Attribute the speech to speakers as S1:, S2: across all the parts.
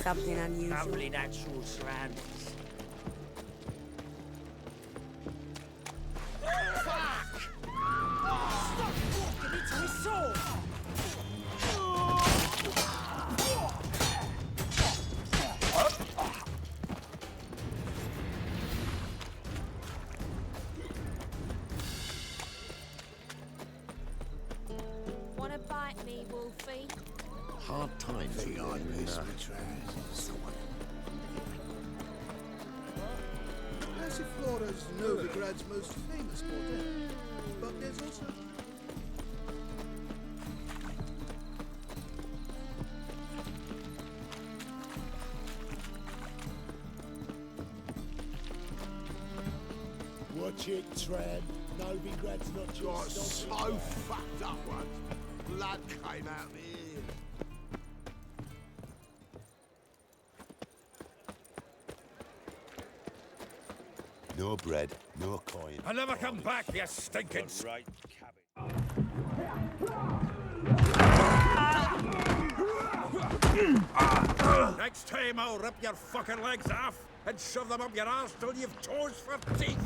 S1: Something unusual.
S2: Probably natural surroundings.
S3: Fuck! Stop walking into his soul!
S4: Wanna bite me, Wolfie?
S5: Hard times behind this.
S6: Florida's Novigrad's most famous quartet, but there's also...
S7: Watch it, Tran. Novigrad's not
S5: Got
S7: just
S5: so fucked up once. Blood came out of me.
S8: No bread, no coin.
S2: I'll never come back, you stinking
S8: Right, cabbage.
S2: Next time I'll rip your fucking legs off and shove them up your arse till you've toes for teeth.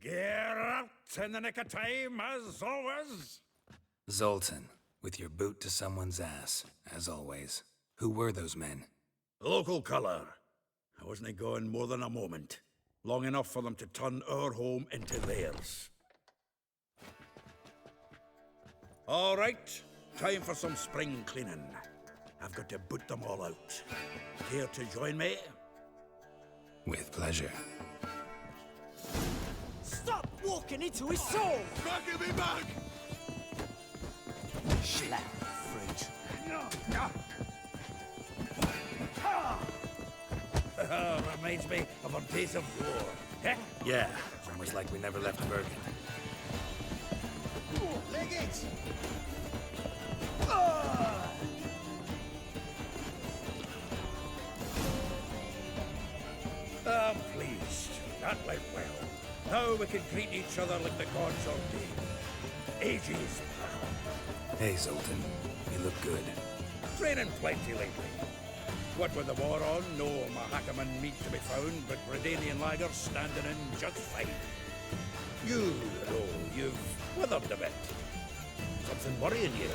S2: Get out in the nick of time, as always.
S9: Zoltan, with your boot to someone's ass, as always. Who were those men?
S2: Local colour. I wasn't gone more than a moment. Long enough for them to turn our home into theirs. All right, time for some spring cleaning. I've got to boot them all out. Care to join me?
S9: With pleasure.
S3: Stop walking into his soul!
S5: Give me back!
S3: Slap, freak.
S2: Reminds me of a piece of war. Heh?
S9: Yeah, it's almost like we never left Bergen.
S6: Leg it!
S2: I'm pleased. That went well. Now we can greet each other like the gods ordained. Ages, pal.
S9: Hey, Zoltan. You look good.
S2: Training plenty lately. What with the war on, no Mahakaman meat to be found, but Redanian lagers standing in just fine. You, though, you've withered a bit. Something worrying you?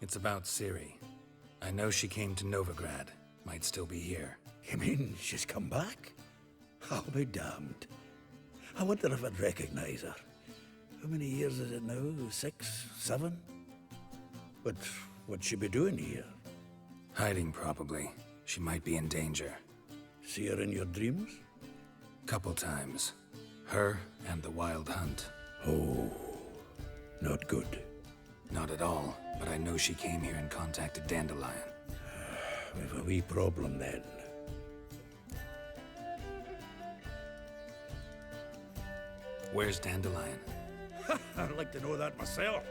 S9: It's about Ciri. I know she came to Novigrad. Might still be here.
S2: You mean she's come back? I'll be damned. I wonder if I'd recognize her. How many years is it now? 6, 7? But what'd she be doing here?
S9: Hiding, probably. She might be in danger.
S2: See her in your dreams?
S9: Couple times. Her and the Wild Hunt.
S2: Oh, not good.
S9: Not at all, but I know she came here and contacted Dandelion.
S2: We've a wee problem then.
S9: Where's Dandelion?
S2: I'd like to know that myself.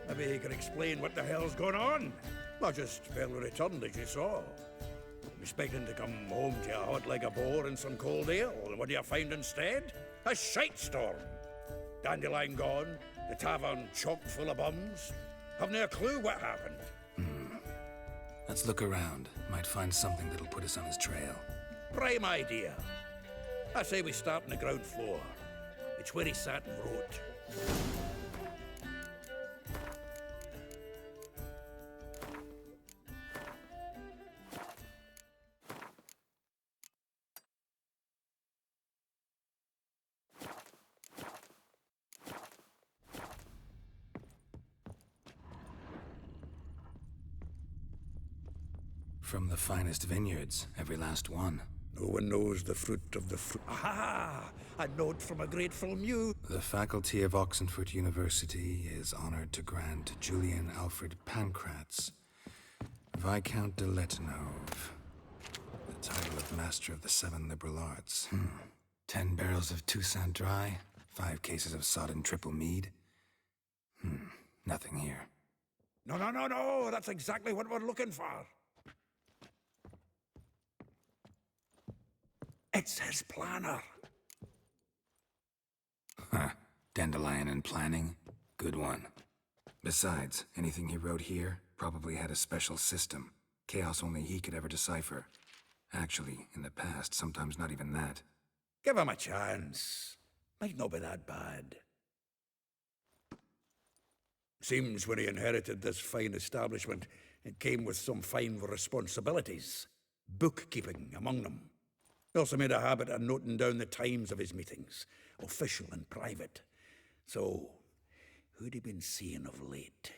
S2: Maybe he can explain what the hell's going on. Not just barely returned, as you saw. I'm expecting to come home to a hot like a boar and some cold ale. And what do you find instead? A shite storm. Dandelion gone, the tavern chock full of bums. Have no clue what happened.
S9: Let's look around. Might find something that'll put us on his trail.
S2: Prime idea. I say we start on the ground floor. It's where he sat and wrote.
S9: From the finest vineyards, every last one.
S2: No one knows the fruit of the fruit. Aha! A note from a grateful muse.
S9: The faculty of Oxenford University is honored to grant Julian Alfred Pancratz, Viscount de Letenove, the title of Master of the Seven Liberal Arts. 10 barrels of Toussaint Dry, 5 cases of sodden triple mead. Nothing here.
S2: No. That's exactly what we're looking for. It's his planner.
S9: Huh. Dandelion and planning? Good one. Besides, anything he wrote here probably had a special system. Chaos only he could ever decipher. Actually, in the past, sometimes not even that.
S2: Give him a chance. Might not be that bad. Seems when he inherited this fine establishment, it came with some fine responsibilities. Bookkeeping among them. He also made a habit of noting down the times of his meetings, official and private. So, who'd he been seeing of late?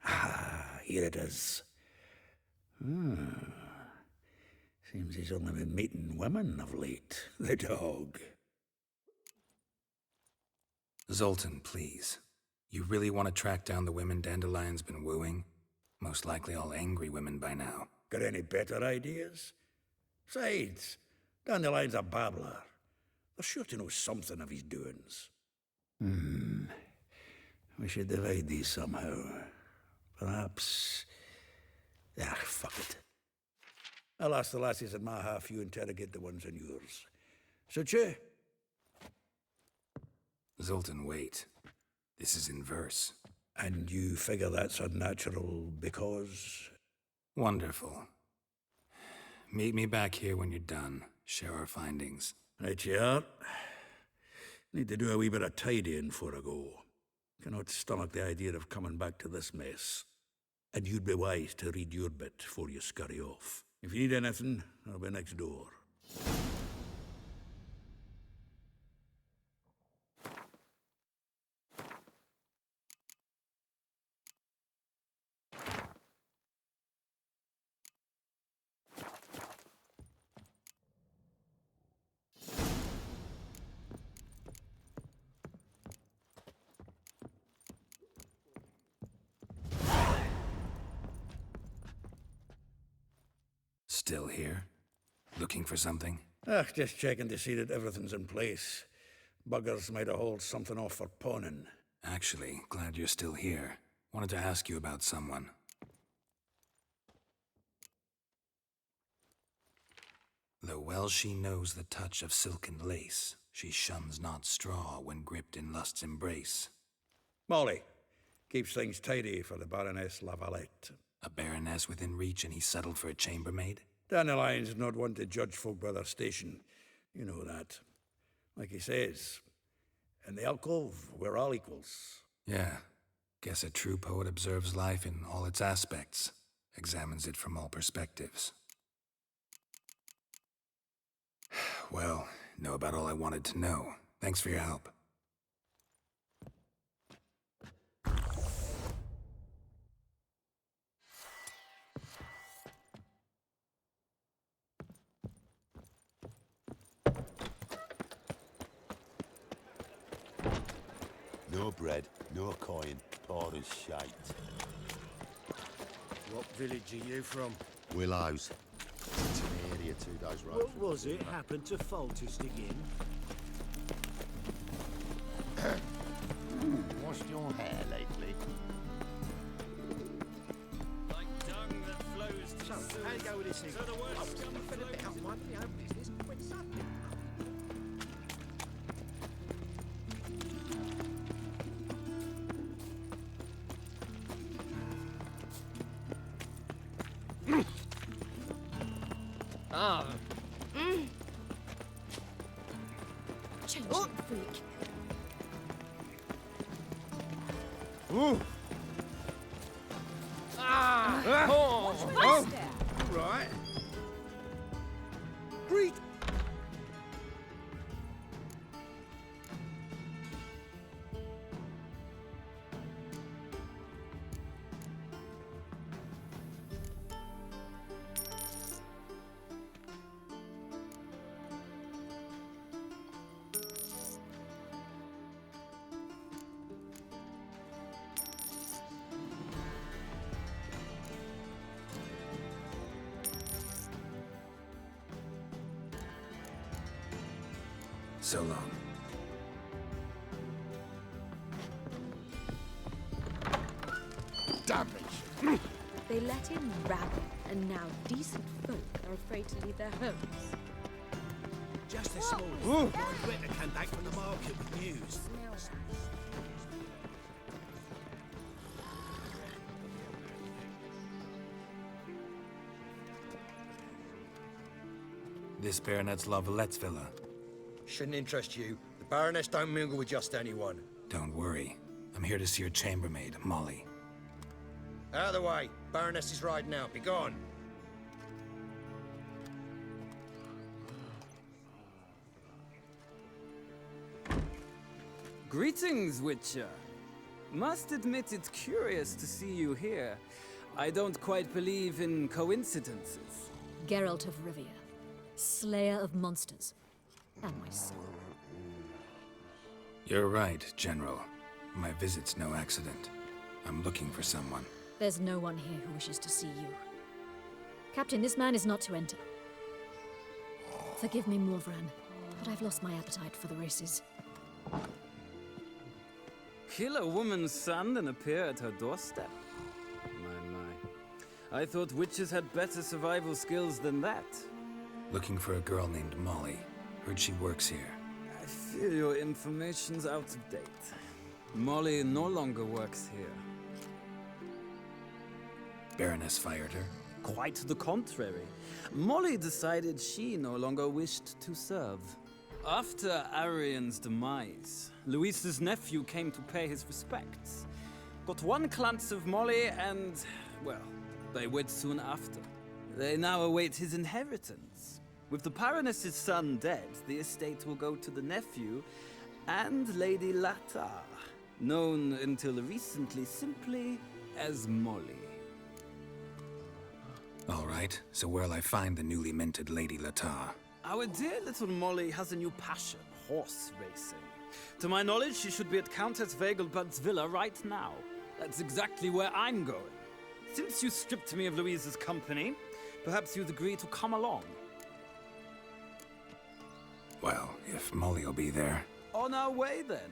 S2: Ah, here it is. Seems he's only been meeting women of late. The dog.
S9: Zoltan, please. You really want to track down the women Dandelion's been wooing? Most likely all angry women by now.
S2: Got any better ideas? Besides, Dandelion's a babbler. They're sure to know something of his doings. We should divide these somehow. Perhaps... Ah, fuck it. I'll ask the lassies in my half, you interrogate the ones in yours. Suit you?
S9: Zoltan, wait. This is in verse.
S2: And you figure that's unnatural because...
S9: Wonderful. Meet me back here when you're done. Share our findings.
S2: Right you are. Need to do a wee bit of tidying before I go. Cannot stomach the idea of coming back to this mess. And you'd be wise to read your bit before you scurry off. If you need anything, I'll be next door.
S9: Still here? Looking for something?
S2: Just checking to see that everything's in place. Buggers might have hauled something off for pawning.
S9: Actually, glad you're still here. Wanted to ask you about someone. Though well she knows the touch of silken lace, she shuns not straw when gripped in lust's embrace.
S2: Molly. Keeps things tidy for the Baroness Lavalette.
S9: A baroness within reach and he settled for a chambermaid?
S2: Dandelion's not one to judge folk by their station. You know that. Like he says, in the alcove, we're all equals.
S9: Yeah. Guess a true poet observes life in all its aspects. Examines it from all perspectives. Well, know about all I wanted to know. Thanks for your help.
S8: No bread, no coin, poor as shite.
S7: What village are you from?
S8: Willows. It's an area 2 days road.
S7: What was it happened to Faltist again?
S8: Washed your hair lately?
S3: Like dung that flows to
S7: So, how you go with this thing?
S3: So the worst
S7: Oh,
S3: scum
S7: it's a bit
S3: flows.
S7: out, mind me, own business, quick something.
S4: Change it, freak. Watch my step.
S6: Right. Greet.
S9: So long.
S8: Damnation!
S4: They let in rabble, and now decent folk are afraid to leave their homes.
S7: Just this morning, my Britta came back from the market with news.
S9: This Baronet's Lavallette's villa.
S1: Shouldn't interest you. The baroness don't mingle with just anyone.
S9: Don't worry. I'm here to see your chambermaid, Molly.
S1: Out of the way. Baroness is riding out. Be gone.
S10: Greetings, Witcher. Must admit it's curious to see you here. I don't quite believe in coincidences.
S4: Geralt of Rivia, slayer of monsters, and my son.
S9: You're right, General. My visit's no accident. I'm looking for someone.
S4: There's no one here who wishes to see you. Captain, this man is not to enter. Forgive me, Morvran, but I've lost my appetite for the races.
S10: Kill a woman's son and appear at her doorstep? My. I thought witches had better survival skills than that.
S9: Looking for a girl named Molly. Heard she works here.
S10: I fear your information's out of date. Molly no longer works here.
S9: Baroness fired her.
S10: Quite the contrary. Molly decided she no longer wished to serve. After Arian's demise, Luis's nephew came to pay his respects. Got one glance of Molly and, well, they wed soon after. They now await his inheritance. With the Baroness's son dead, the estate will go to the nephew and Lady Latar, known until recently simply as Molly.
S9: All right, so where'll I find the newly minted Lady Latar?
S10: Our dear little Molly has a new passion, horse racing. To my knowledge, she should be at Countess Vegelbud's villa right now. That's exactly where I'm going. Since you stripped me of Louise's company, perhaps you'd agree to come along.
S9: Well, if Molly'll be there.
S10: On our way, then.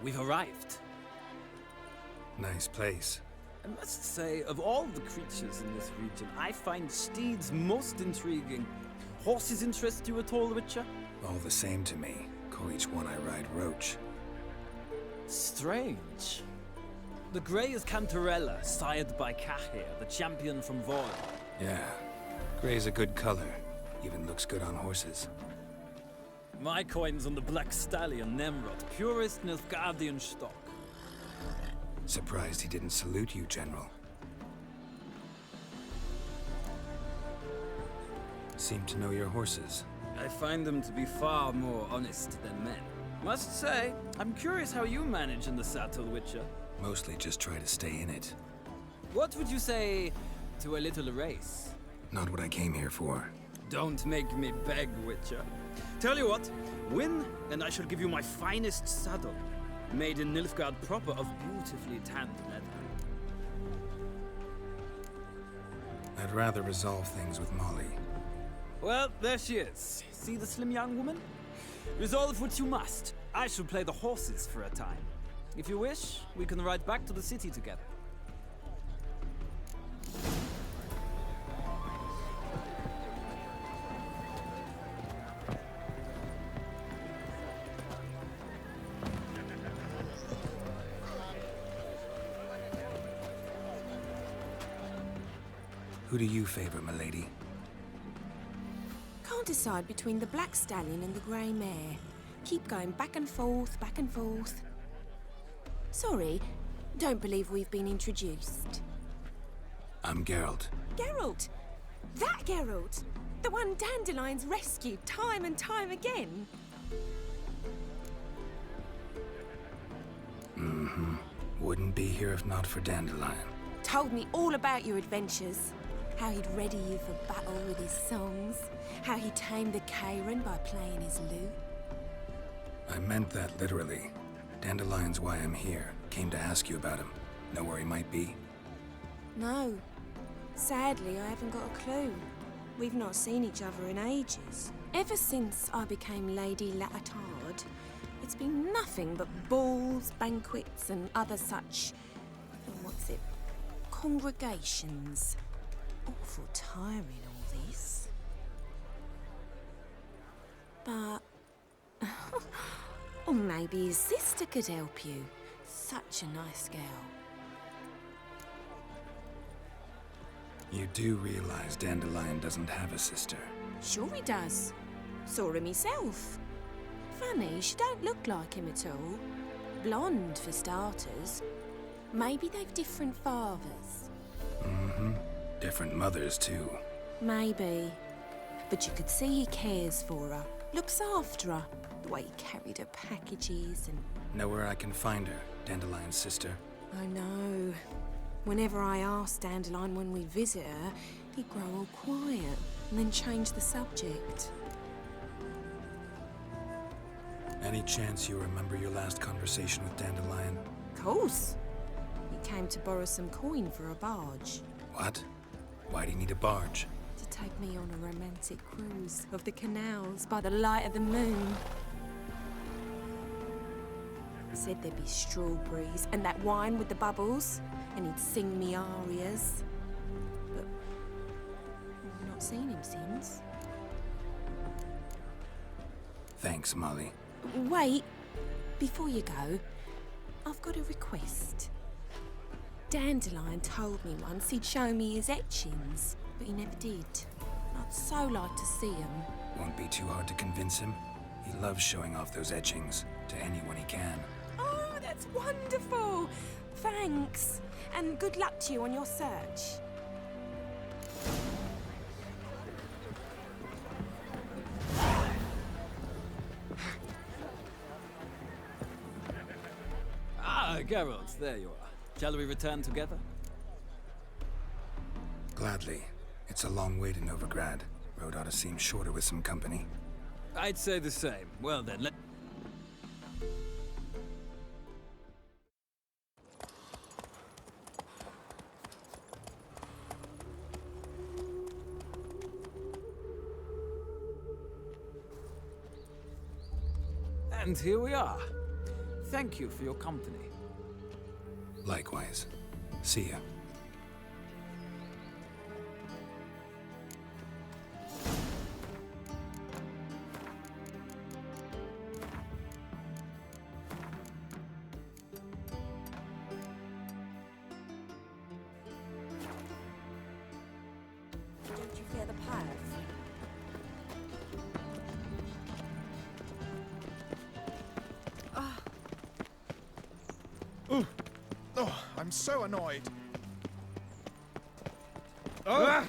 S10: We've arrived.
S9: Nice place.
S10: I must say, of all the creatures in this region, I find steeds most intriguing. Horses interest you at all, Witcher?
S9: All the same to me. Call each one I ride Roche.
S10: Strange. The grey is Cantarella, sired by Cahir, the champion from Vorn.
S9: Yeah. Gray's a good color. Even looks good on horses.
S10: My coin's on the black stallion, Nemrod, purest Nilfgaardian stock.
S9: Surprised he didn't salute you, General. Seem to know your horses.
S10: I find them to be far more honest than men. Must say, I'm curious how you manage in the saddle, Witcher.
S9: Mostly just try to stay in it.
S10: What would you say to a little race?
S9: Not what I came here for.
S10: Don't make me beg, Witcher. Tell you what, win, and I shall give you my finest saddle, made in Nilfgaard proper of beautifully tanned leather.
S9: I'd rather resolve things with Molly.
S10: Well, there she is. See the slim young woman? Resolve what you must. I shall play the horses for a time. If you wish, we can ride back to the city together.
S9: Who do you favor, milady?
S3: Can't decide between the black stallion and the grey mare. Keep going back and forth, back and forth. Sorry, don't believe we've been introduced.
S9: I'm Geralt.
S3: Geralt! That Geralt! The one Dandelion's rescued time and time again.
S9: Wouldn't be here if not for Dandelion.
S3: Told me all about your adventures. How he'd ready you for battle with his songs. How he tamed the Karen by playing his lute.
S9: I meant that literally. Dandelion's why I'm here. Came to ask you about him. Know where he might be?
S3: No. Sadly, I haven't got a clue. We've not seen each other in ages. Ever since I became Lady Latard, it's been nothing but balls, banquets, and other such... congregations. Awful tiring, all this. But... or maybe his sister could help you. Such a nice girl.
S9: You do realize Dandelion doesn't have a sister?
S3: Sure he does. Saw him himself. Funny, she don't look like him at all. Blonde, for starters. Maybe they've different fathers.
S9: Different mothers, too.
S3: Maybe. But you could see he cares for her. Looks after her. The way he carried her packages and...
S9: Know where I can find her, Dandelion's sister?
S3: I know. Whenever I ask Dandelion when we visit her, he'd grow all quiet and then change the subject.
S9: Any chance you remember your last conversation with Dandelion?
S3: Course. He came to borrow some coin for a barge.
S9: What? Why do you need a barge?
S3: To take me on a romantic cruise of the canals by the light of the moon. Said there'd be strawberries and that wine with the bubbles, and he'd sing me arias. But I've not seen him since.
S9: Thanks, Molly.
S3: Wait, before you go, I've got a request. Dandelion told me once he'd show me his etchings, but he never did. I'd so like to see them.
S9: Won't be too hard to convince him. He loves showing off those etchings to anyone he can.
S3: Oh, that's wonderful! Thanks, and good luck to you on your search.
S10: Ah, Geralt, there you are. Shall we return together?
S9: Gladly. It's a long way to Novigrad. Road ought to seem shorter with some company.
S10: I'd say the same. Well then, let... And here we are. Thank you for your company.
S9: Likewise. See ya.
S3: Don't you fear the path?
S11: Oh, I'm so annoyed.
S2: Oh!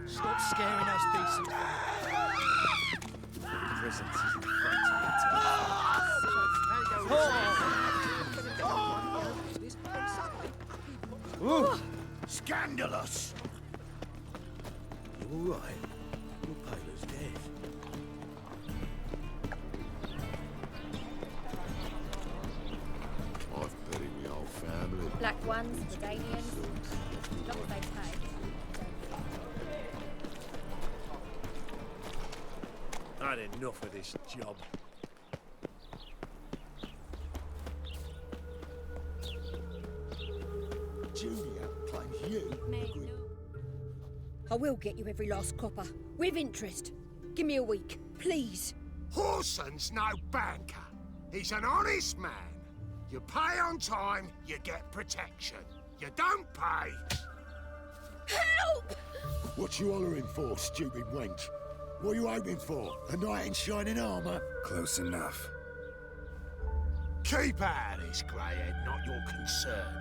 S11: Stop scaring us, decent. Presence is in
S2: Scandalous! You all right? Your Paler's dead.
S5: I've buried my whole family.
S4: Black ones, Dandelions, long as they pay.
S7: I had enough of this job.
S5: Julia claims you.
S12: I will get you every last copper, with interest. Give me a week, please.
S5: Whoreson's no banker. He's an honest man. You pay on time, you get protection. You don't pay.
S12: Help!
S5: What you hollering for, stupid wench? What are you hoping for? A knight in shining armour?
S9: Close enough.
S5: Keep out of this, greyhead, not your concern.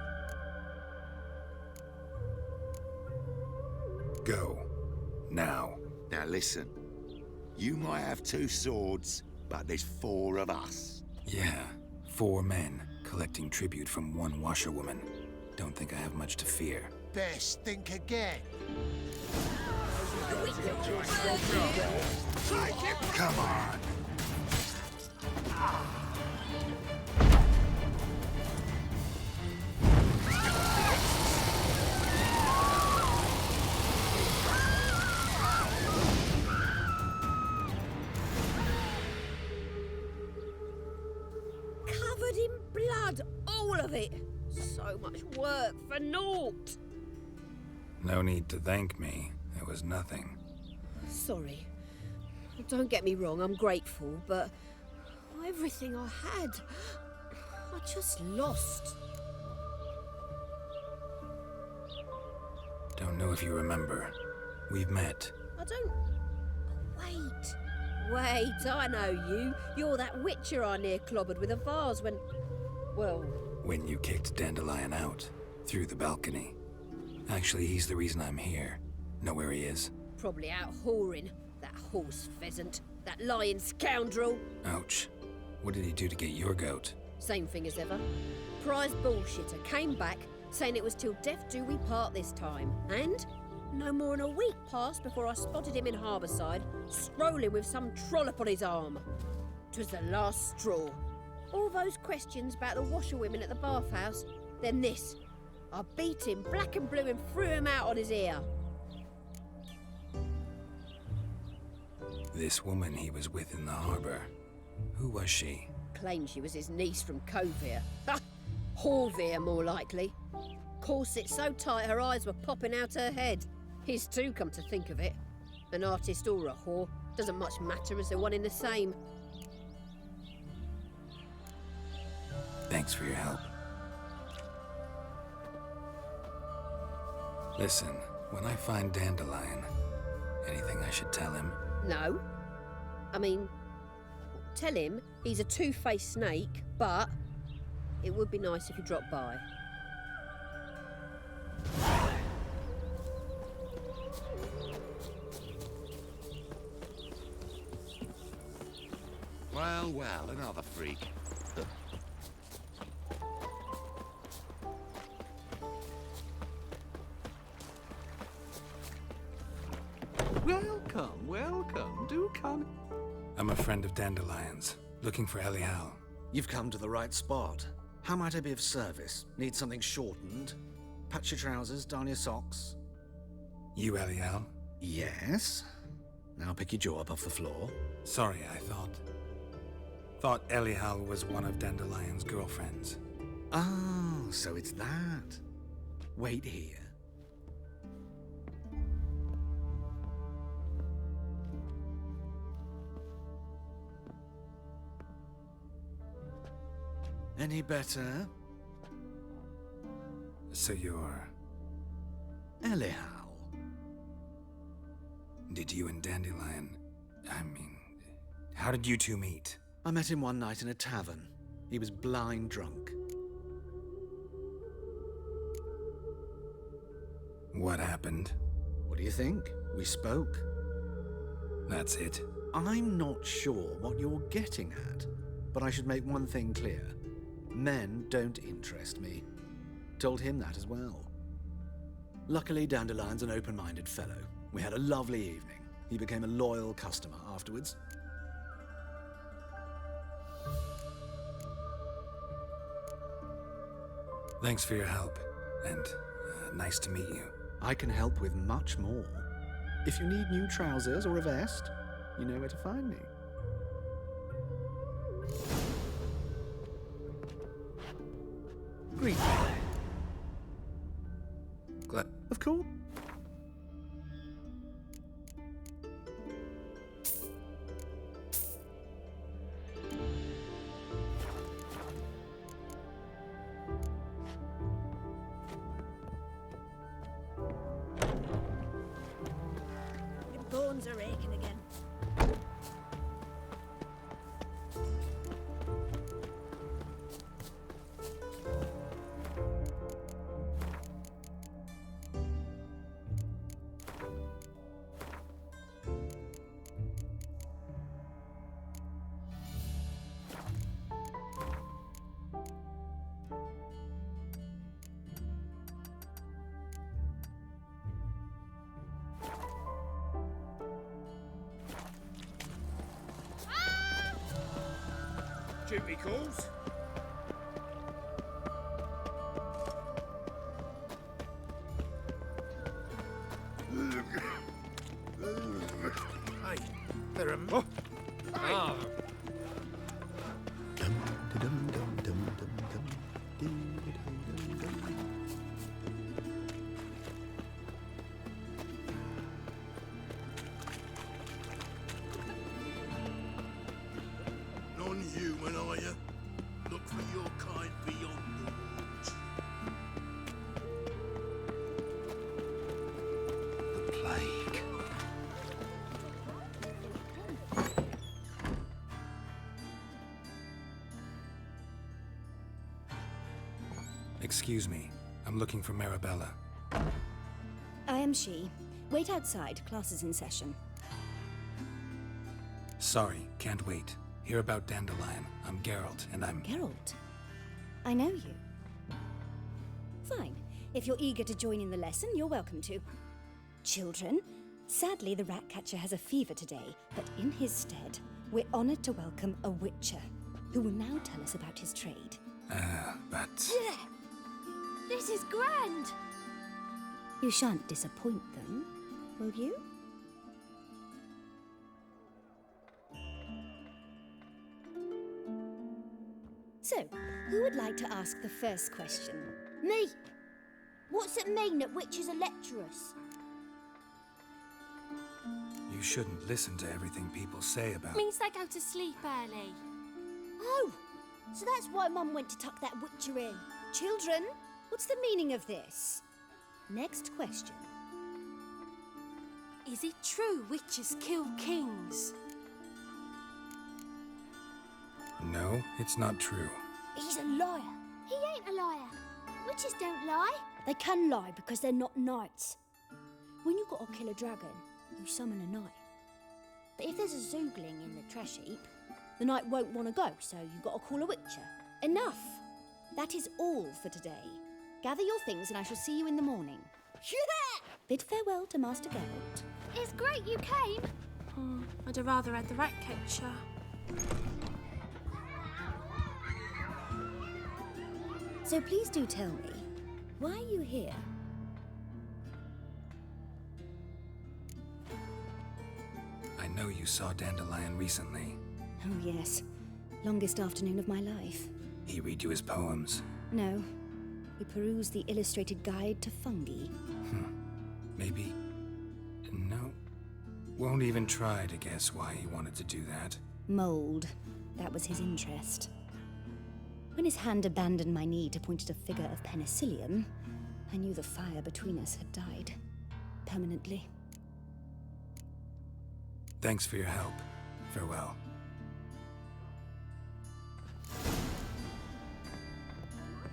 S9: Go. Now.
S8: Now listen. You might have 2 swords, but there's 4 of us.
S9: Yeah, 4 men collecting tribute from 1 washerwoman. Don't think I have much to fear.
S5: Best think again.
S9: Come on.
S12: Covered in blood, all of it. So much work for naught.
S9: No need to thank me. It was nothing.
S12: Sorry. Don't get me wrong, I'm grateful, but everything I had, I just lost.
S9: Don't know if you remember. We've met.
S12: I don't... Wait, I know you. You're that witcher I near clobbered with a vase when... well...
S9: When you kicked Dandelion out. Through the balcony. Actually, he's the reason I'm here. Know where he is?
S12: Probably out whoring. That horse pheasant. That lying scoundrel.
S9: Ouch. What did he do to get your goat?
S12: Same thing as ever. Prize bullshitter came back, saying it was till death do we part this time. And no more than a week passed before I spotted him in Harbourside, strolling with some trollop on his arm. 'Twas the last straw. All those questions about the washerwomen at the bathhouse, then this. I beat him black and blue and threw him out on his ear.
S9: This woman he was with in the harbor. Who was she?
S12: Claimed she was his niece from Covere. Ha! Horvere, more likely. Corset so tight her eyes were popping out her head. His too, come to think of it. An artist or a whore. Doesn't much matter as they're one in the same.
S9: Thanks for your help. Listen, when I find Dandelion, anything I should tell him?
S12: No. I mean, tell him he's a two-faced snake, but it would be nice if he dropped by.
S8: Well, another freak.
S13: Welcome. Do come.
S9: I'm a friend of Dandelion's, looking for Ellie.
S14: You've come to the right spot. How might I be of service? Need something shortened? Patch your trousers, darn your socks.
S9: You Ellie?
S14: Yes. Now pick your jaw up off the floor.
S9: Sorry, I thought Ellie was one of Dandelion's girlfriends.
S14: Oh, so it's that. Wait here. Any better?
S9: So you're...
S14: Ellie.
S9: Did you and Dandelion... how did you two meet?
S14: I met him one night in a tavern. He was blind drunk.
S9: What happened?
S14: What do you think? We spoke.
S9: That's it?
S14: I'm not sure what you're getting at, but I should make one thing clear. Men don't interest me. Told him that as well. Luckily, Dandelion's an open-minded fellow. We had a lovely evening. He became a loyal customer afterwards.
S9: Thanks for your help, and nice to meet you.
S14: I can help with much more. If you need new trousers or a vest, you know where to find me. Greet me.
S9: Glad.
S14: Of course.
S12: The bones are aching again.
S2: he calls.
S5: Hey, they're a... Oh.
S2: Ah.
S5: Non-human, are you? Look for your kind beyond the walls.
S8: The plague.
S9: Excuse me. I'm looking for Marabella.
S15: I am she. Wait outside. Class is in session.
S9: Sorry, can't wait. Hear about Dandelion. I'm Geralt, and I'm...
S15: Geralt? I know you. Fine. If you're eager to join in the lesson, you're welcome to. Children, sadly the Ratcatcher has a fever today, but in his stead, we're honored to welcome a Witcher, who will now tell us about his trade.
S9: But...
S15: This is grand! You shan't disappoint them, will you? So, who would like to ask the first question?
S16: Me! What's it mean that witches are lecturers?
S9: You shouldn't listen to everything people say about...
S16: Means they go to sleep early. Oh! So that's why Mum went to tuck that witcher in.
S15: Children, what's the meaning of this? Next question.
S16: Is it true witches kill kings?
S9: No, it's not true.
S16: He's a liar. He ain't a liar. Witches don't lie.
S15: They can lie because they're not knights. When you gotta kill a dragon, you summon a knight. But if there's a zoogling in the trash heap, the knight won't want to go, so you gotta call a witcher. Enough! That is all for today. Gather your things and I shall see you in the morning.
S16: Yeah!
S15: Bid farewell to Master Geralt.
S16: It's great you came.
S3: Oh, I'd have rather had the Ratcatcher.
S15: So please do tell me, why are you here?
S9: I know you saw Dandelion recently.
S15: Oh yes, longest afternoon of my life.
S9: He read you his poems.
S15: No, we perused the illustrated guide to fungi.
S9: Maybe... No. Won't even try to guess why he wanted to do that.
S15: Mold. That was his interest. When his hand abandoned my knee to point at a figure of penicillium, I knew the fire between us had died. Permanently.
S9: Thanks for your help. Farewell.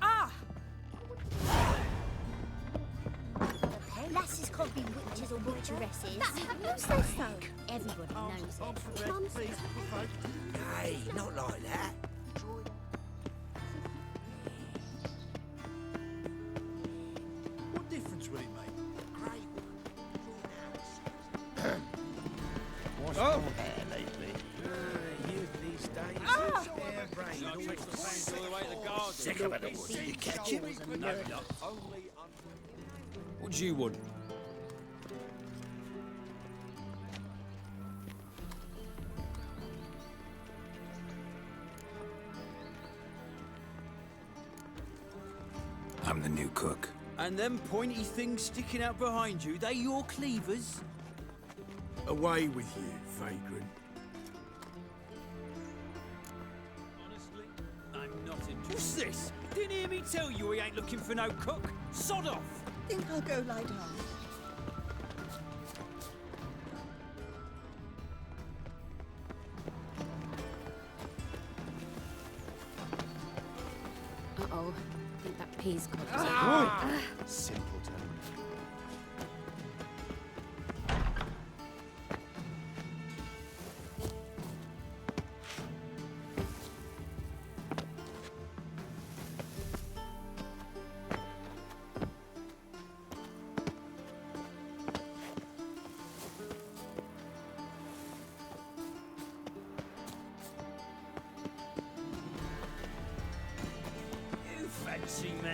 S16: Ah! Lasses can't be witches or witcheresses. Who says so? Everybody knows it. Mum says
S5: Hey, not like that.
S11: What difference will it make?
S5: What's
S11: Oh.
S5: your hair lately? You these days. Hair brain. Sick of it all. Did you catch him?
S10: What do you want?
S9: I'm the new cook.
S10: And them pointy things sticking out behind you, they your cleavers?
S2: Away with you, vagrant.
S10: Honestly, I'm not interested. What's this? Didn't hear me tell you he ain't looking for no cook? Sod off!
S17: Think I'll go lie down.
S12: Uh-oh. I think that pea's got us.
S8: Simpleton.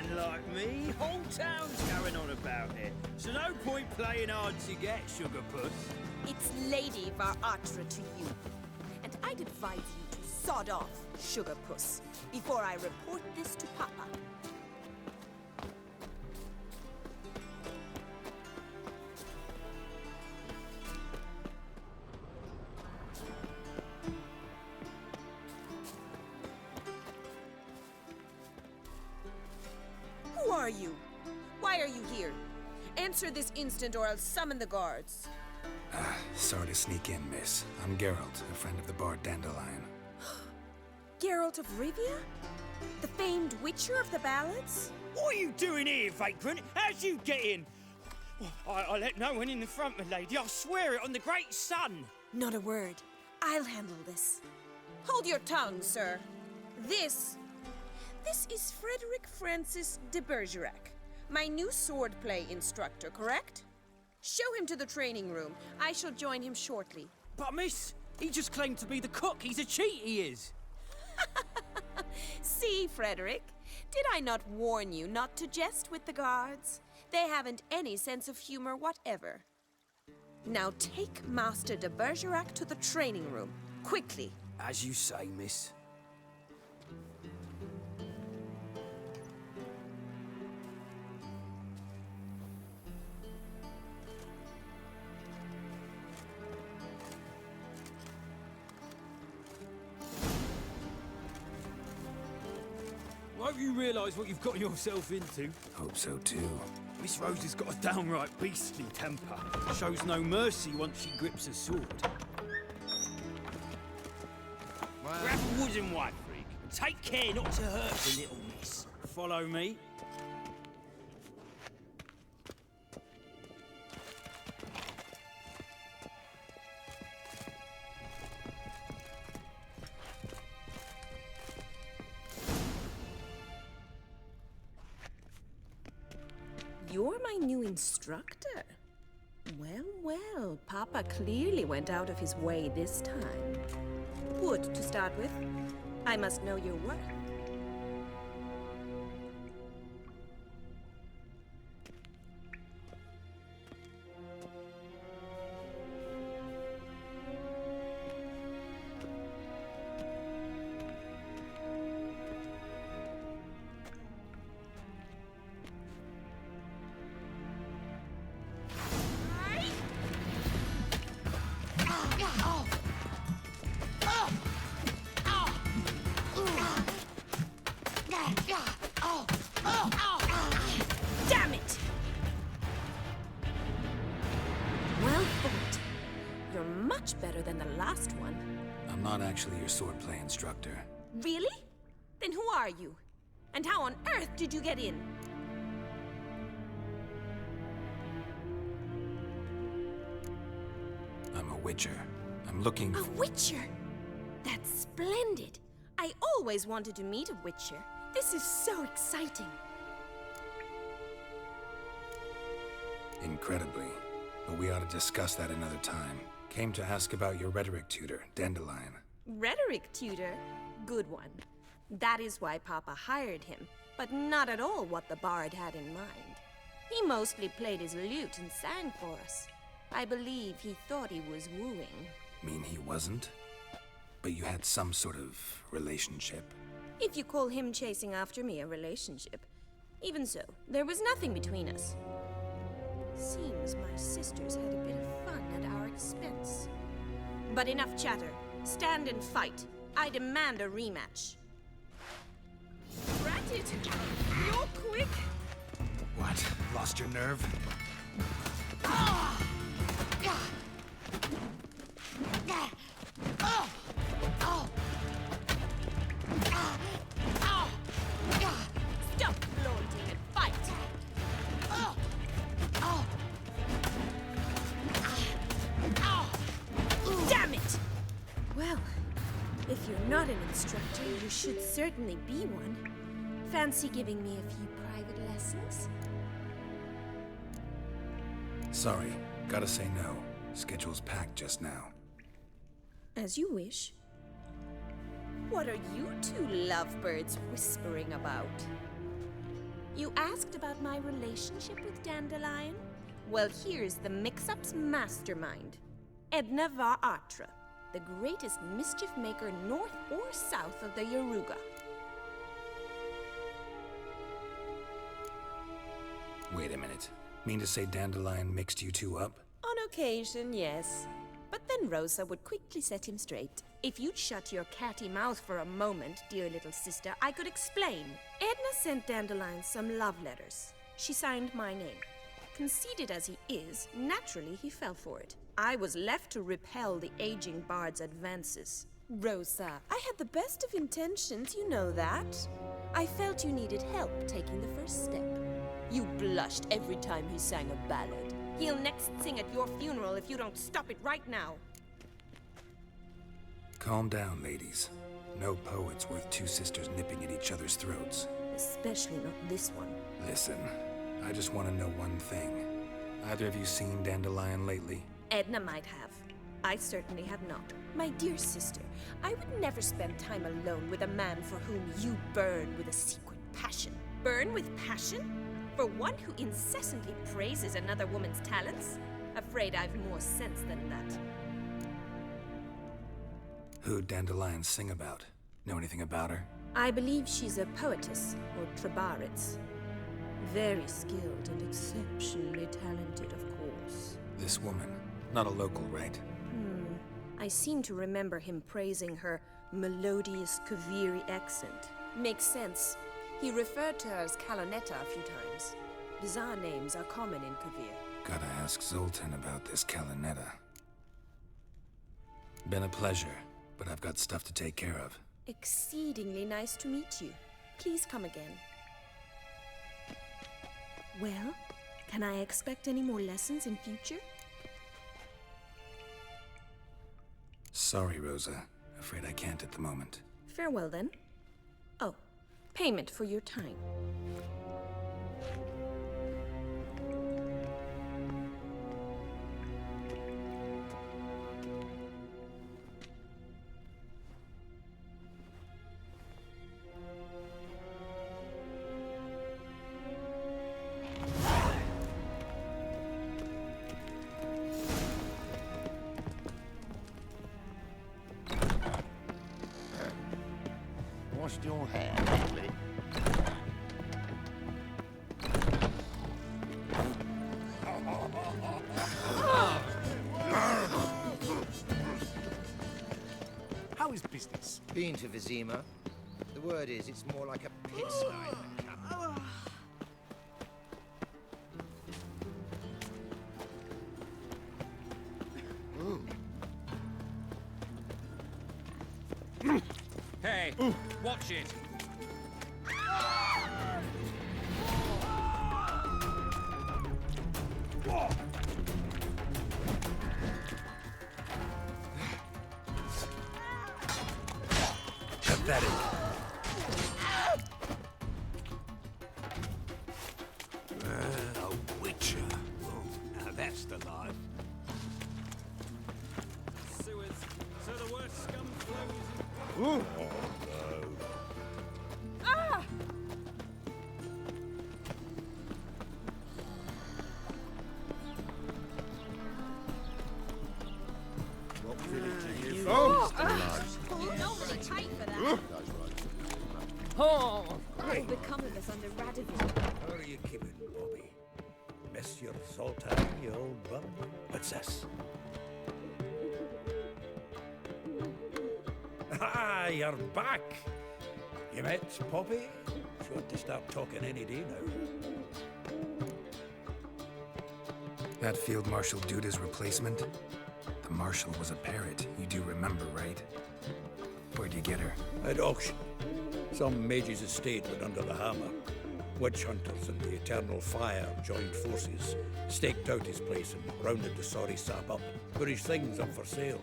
S10: man like me. Whole town's going on about it. So no point playing hard to get, sugar puss.
S3: It's Lady Dijkstra to you. And I'd advise you to sod off, sugar puss, before I report this to Papa. Who are you? Why are you here? Answer this instant or I'll summon the guards.
S9: Sorry to sneak in, miss. I'm Geralt, a friend of the bard Dandelion.
S3: Geralt of Rivia? The famed witcher of the ballads?
S17: What are you doing here, vagrant? How'd you get in? I let no one in the front, my lady. I swear it on the great sun.
S3: Not a word. I'll handle this. Hold your tongue, sir. This is Frederick Francis de Bergerac, my new swordplay instructor, correct? Show him to the training room. I shall join him shortly.
S17: But miss, he just claimed to be the cook. He's a cheat, he is.
S3: See, Frederick, did I not warn you not to jest with the guards? They haven't any sense of humor whatever. Now take Master de Bergerac to the training room, quickly.
S17: As you say, miss.
S10: Won't you realise what you've got yourself into?
S9: Hope so too.
S10: Miss Rosa's got a downright beastly temper. Shows no mercy once she grips a sword.
S17: Grab a wooden one, freak, and take care not to hurt the little miss.
S10: Follow me.
S3: You're my new instructor. Well, well, Papa clearly went out of his way this time. Wood, to start with. I must know your worth. Damn it! Well fought. You're much better than the last one.
S9: I'm not actually your swordplay instructor.
S3: Really? Then who are you? And how on earth did you get in?
S9: I'm a witcher. I'm looking
S3: A witcher? That's splendid. I always wanted to meet a witcher. This is so exciting.
S9: Incredibly. But we ought to discuss that another time. Came to ask about your rhetoric tutor, Dandelion.
S3: Rhetoric tutor? Good one. That is why Papa hired him, but not at all what the bard had in mind. He mostly played his lute and sang for us. I believe he thought he was wooing.
S9: Mean he wasn't? But you had some sort of relationship?
S3: If you call him chasing after me a relationship. Even so, there was nothing between us. Seems my sisters had a bit of fun at our expense. But enough chatter. Stand and fight. I demand a rematch. Rat it! You're quick!
S9: What? Lost your nerve?
S3: Stop flaunting and fight! Damn it! Well, if you're not an instructor, you should certainly be one. Fancy giving me a few private lessons?
S9: Sorry, gotta say no. Schedule's packed just now.
S3: As you wish. What are you two lovebirds whispering about? You asked about my relationship with Dandelion? Well, here's the mix-up's mastermind. Edna Atra, the greatest mischief maker north or south of the Yaruga.
S9: Wait a minute. Mean to say Dandelion mixed you two up?
S3: On occasion, yes. But then Rosa would quickly set him straight. If you'd shut your catty mouth for a moment, dear little sister, I could explain. Edna sent Dandelion some love letters. She signed my name. Conceited as he is, naturally he fell for it. I was left to repel the aging bard's advances. Rosa, I had the best of intentions, you know that. I felt you needed help taking the first step. You blushed every time he sang a ballad. He'll next sing at your funeral if you don't stop it right now.
S9: Calm down, ladies. No poet's worth two sisters nipping at each other's throats.
S3: Especially not this one.
S9: Listen, I just want to know one thing. Either of you seen Dandelion lately?
S3: Edna might have. I certainly have not. My dear sister, I would never spend time alone with a man for whom you burn with a secret passion. Burn with passion? For one who incessantly praises another woman's talents? Afraid I've more sense than that.
S9: Who'd Dandelion sing about? Know anything about her?
S3: I believe she's a poetess, or trabarets. Very skilled and exceptionally talented, of course.
S9: This woman. Not a local, right?
S3: I seem to remember him praising her melodious Kaviri accent. Makes sense. He referred to her as Kalonetta a few times. Bizarre names are common in Kavir.
S9: Gotta ask Zoltan about this Kalonetta. Been a pleasure, but I've got stuff to take care of.
S3: Exceedingly nice to meet you. Please come again. Well, can I expect any more lessons in future?
S9: Sorry, Rosa. Afraid I can't at the moment.
S3: Farewell, then. Oh, payment for your time.
S8: Washed your hair lately?
S11: How is business?
S1: Been to Vizima. The word is, it's more like a pigsty.
S17: Hey, watch it.
S2: Pathetic.
S7: A witcher. Oh, now that's the life.
S10: Sewers, so the worst scum flows.
S2: Oh, no.
S3: Ah!
S8: What village are you
S2: Oh!
S8: from?
S3: You normally pay for that.
S4: Oh, what will become of us under Radovid?
S2: How are you keeping, Bobby? Miss your Sultan, you old bum? What's this? Ah, you're back! You met Poppy? She ought to start talking any day now.
S9: That Field Marshal Duda's replacement? The Marshal was a parrot, you do remember, right? Where'd you get her?
S2: At auction. Some mage's estate went under the hammer. Witch hunters and the Eternal Fire joined forces, staked out his place and rounded the sorry sap up, put his things up for sale.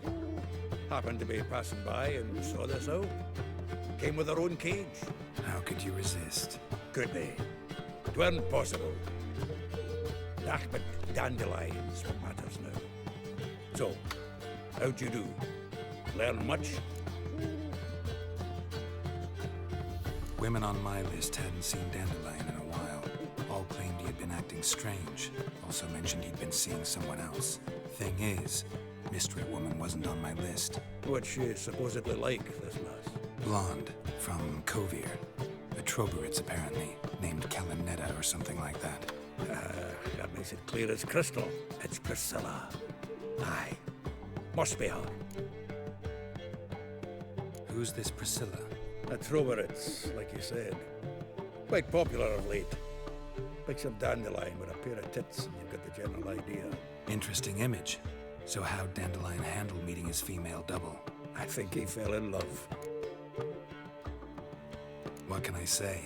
S2: Happened to be passing by and saw this out. Came with her own cage.
S9: How could you resist?
S2: Could be. It weren't possible. Ah, but Dandelion's what matters now. So, how'd you do? Learn much?
S9: Women on my list hadn't seen Dandelion in a while. something strange. Also mentioned he'd been seeing someone else. Thing is, Mystery Woman wasn't on my list.
S2: What's she supposedly like, this lass?
S9: Blonde, from Kovir. A Troberitz, apparently, named Kalinetta or something like that.
S2: That makes it clear as crystal. It's Priscilla. Aye. Must be her.
S9: Who's this Priscilla?
S2: A Troberitz, like you said. Quite popular of late. Picture of Dandelion with a pair of tits and you've got the general idea.
S9: Interesting image. So how'd Dandelion handle meeting his female double?
S2: I think he fell in love.
S9: What can I say?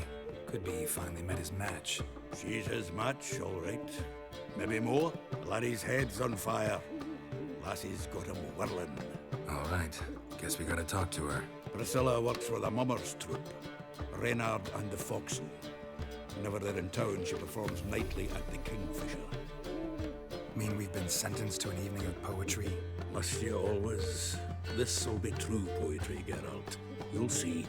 S9: Could be he finally met his match.
S2: She's his match, all right. Maybe more. Laddie's head's on fire. Lassie's got him whirling.
S9: All right. Guess we gotta talk to her.
S2: Priscilla works for the Mummers troupe. Reynard and the Foxen. Whenever they're in town, she performs nightly at the Kingfisher.
S9: Mean we've been sentenced to an evening of poetry?
S2: Must you always? This'll be true poetry, Geralt. You'll see.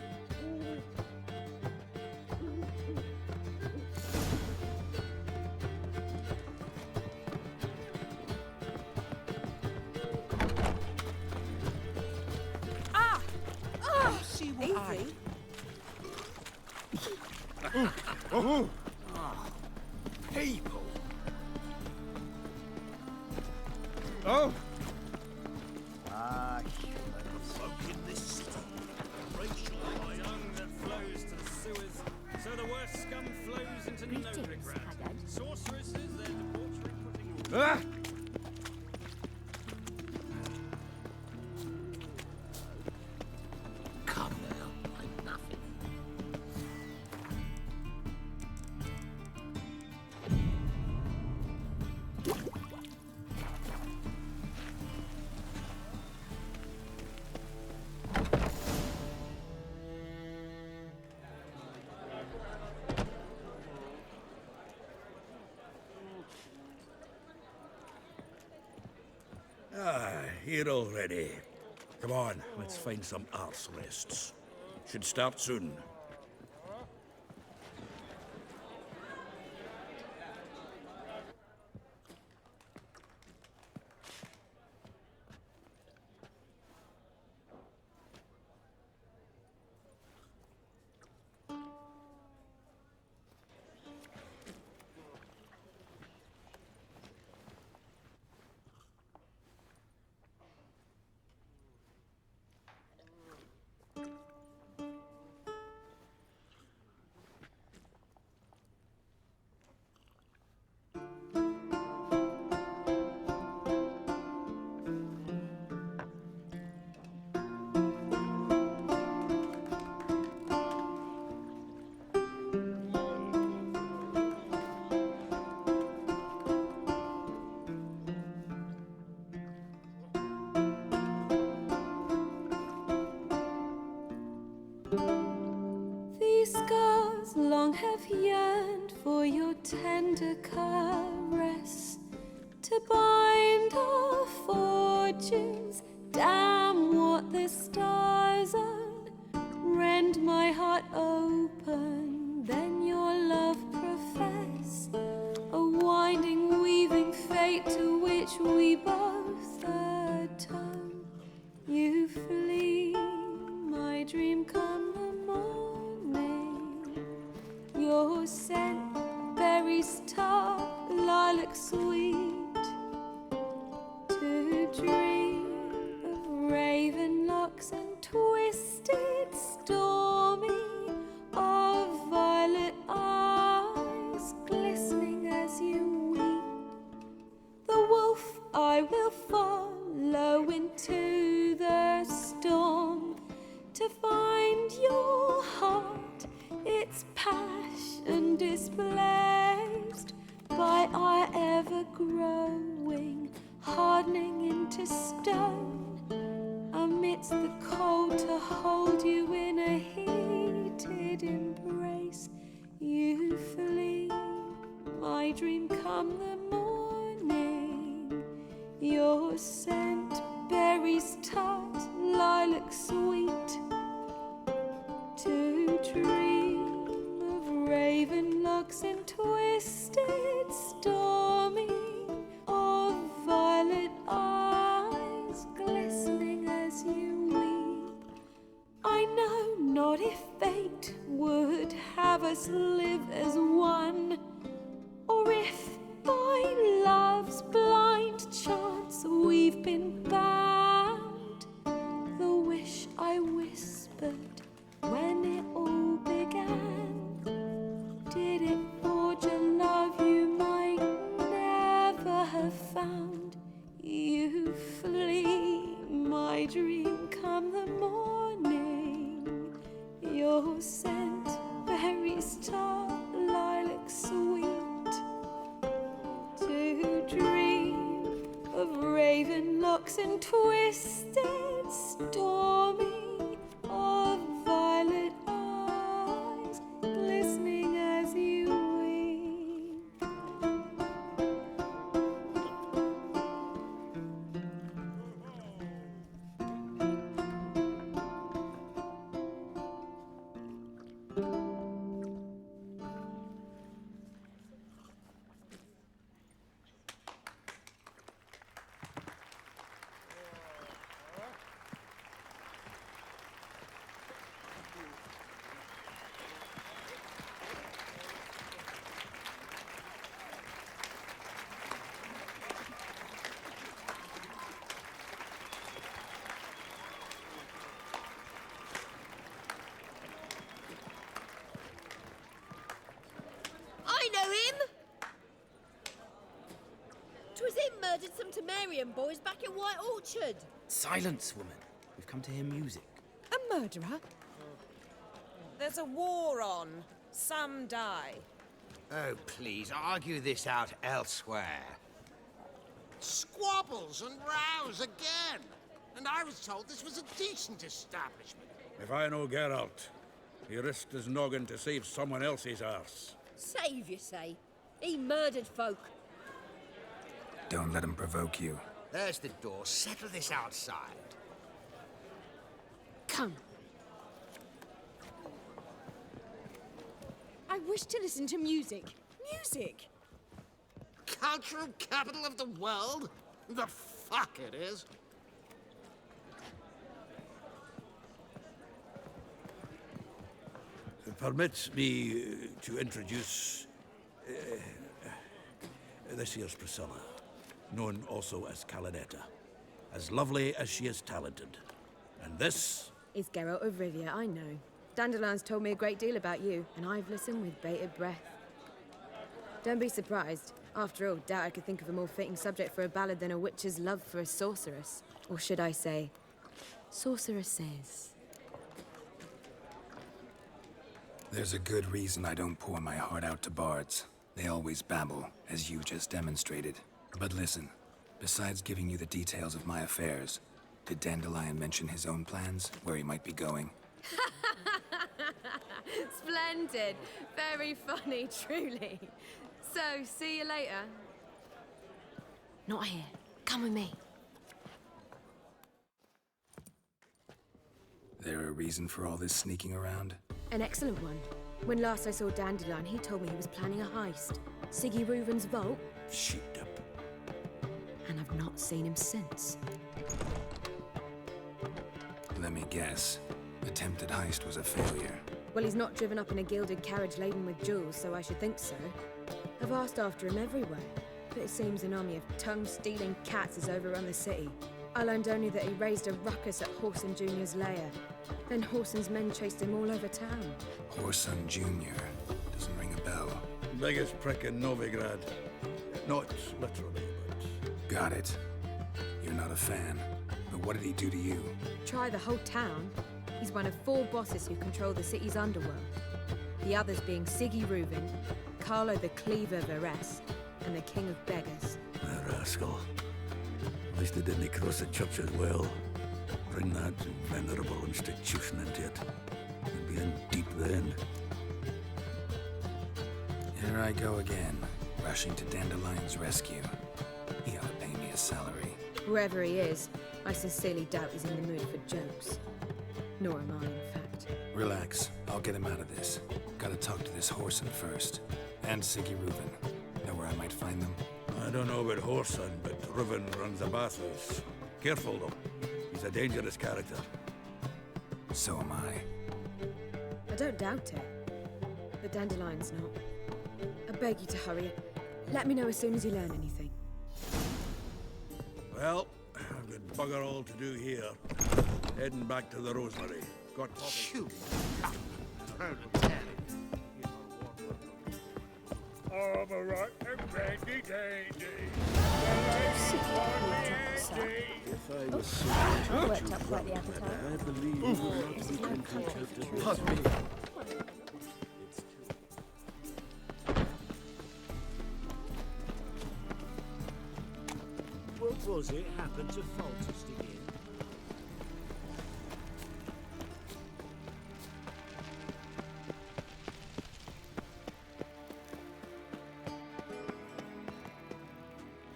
S5: People.
S2: Oh!
S5: Humans. Folk in this city. Racial
S10: Young that flows to the sewers, so the worst scum flows into Novigrad. Sorceresses, their debauchery putting on.
S5: Come now, I'm nothing.
S2: Here already. Come on, let's find some arse rests. Should start soon.
S3: These scars long have yearned for your tender caress, to bind our fortunes. Damn what the stars are. Rend my heart open, then your love profess, a winding, weaving fate to which we both atone. You flee, my dream come the morning. Your scent, berries tart, lilac sweet, to dream of raven locks and twisted, stormy, of violet eyes glistening as you weep. The wolf I will follow into the storm, to find your heart, its passion displaced by our ever-growing, hardening into stone, amidst the cold to hold you in a heated embrace. You flee, my dream come the morning. Your scent, berries tart, lilac sweet, to dream of raven locks and twisted us live as one, or if by love's blind chance we've been bound. The wish I whispered when it all began, did it forge a love you might never have found? You flee, my dream, come the morning. Your scent, berries tart, lilac sweet. To dream of raven locks and twisted, stormy, of violet eyes glistening as you weep.
S12: I know him! 'Twas him murdered some Temerian boys back in White Orchard.
S10: Silence, woman. We've come to hear music.
S3: A murderer? There's a war on. Some die.
S1: Oh, please, argue this out elsewhere.
S5: Squabbles and rows again. And I was told this was a decent establishment.
S2: If I know Geralt, he risked his noggin to save someone else's arse.
S12: Save, you say? He murdered folk.
S9: Don't let him provoke you.
S1: There's the door. Settle this outside.
S3: Come. I wish to listen to music. Music!
S5: Cultural capital of the world? The fuck it is.
S2: Permit me to introduce... this here's Priscilla, known also as Calinetta. As lovely as she is talented. And this...
S18: is Geralt of Rivia, I know. Dandelion's told me a great deal about you, and I've listened with bated breath. Don't be surprised. After all, doubt I could think of a more fitting subject for a ballad than a witch's love for a sorceress. Or should I say, sorceresses.
S9: There's a good reason I don't pour my heart out to bards. They always babble, as you just demonstrated. But listen, besides giving you the details of my affairs, did Dandelion mention his own plans, where he might be going?
S18: Splendid. Very funny, truly. So, see you later.
S3: Not here. Come with me.
S9: There a reason for all this sneaking around?
S18: An excellent one. When last I saw Dandelion, he told me he was planning a heist. Siggy Reuven's vault.
S2: Sheeped up.
S18: And I've not seen him since.
S9: Let me guess. Attempted heist was a failure.
S18: Well, he's not driven up in a gilded carriage laden with jewels, so I should think so. I've asked after him everywhere, but it seems an army of tongue-stealing cats has overrun the city. I learned only that he raised a ruckus at Whoreson Jr.'s lair. Then Whoreson's men chased him all over town.
S9: Whoreson Jr. Doesn't ring a bell.
S2: Biggest prick in Novigrad. Not literally, but...
S9: Got it. You're not a fan. But what did he do to you?
S18: Try the whole town. He's one of 4 bosses who control the city's underworld. The others being Siggy Reuven, Carlo the Cleaver Varese, and the King of Beggars.
S2: A rascal. At least they didn't cross the church as well. Bring that venerable institution into it. We'd be in deep then.
S9: Here I go again, rushing to Dandelion's rescue. He ought to pay me a salary.
S18: Wherever he is, I sincerely doubt he's in the mood for jokes. Nor am I, in fact.
S9: Relax. I'll get him out of this. Gotta talk to this Whoreson first. And Siggy Reuven. Know where I might find them?
S2: I don't know about Whoreson, but Reuven runs a bathhouse. Careful, though. He's a dangerous character.
S9: So am I.
S18: I don't doubt it. The Dandelion's not. I beg you to hurry. Let me know as soon as you learn anything.
S2: Well, I've got bugger all to do here. Heading back to the Rosemary. Got
S5: You
S2: I'm a rotten ready dandy.
S15: If I was worked up quite the appetite.
S7: I believe you will not be content.
S14: Pardon me.
S7: What was it happened to Faltus again?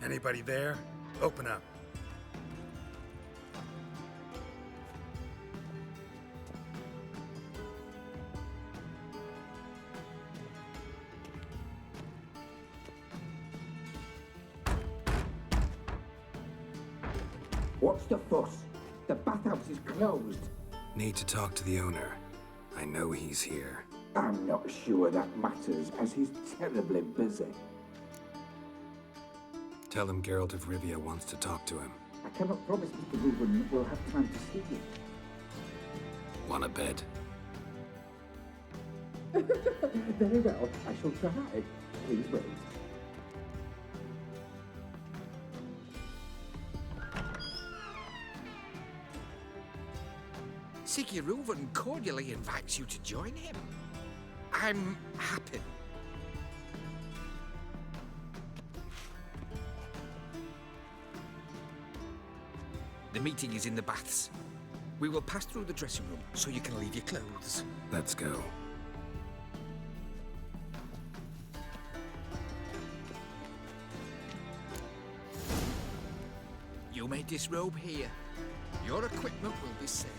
S9: Anybody there? Open up.
S19: What's the fuss? The bathhouse is closed.
S9: Need to talk to the owner. I know he's here.
S19: I'm not sure that matters, as he's terribly busy.
S9: Tell him Geralt of Rivia wants to talk to him.
S19: I cannot promise Mr. Reuben will have time to see you.
S9: Want a bed?
S19: Very well, I shall try. Please wait.
S5: Siggy Reuben cordially invites you to join him. I'm happy. The meeting is in the baths. We will pass through the dressing room so you can leave your clothes.
S9: Let's go.
S5: You may disrobe here. Your equipment will be safe.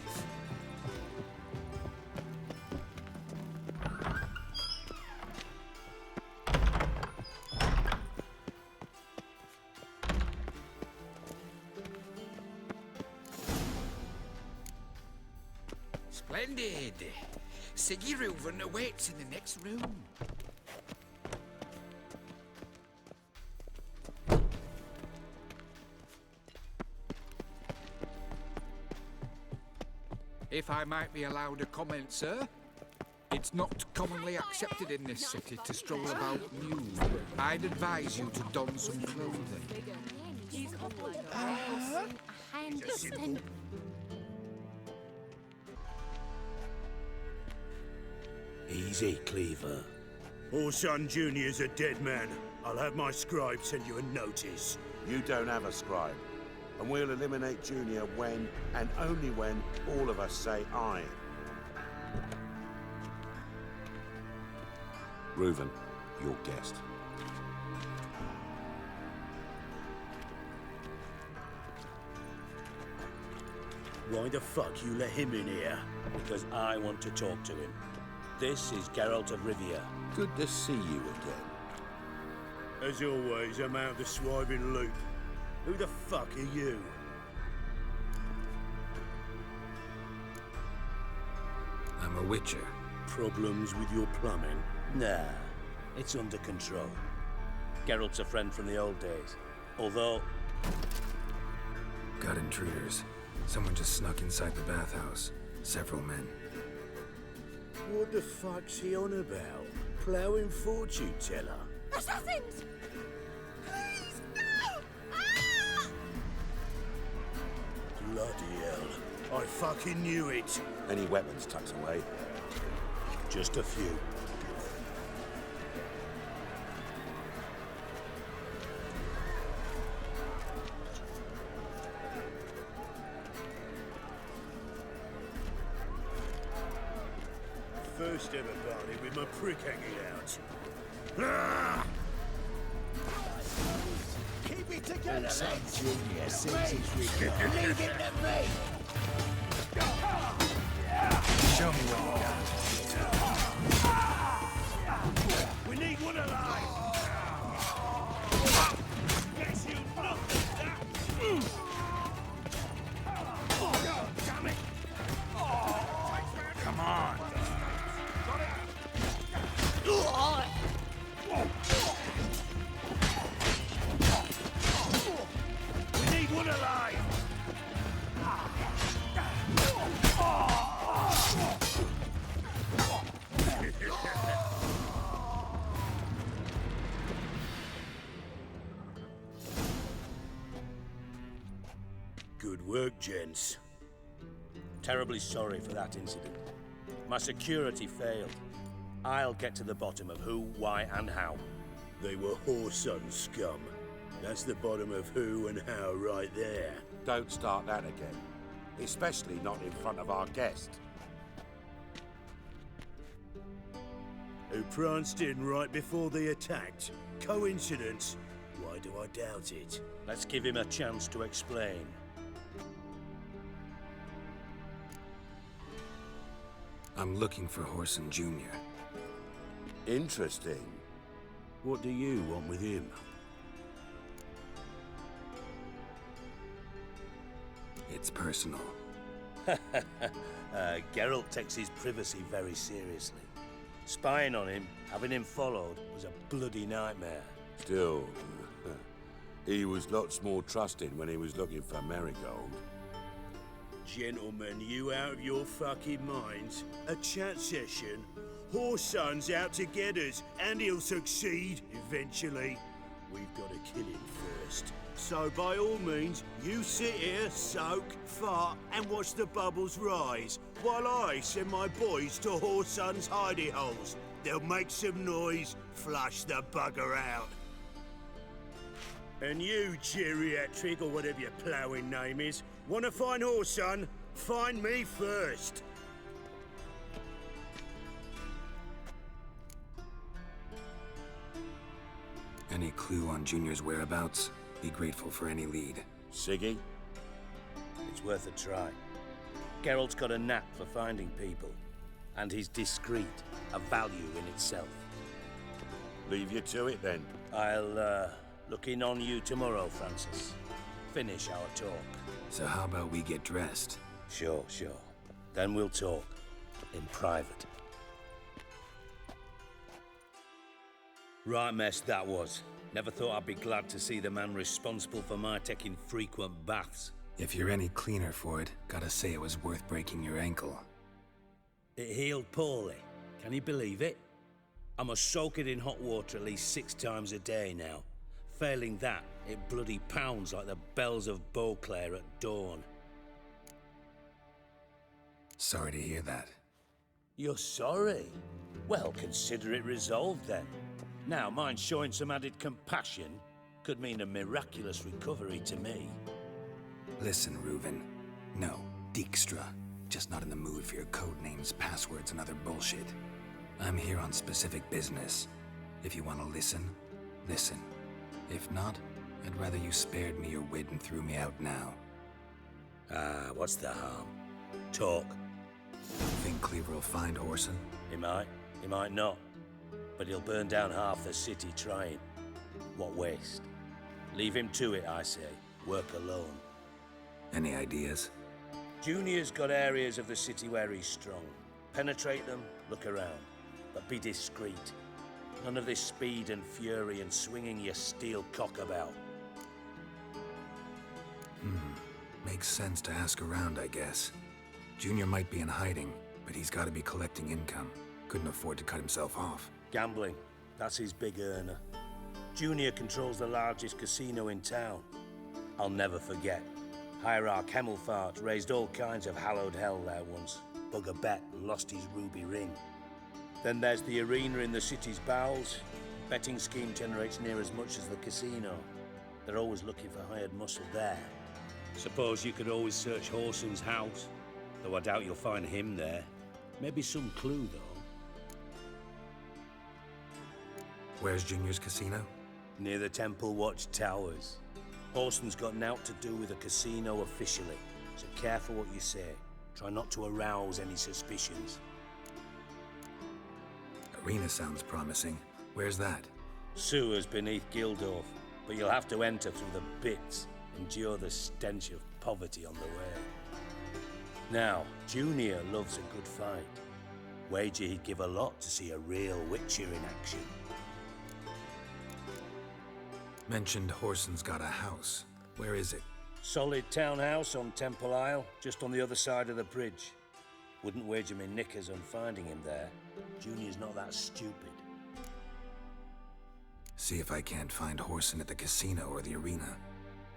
S5: Splendid. Siggy Reuben awaits in the next room. If I might be allowed a comment, sir. It's not commonly accepted in this city to stroll about nude. I'd advise you to don some clothing.
S7: Easy, Cleaver.
S2: Whoreson Jr.'s a dead man. I'll have my scribe send you a notice.
S20: You don't have a scribe. And we'll eliminate Junior when, and only when, all of us say aye. Reuben, your guest.
S7: Why the fuck you let him in here? Because I want to talk to him. This is Geralt of Rivia.
S20: Good to see you again.
S2: As always, I'm out of the swiving loop. Who the fuck are you?
S9: I'm a witcher.
S7: Problems with your plumbing? Nah, it's under control. Geralt's a friend from the old days. Although...
S9: Got intruders. Someone just snuck inside the bathhouse. Several men.
S7: What the fuck's he on about? Ploughing fortune teller?
S16: Assassins! Please, no!
S2: Bloody hell. I fucking knew it.
S20: Any weapons tucked away?
S7: Just a few.
S2: First ever party with my prick hanging out. Ah!
S5: Keep it together, lads. Junior says he's regret. Leave it to me.
S9: Show me what you got.
S2: We need one alive. Guess you nothing. Damn it. Come on.
S7: Good work, gents. Terribly sorry for that incident. My security failed. I'll get to the bottom of who, why, and how. They were Whoreson scum. That's the bottom of who and how right there.
S20: Don't start that again. Especially not in front of our guest.
S7: Who pranced in right before they attacked. Coincidence? Why do I doubt it? Let's give him a chance to explain.
S9: I'm looking for Whoreson Jr.
S20: Interesting.
S7: What do you want with him?
S9: It's personal.
S7: Geralt takes his privacy very seriously. Spying on him, having him followed, was a bloody nightmare.
S20: Still, he was lots more trusting when he was looking for Marigold.
S7: Gentlemen, you out of your fucking minds? A chat session? Whoreson's out to get us, and he'll succeed eventually. We've got to kill him first. So by all means, you sit here, soak, fart, and watch the bubbles rise, while I send my boys to Whoreson's hidey holes. They'll make some noise, flush the bugger out. And you, geriatric, or whatever your ploughing name is, want to find Whoreson? Find me first.
S9: Any clue on Junior's whereabouts? Be grateful for any lead.
S7: Siggy? It's worth a try. Geralt's got a knack for finding people. And he's discreet, a value in itself.
S20: Leave you to it, then.
S7: I'll, look in on you tomorrow, Francis. Finish our talk.
S9: So how about we get dressed?
S7: Sure. Then we'll talk. In private. Right mess that was. Never thought I'd be glad to see the man responsible for my taking frequent baths.
S9: If you're any cleaner for it, gotta say it was worth breaking your ankle.
S7: It healed poorly. Can you believe it? I must soak it in hot water at least 6 times a day now. Failing that, it bloody pounds like the bells of Beauclair at dawn.
S9: Sorry to hear that.
S7: You're sorry? Well, consider it resolved then. Now, mind showing some added compassion could mean a miraculous recovery to me.
S9: Listen, Reuven. No, Dijkstra. Just not in the mood for your code names, passwords, and other bullshit. I'm here on specific business. If you want to listen, listen. If not, I'd rather you spared me your wit and threw me out now.
S7: What's the harm? Talk.
S9: Think Cleaver will find Whoreson?
S7: He might not. But he'll burn down half the city trying. What waste. Leave him to it, I say. Work alone.
S9: Any ideas?
S7: Junior's got areas of the city where he's strong. Penetrate them, look around. But be discreet. None of this speed and fury and swinging your steel cock about.
S9: Makes sense to ask around, I guess. Junior might be in hiding, but he's got to be collecting income. Couldn't afford to cut himself off.
S7: Gambling. That's his big earner. Junior controls the largest casino in town. I'll never forget. Hierarch Hemmelfart raised all kinds of hallowed hell there once. Bugger bet and lost his ruby ring. Then there's the arena in the city's bowels. Betting scheme generates near as much as the casino. They're always looking for hired muscle there. Suppose you could always search Whoreson's house. Though I doubt you'll find him there. Maybe some clue, though.
S9: Where's Junior's casino?
S7: Near the Temple Watch Towers. Whoreson's got naught to do with the casino officially, so careful what you say. Try not to arouse any suspicions.
S9: Arena sounds promising. Where's that?
S7: Sewers beneath Gildorf, but you'll have to enter through the bits, endure the stench of poverty on the way. Now, Junior loves a good fight. Wager he'd give a lot to see a real Witcher in action.
S9: Mentioned Whoreson's got a house. Where is it?
S7: Solid townhouse on Temple Isle, just on the other side of the bridge. Wouldn't wager me knickers on finding him there. Junior's not that stupid.
S9: See if I can't find Whoreson at the casino or the arena.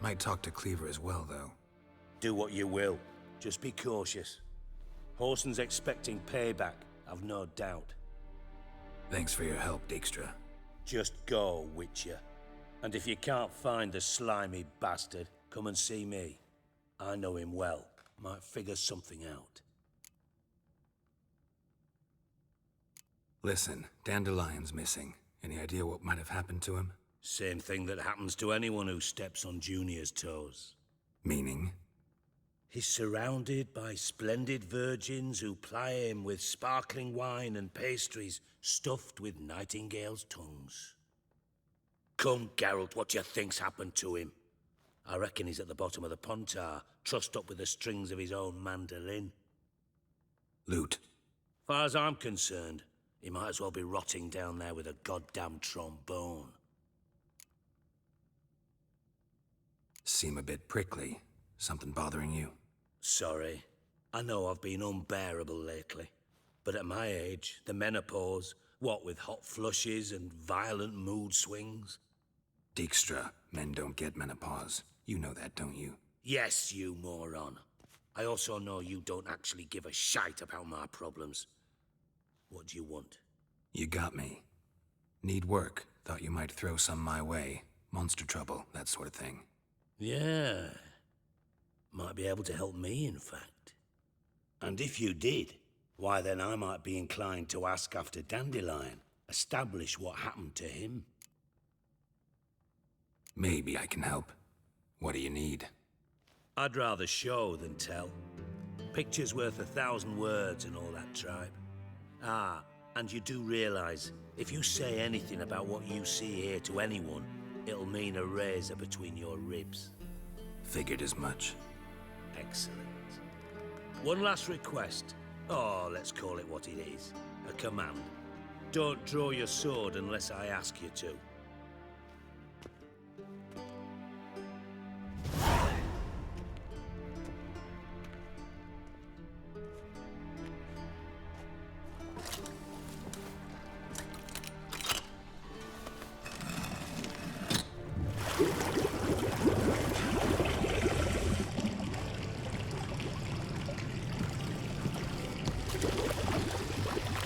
S9: Might talk to Cleaver as well, though.
S7: Do what you will. Just be cautious. Whoreson's expecting payback, I've no doubt.
S9: Thanks for your help, Dijkstra.
S7: Just go, Witcher. And if you can't find the slimy bastard, come and see me. I know him well. Might figure something out.
S9: Listen, Dandelion's missing. Any idea what might have happened to him?
S7: Same thing that happens to anyone who steps on Junior's toes.
S9: Meaning?
S7: He's surrounded by splendid virgins who ply him with sparkling wine and pastries stuffed with nightingales' tongues. Come, Geralt, what do you think's happened to him? I reckon he's at the bottom of the pontar, trussed up with the strings of his own mandolin.
S9: Loot.
S7: Far as I'm concerned, he might as well be rotting down there with a goddamn trombone.
S9: Seem a bit prickly. Something bothering you?
S7: Sorry. I know I've been unbearable lately. But at my age, the menopause, what with hot flushes and violent mood swings.
S9: Dijkstra, men don't get menopause. You know that, don't you?
S7: Yes, you moron. I also know you don't actually give a shite about my problems. What do you want?
S9: You got me. Need work. Thought you might throw some my way. Monster trouble, that sort of thing.
S7: Yeah. Might be able to help me, in fact. And if you did, why then I might be inclined to ask after Dandelion, establish what happened to him.
S9: Maybe I can help. What do you need?
S7: I'd rather show than tell. Picture's worth 1,000 words and all that tribe. Ah, and you do realize, if you say anything about what you see here to anyone, it'll mean a razor between your ribs.
S9: Figured as much.
S7: Excellent. One last request. Oh, let's call it what it is. A command. Don't draw your sword unless I ask you to.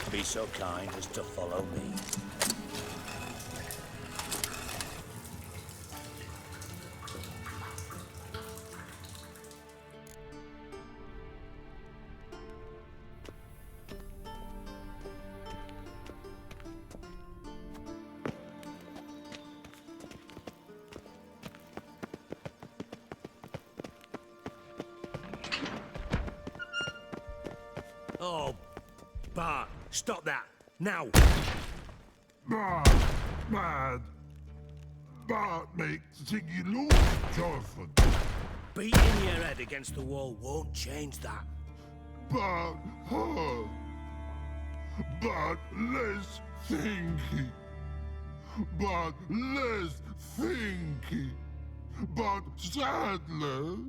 S7: Be so kind as to follow me. Oh, Bart, stop that, now!
S21: Bad. Bart makes Ziggy lose, Jonathan.
S7: Beating your head against the wall won't change that.
S21: Bart hurt. Bart less thinky. Bart less thinky. Bart sadless.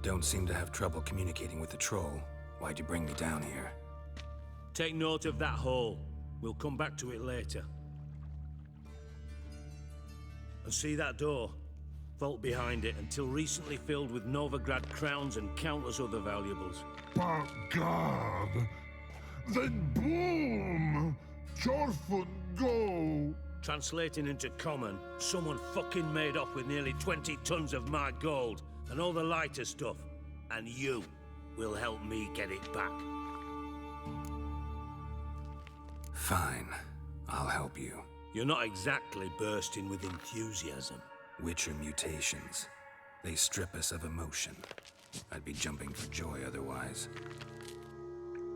S9: Don't seem to have trouble communicating with the troll. Why'd you bring me down here?
S7: Take note of that hole. We'll come back to it later. And see that door? Vault behind it, until recently filled with Novigrad crowns and countless other valuables.
S21: But God, then boom! Jorfun go!
S7: Translating into common, someone fucking made off with nearly 20 tons of my gold, and all the lighter stuff. And you will help me get it back.
S9: Fine. I'll help you.
S7: You're not exactly bursting with enthusiasm.
S9: Witcher mutations. They strip us of emotion. I'd be jumping for joy otherwise.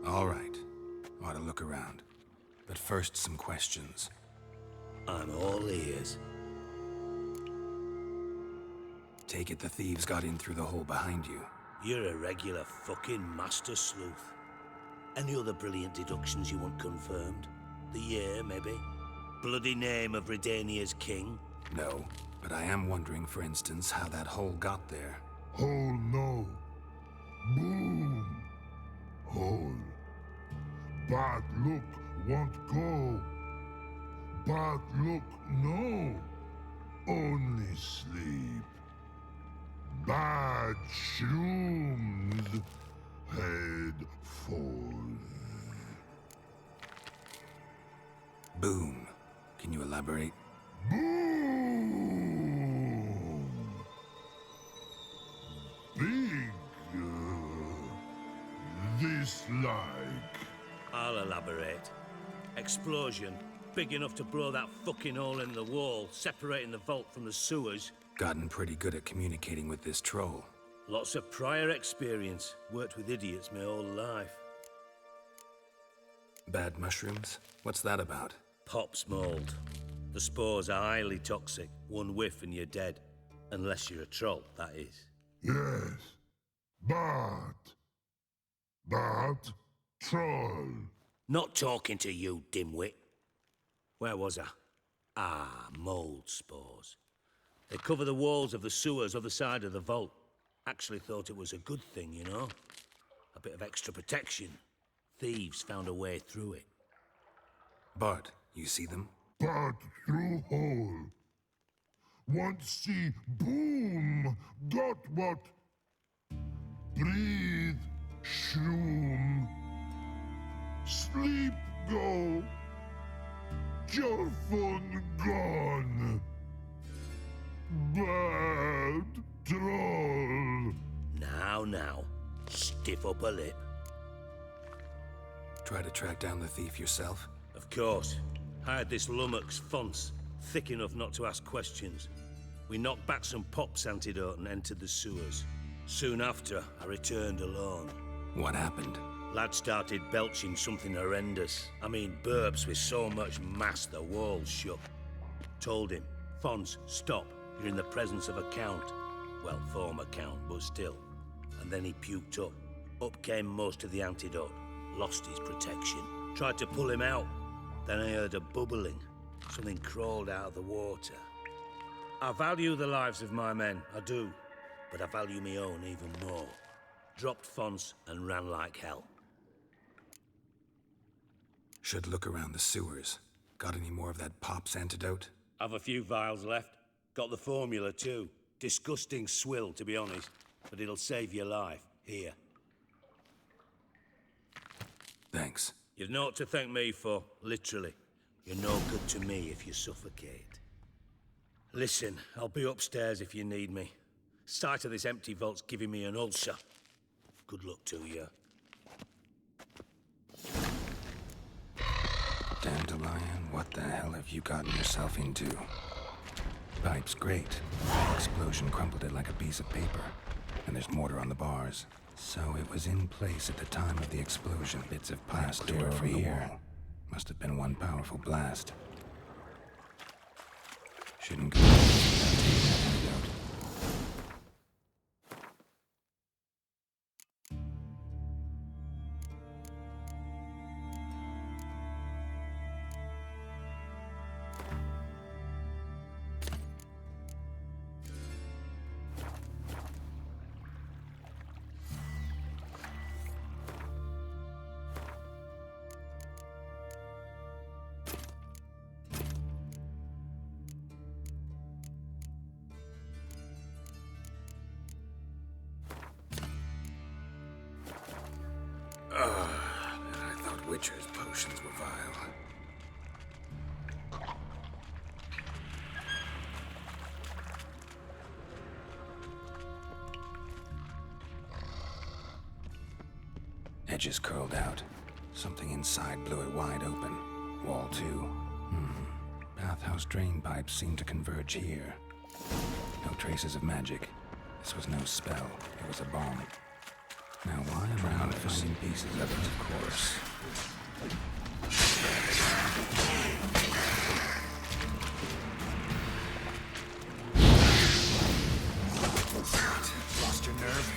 S9: All right. Ought to look around. But first, some questions.
S7: I'm all ears.
S9: Take it the thieves got in through the hole behind you.
S7: You're a regular fucking master sleuth. Any other brilliant deductions you want confirmed? The year, maybe? Bloody name of Redania's king?
S9: No, but I am wondering, for instance, how that hole got there.
S21: Hole no. Boom. Hole. Bad look won't go. Bad look no. Only sleep. bad shrooms head for.
S9: Boom. Can you elaborate?
S21: Boom! Big, this like.
S7: I'll elaborate. Explosion, big enough to blow that fucking hole in the wall, separating the vault from the sewers.
S9: Gotten pretty good at communicating with this troll.
S7: Lots of prior experience. Worked with idiots my whole life.
S9: Bad mushrooms? What's that about?
S7: Pops mold. The spores are highly toxic. One whiff and you're dead. Unless you're a troll, that is.
S21: Yes, but troll.
S7: Not talking to you, dimwit. Where was I? Ah, mold spores. They cover the walls of the sewers other side of the vault. Actually thought it was a good thing, you know? A bit of extra protection. Thieves found a way through it.
S9: Bart, you see them?
S21: But through hole. Want see boom, got what? Breathe, shroom. Sleep go. Your phone gone. Bad troll.
S7: Now, stiff up a lip.
S9: Try to track down the thief yourself?
S7: Of course. I had this lummox, Fonce, thick enough not to ask questions. We knocked back some Pop's antidote and entered the sewers. Soon after, I returned alone.
S9: What happened?
S7: Lad started belching something horrendous. I mean, burps with so much mass the walls shook. Told him, Fonce, stop. You're in the presence of a count. Well, former count, but still. And then he puked up. Up came most of the antidote. Lost his protection. Tried to pull him out. Then I heard a bubbling. Something crawled out of the water. I value the lives of my men, I do. But I value my own even more. Dropped Fonce and ran like hell.
S9: Should look around the sewers. Got any more of that Pop's antidote?
S7: Have a few vials left. Got the formula too. Disgusting swill, to be honest. But it'll save your life. Here.
S9: Thanks.
S7: You've naught to thank me for, literally. You're no good to me if you suffocate. Listen, I'll be upstairs if you need me. Sight of this empty vault's giving me an ulcer. Good luck to you.
S9: Dandelion, what the hell have you gotten yourself into? Pipe's great. The explosion crumpled it like a piece of paper. And there's mortar on the bars. So it was in place at the time of the explosion. Bits of pipe clear over the wall. Must have been one powerful blast. Shouldn't go without taking that antidote. I thought Witcher's potions were vile. Edges curled out. Something inside blew it wide open. Wall too. Bathhouse drain pipes seem to converge here. No traces of magic. This was no spell. It was a bomb. Now, why am I not finding pieces of it, of course?
S11: Lost your nerve?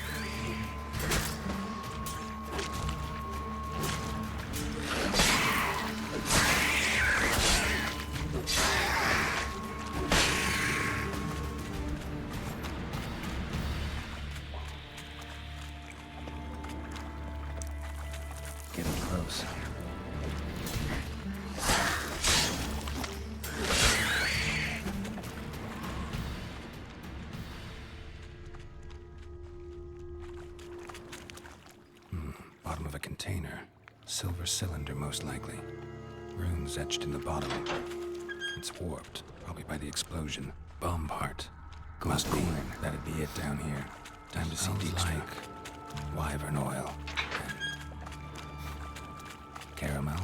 S9: Getting close. container. Silver cylinder, most likely. Runes etched in the bottom. It's warped, probably by the explosion. Bomb part. Must be. That'd be it down here. Time to see Dijkstra. Like wyvern oil. And caramel.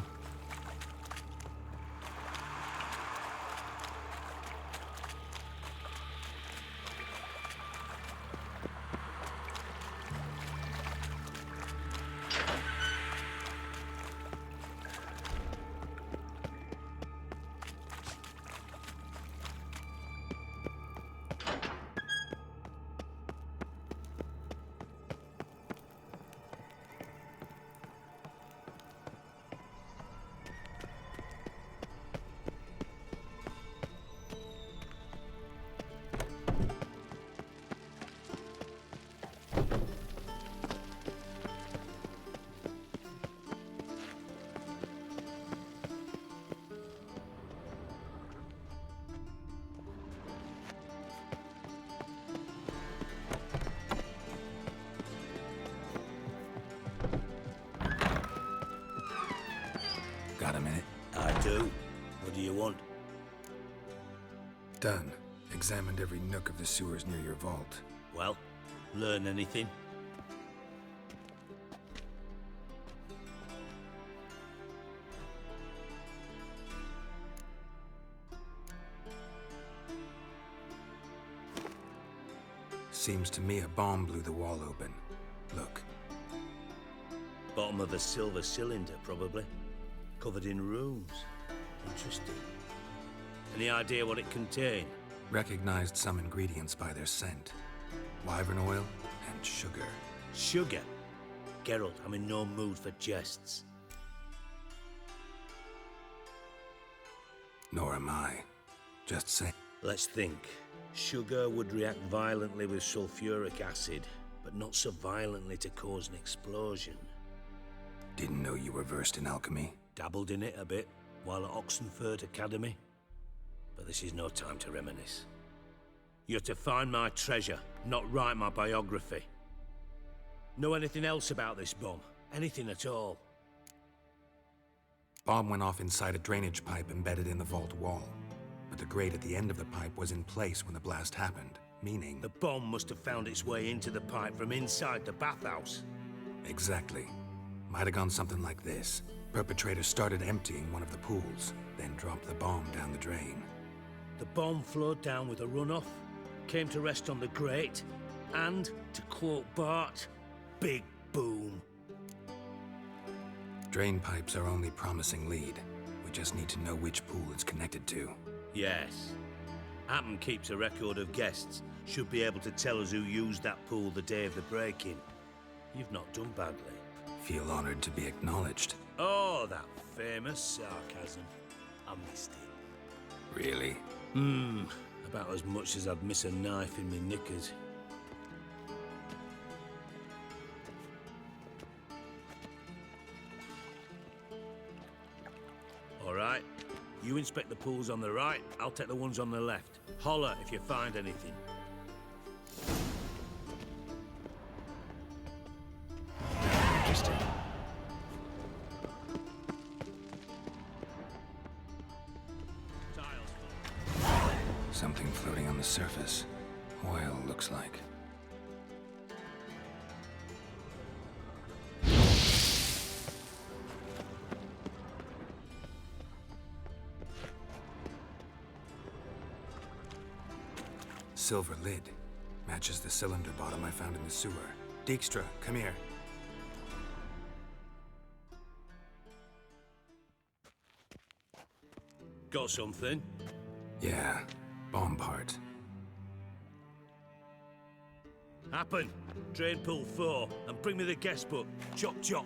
S9: Got a minute?
S7: I do. What do you want?
S9: Done. Examined every nook of the sewers near your vault.
S7: Well, learn anything?
S9: Seems to me a bomb blew the wall open. Look.
S7: Bottom of a silver cylinder, probably. Covered in runes. Interesting. Any idea what it contained?
S9: Recognized some ingredients by their scent. Wyvern oil and sugar.
S7: Sugar? Geralt, I'm in no mood for jests.
S9: Nor am I. Just say.
S7: Let's think. Sugar would react violently with sulfuric acid, but not so violently to cause an explosion.
S9: Didn't know you were versed in alchemy.
S7: Dabbled in it a bit while at Oxenford Academy. But this is no time to reminisce. You're to find my treasure, not write my biography. Know anything else about this bomb? Anything at all?
S9: Bomb went off inside a drainage pipe embedded in the vault wall. But the grate at the end of the pipe was in place when the blast happened, meaning...
S7: The bomb must have found its way into the pipe from inside the bathhouse.
S9: Exactly. Might have gone something like this. Perpetrator started emptying one of the pools, then dropped the bomb down the drain.
S7: The bomb flowed down with a runoff, came to rest on the grate, and, to quote Bart, big boom.
S9: Drain pipes are only promising lead. We just need to know which pool it's connected to.
S7: Yes. Hammond keeps a record of guests. Should be able to tell us who used that pool the day of the break-in. You've not done badly.
S9: Feel honored to be acknowledged.
S7: Oh, that famous sarcasm. I missed it.
S9: Really?
S7: About as much as I'd miss a knife in me knickers. All right. You inspect the pools on the right, I'll take the ones on the left. Holler if you find anything.
S9: Interesting. Something floating on the surface. Oil, looks like. Silver lid. Matches the cylinder bottom I found in the sewer. Dijkstra, come here.
S7: Got something?
S9: Yeah, bomb part.
S7: Happen. Drain pool 4, and bring me the guest book. Chop chop.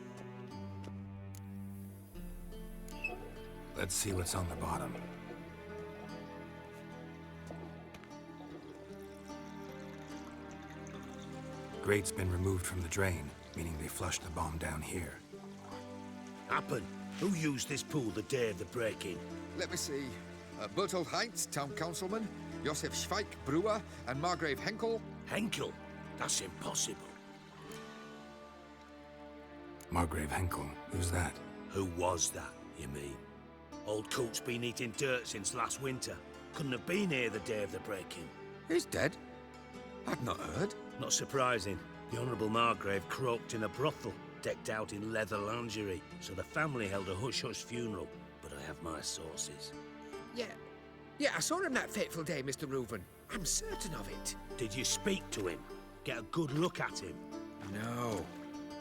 S9: Let's see what's on the bottom. Grate's been removed from the drain, meaning they flushed the bomb down here.
S7: Happen. Who used this pool the day of the break-in?
S6: Let me see. Bertold Heinz, town councilman, Josef Schweik, brewer, and Margrave Henkel.
S7: Henkel? That's impossible.
S9: Margrave Henkel, who's that?
S7: Who was that, you mean? Old Coot's been eating dirt since last winter. Couldn't have been here the day of the break-in.
S6: He's dead? I'd not heard.
S7: Not surprising. The Honourable Margrave croaked in a brothel, decked out in leather lingerie, so the family held a hush-hush funeral. But I have my sources.
S5: Yeah, I saw him that fateful day, Mr. Reuven. I'm certain of it.
S7: Did you speak to him? Get a good look at him?
S5: No.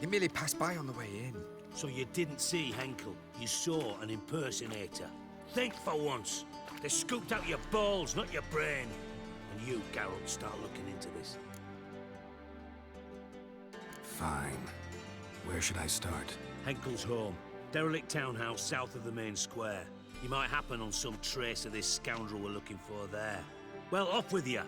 S5: He merely passed by on the way in.
S7: So you didn't see Henkel. You saw an impersonator. Think for once. They scooped out your balls, not your brain. And you, Geralt, start looking into this.
S9: Fine. Where should I start?
S7: Henkel's home. Derelict townhouse south of the main square. You might happen on some trace of this scoundrel we're looking for there. Well, off with you.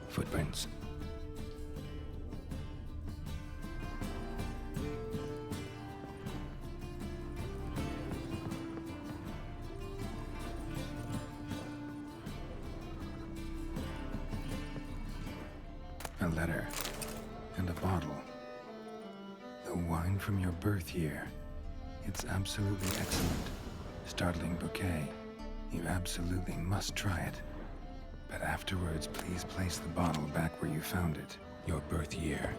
S9: Footprints. A letter. And a bottle. The wine from your birth year. It's absolutely excellent. Startling bouquet. You absolutely must try it. But afterwards, please place the bottle back where you found it. Your birth year.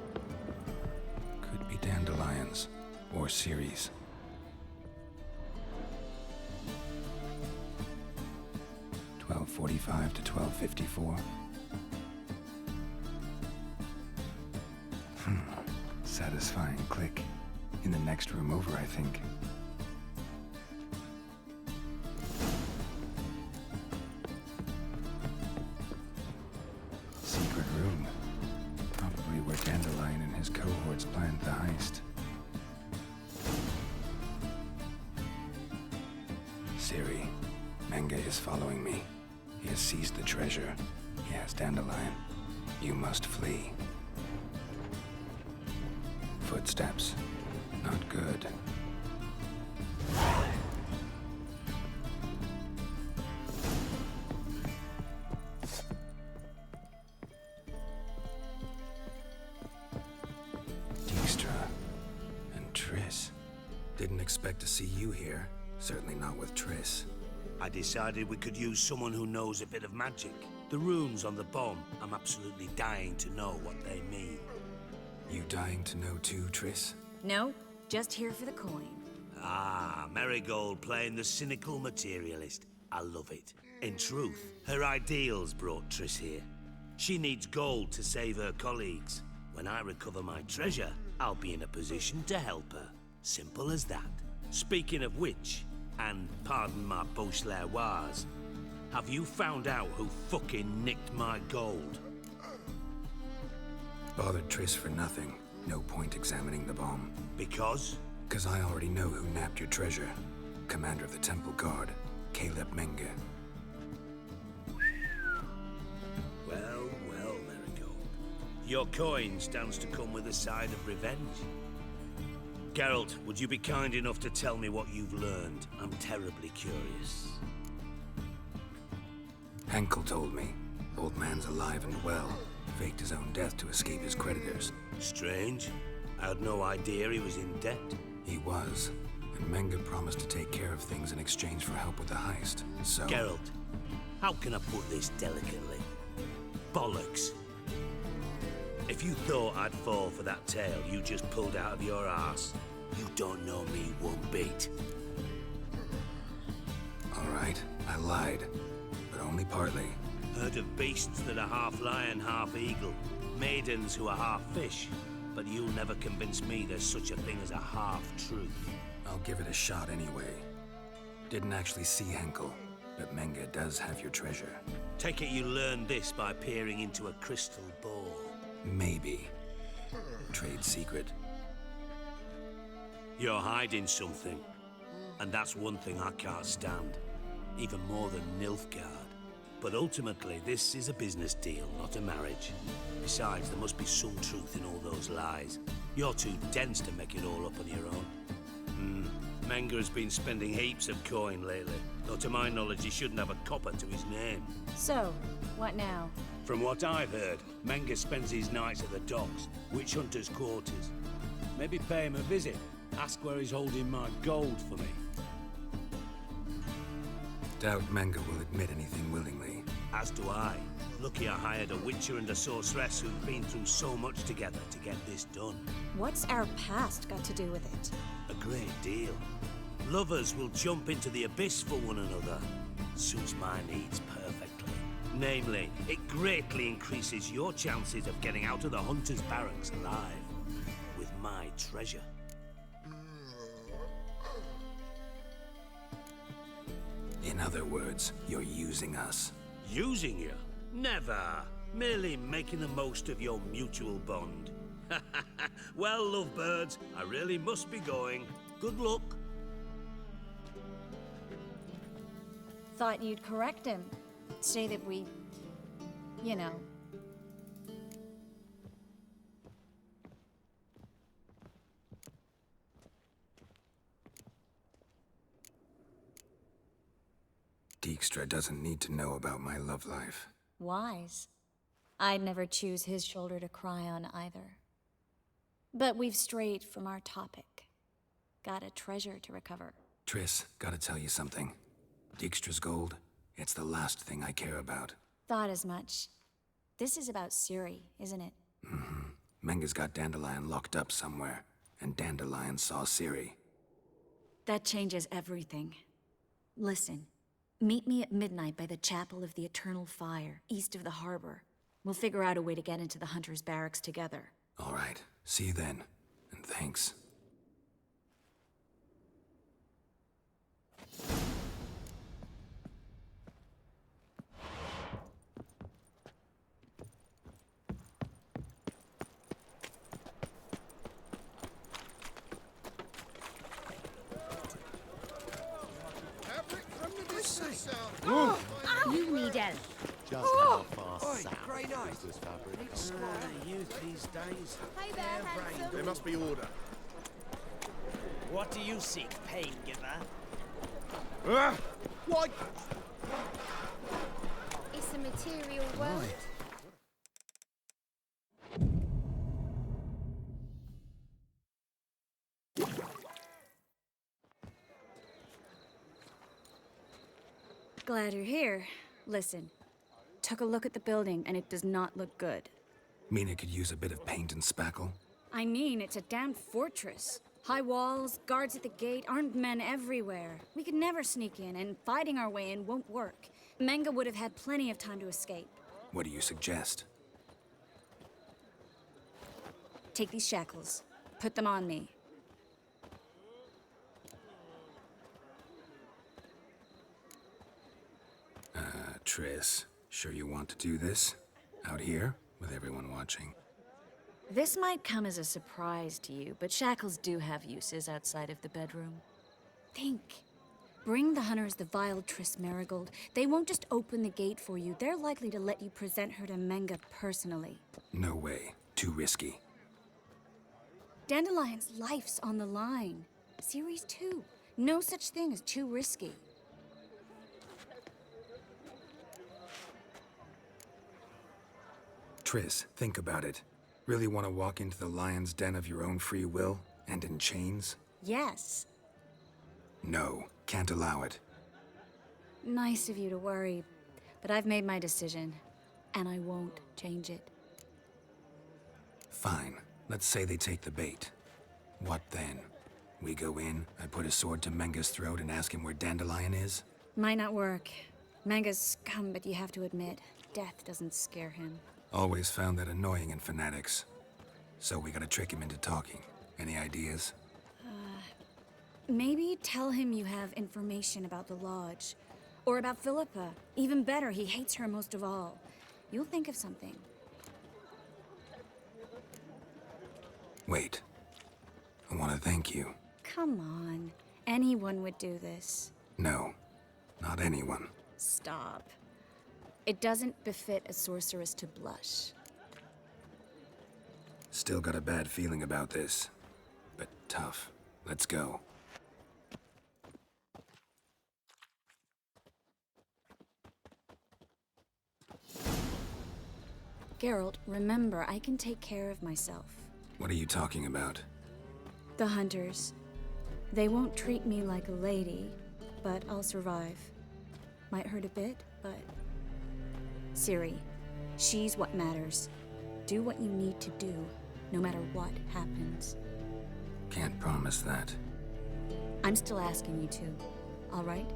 S9: Could be dandelions. Or Ceres. (12:45 to 12:54). Satisfying click. In the next room over, I think. Secret room. Probably where Dandelion and his cohorts planned the heist. Ciri, Menge is following me. He has seized the treasure. He has Dandelion. You must flee. Footsteps. Not good. Dijkstra. And Triss. Didn't expect to see you here. Certainly not with Triss.
S7: I decided we could use someone who knows a bit of magic. The runes on the bomb, I'm absolutely dying to know what they mean.
S9: You dying to know too, Triss?
S4: No, just here for the coin.
S7: Ah, Marigold playing the cynical materialist. I love it. In truth, her ideals brought Triss here. She needs gold to save her colleagues. When I recover my treasure, I'll be in a position to help her. Simple as that. Speaking of which, and pardon my Beauclervoise, have you found out who fucking nicked my gold?
S9: Bothered Triss for nothing. No point examining the bomb.
S7: Because?
S9: Because I already know who nabbed your treasure. Commander of the Temple Guard, Caleb Menge.
S7: Well, Marigold. Your coin stands to come with a side of revenge. Geralt, would you be kind enough to tell me what you've learned? I'm terribly curious.
S9: Henkel told me. Old man's alive and well. Faked his own death to escape his creditors.
S7: Strange. I had no idea he was in debt.
S9: He was. And Menge promised to take care of things in exchange for help with the heist. So...
S7: Geralt, how can I put this delicately? Bollocks. If you thought I'd fall for that tale you just pulled out of your arse, you don't know me one bit.
S9: All right, I lied. But only partly.
S7: Heard of beasts that are half lion, half eagle. Maidens who are half fish. But you'll never convince me there's such a thing as a half-truth.
S9: I'll give it a shot anyway. Didn't actually see Henkel, but Menge does have your treasure.
S7: Take it you learned this by peering into a crystal ball.
S9: Maybe. Trade secret.
S7: You're hiding something. And that's one thing I can't stand. Even more than Nilfgaard. But ultimately, this is a business deal, not a marriage. Besides, there must be some truth in all those lies. You're too dense to make it all up on your own. Menga has been spending heaps of coin lately, though to my knowledge he shouldn't have a copper to his name.
S4: So, what now?
S7: From what I've heard, Menga spends his nights at the docks, witch hunters' quarters. Maybe pay him a visit. Ask where he's holding my gold for me.
S9: Doubt Menga will admit anything willingly.
S7: As do I. Lucky I hired a witcher and a sorceress who've been through so much together to get this done.
S4: What's our past got to do with it?
S7: A great deal. Lovers will jump into the abyss for one another. Suits my needs perfectly. Namely, it greatly increases your chances of getting out of the hunter's barracks alive. With my treasure.
S9: In other words, you're using us.
S7: Using you? Never. Merely making the most of your mutual bond. Well, lovebirds, I really must be going. Good luck.
S4: Thought you'd correct him. Say that we... you know...
S9: Dijkstra doesn't need to know about my love life.
S4: wise. I'd never choose his shoulder to cry on either. But we've strayed from our topic. Got a treasure to recover.
S9: Triss, gotta tell you something. Dijkstra's gold, it's the last thing I care about.
S4: Thought as much. This is about Ciri, isn't it?
S9: Mm-hmm. Menga's got Dandelion locked up somewhere, and Dandelion saw Ciri.
S4: That changes everything. Listen, meet me at midnight by the Chapel of the Eternal Fire, east of the harbor. We'll figure out a way to get into the Hunter's barracks together.
S9: All right, see you then, and thanks.
S16: You need help.
S8: Just how far
S1: Oi,
S8: south
S1: Grey Knight.
S8: is this fabric?
S7: Youth these days.
S16: Hey there, handsome.
S11: There must be order.
S17: What do you seek, pain giver?
S11: Why?
S16: It's a material world.
S4: Glad you're here. Listen, took a look at the building and it does not look good.
S9: Mina could use a bit of paint and spackle.
S4: I mean, it's a damn fortress. High walls, guards at the gate, armed men everywhere. We could never sneak in, and fighting our way in won't work. Menga would have had plenty of time to escape.
S9: What do you suggest?
S4: Take these shackles. Put them on me.
S9: Triss, sure you want to do this? Out here, with everyone watching?
S4: This might come as a surprise to you, but shackles do have uses outside of the bedroom. Think. Bring the hunters the vile Triss Marigold. They won't just open the gate for you. They're likely to let you present her to Menga personally.
S9: No way. Too risky.
S4: Dandelion's life's on the line. Ciri's too. No such thing as too risky.
S9: Triss, think about it. Really want to walk into the lion's den of your own free will, and in chains?
S4: Yes.
S9: No, can't allow it.
S4: Nice of you to worry, but I've made my decision, and I won't change it.
S9: Fine. Let's say they take the bait. What then? We go in, I put a sword to Menga's throat and ask him where Dandelion is?
S4: Might not work. Menga's scum, but you have to admit, death doesn't scare him.
S9: Always found that annoying in fanatics. So we gotta trick him into talking. Any ideas?
S4: Maybe tell him you have information about the Lodge. Or about Philippa. Even better, he hates her most of all. You'll think of something.
S9: Wait. I want to thank you.
S4: Come on. Anyone would do this.
S9: No, not anyone.
S4: Stop. It doesn't befit a sorceress to blush.
S9: Still got a bad feeling about this. But tough. Let's go.
S4: Geralt, remember, I can take care of myself.
S9: What are you talking about?
S4: The hunters. They won't treat me like a lady, but I'll survive. Might hurt a bit, but... Ciri, she's what matters. Do what you need to do, no matter what happens.
S9: Can't promise that.
S4: I'm still asking you to, all right?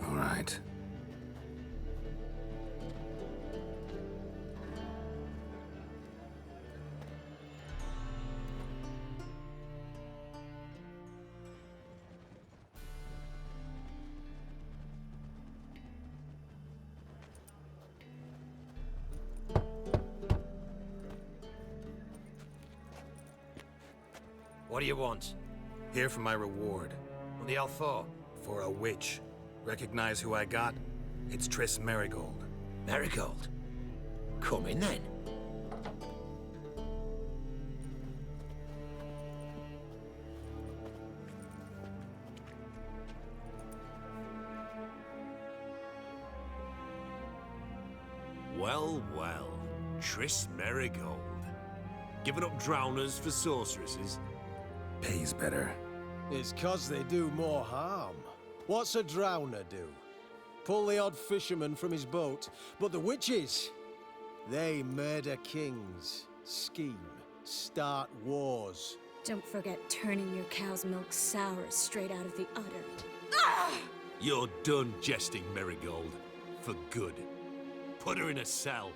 S9: All right.
S1: What do you want?
S9: Here for my reward.
S1: What the hell for?
S9: For a witch. Recognize who I got? It's Triss Merigold.
S1: Merigold? Come in then.
S13: Well, well. Triss Merigold. Giving up drowners for sorceresses?
S9: Pays better.
S22: It's 'cause they do more harm. What's a drowner do? Pull the odd fisherman from his boat. But the witches, they murder kings, scheme, start wars.
S4: Don't forget turning your cow's milk sour straight out of the udder.
S13: You're done jesting, Merigold. For good. Put her in a cell.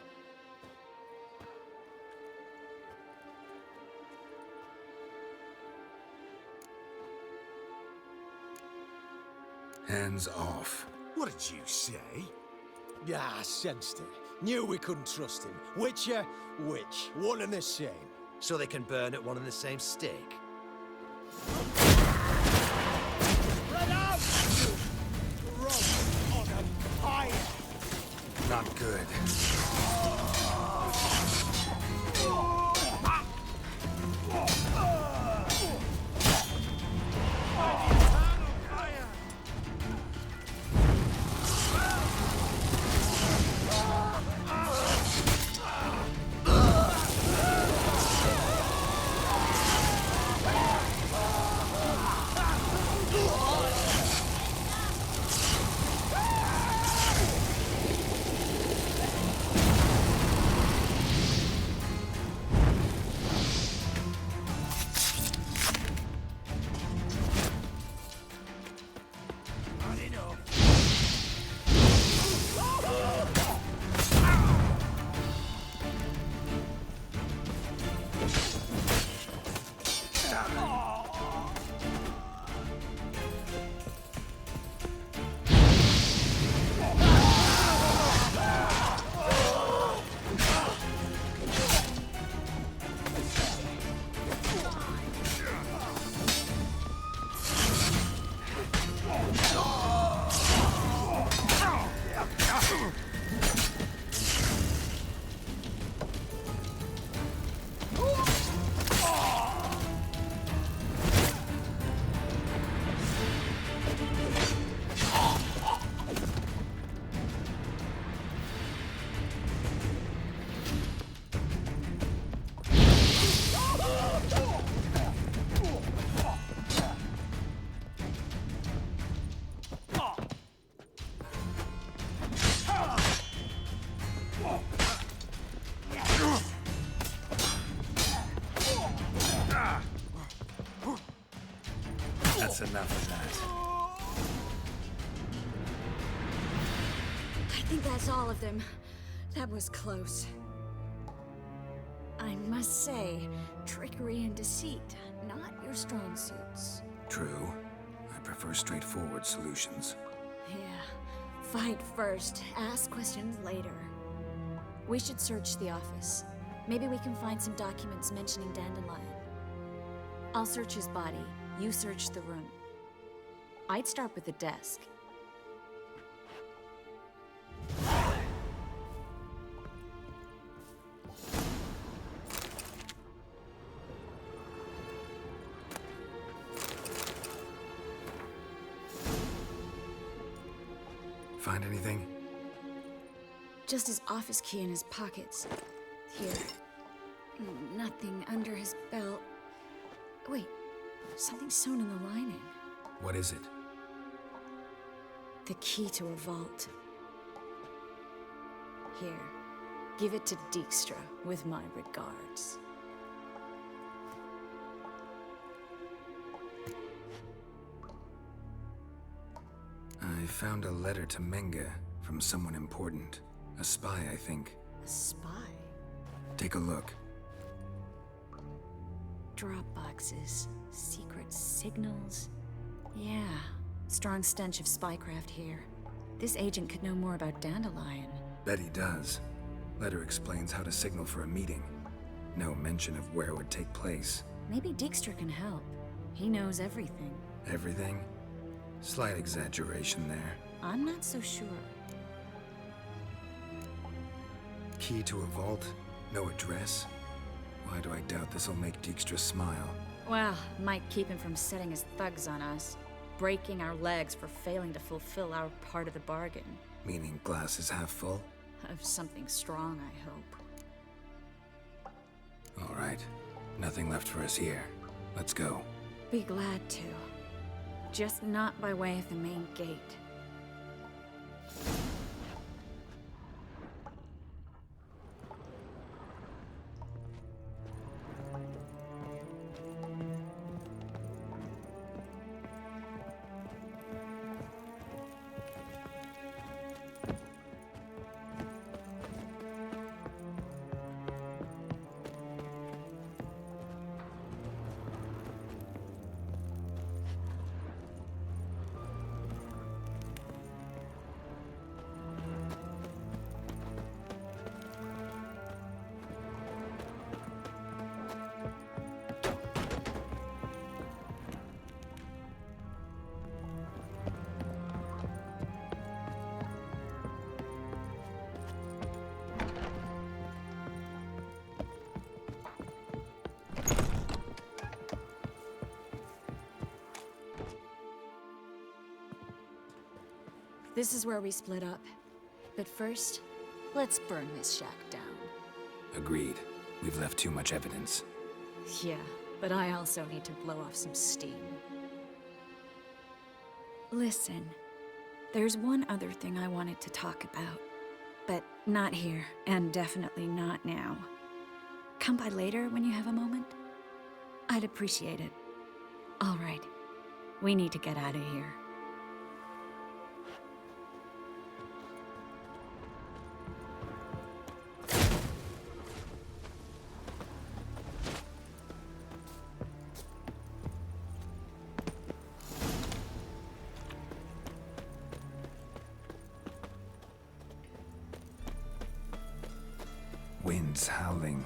S9: Hands off.
S13: What did you say?
S22: Yeah, I sensed it. Knew we couldn't trust him. Witcher, witch. One and the same.
S1: So they can burn at one and the same stake.
S22: Run out! Run on a fire!
S9: Not good. That's enough of that.
S4: I think that's all of them. That was close. I must say, trickery and deceit, not your strong suits.
S9: True. I prefer straightforward solutions.
S4: Yeah, Fight first, ask questions later. We should search the office. Maybe we can find some documents mentioning Dandelion. I'll search his body, you search the room. I'd start with the desk.
S9: Find anything?
S4: Just his office key in his pockets. Here. Nothing under his belt. Wait, something's sewn in the lining.
S9: What is it?
S4: The key to a vault. Here, give it to Dijkstra with my regards.
S9: I found a letter to Menga from someone important. A spy, I think.
S4: A spy?
S9: Take a look.
S4: Drop boxes, secret signals. Yeah, strong stench of spycraft here. This agent could know more about Dandelion.
S9: Bet he does. Letter explains how to signal for a meeting. No mention of where it would take place.
S4: Maybe Dijkstra can help. He knows everything.
S9: Everything? Slight exaggeration there.
S4: I'm not so sure.
S9: Key to a vault? No address? Why do I doubt this'll make Dijkstra smile?
S4: Well, might keep him from setting his thugs on us. Breaking our legs for failing to fulfill our part of the bargain.
S9: Meaning glass is half full?
S4: Of something strong, I hope.
S9: All right. Nothing left for us here. Let's go.
S4: Be glad to. Just not by way of the main gate. This is where we split up. But first, let's burn this shack down.
S9: Agreed. We've left too much evidence.
S4: Yeah, but I also need to blow off some steam. Listen, there's one other thing I wanted to talk about. But not here, and definitely not now. Come by later when you have a moment? I'd appreciate it. All right, we need to get out of here.
S9: Wind's howling.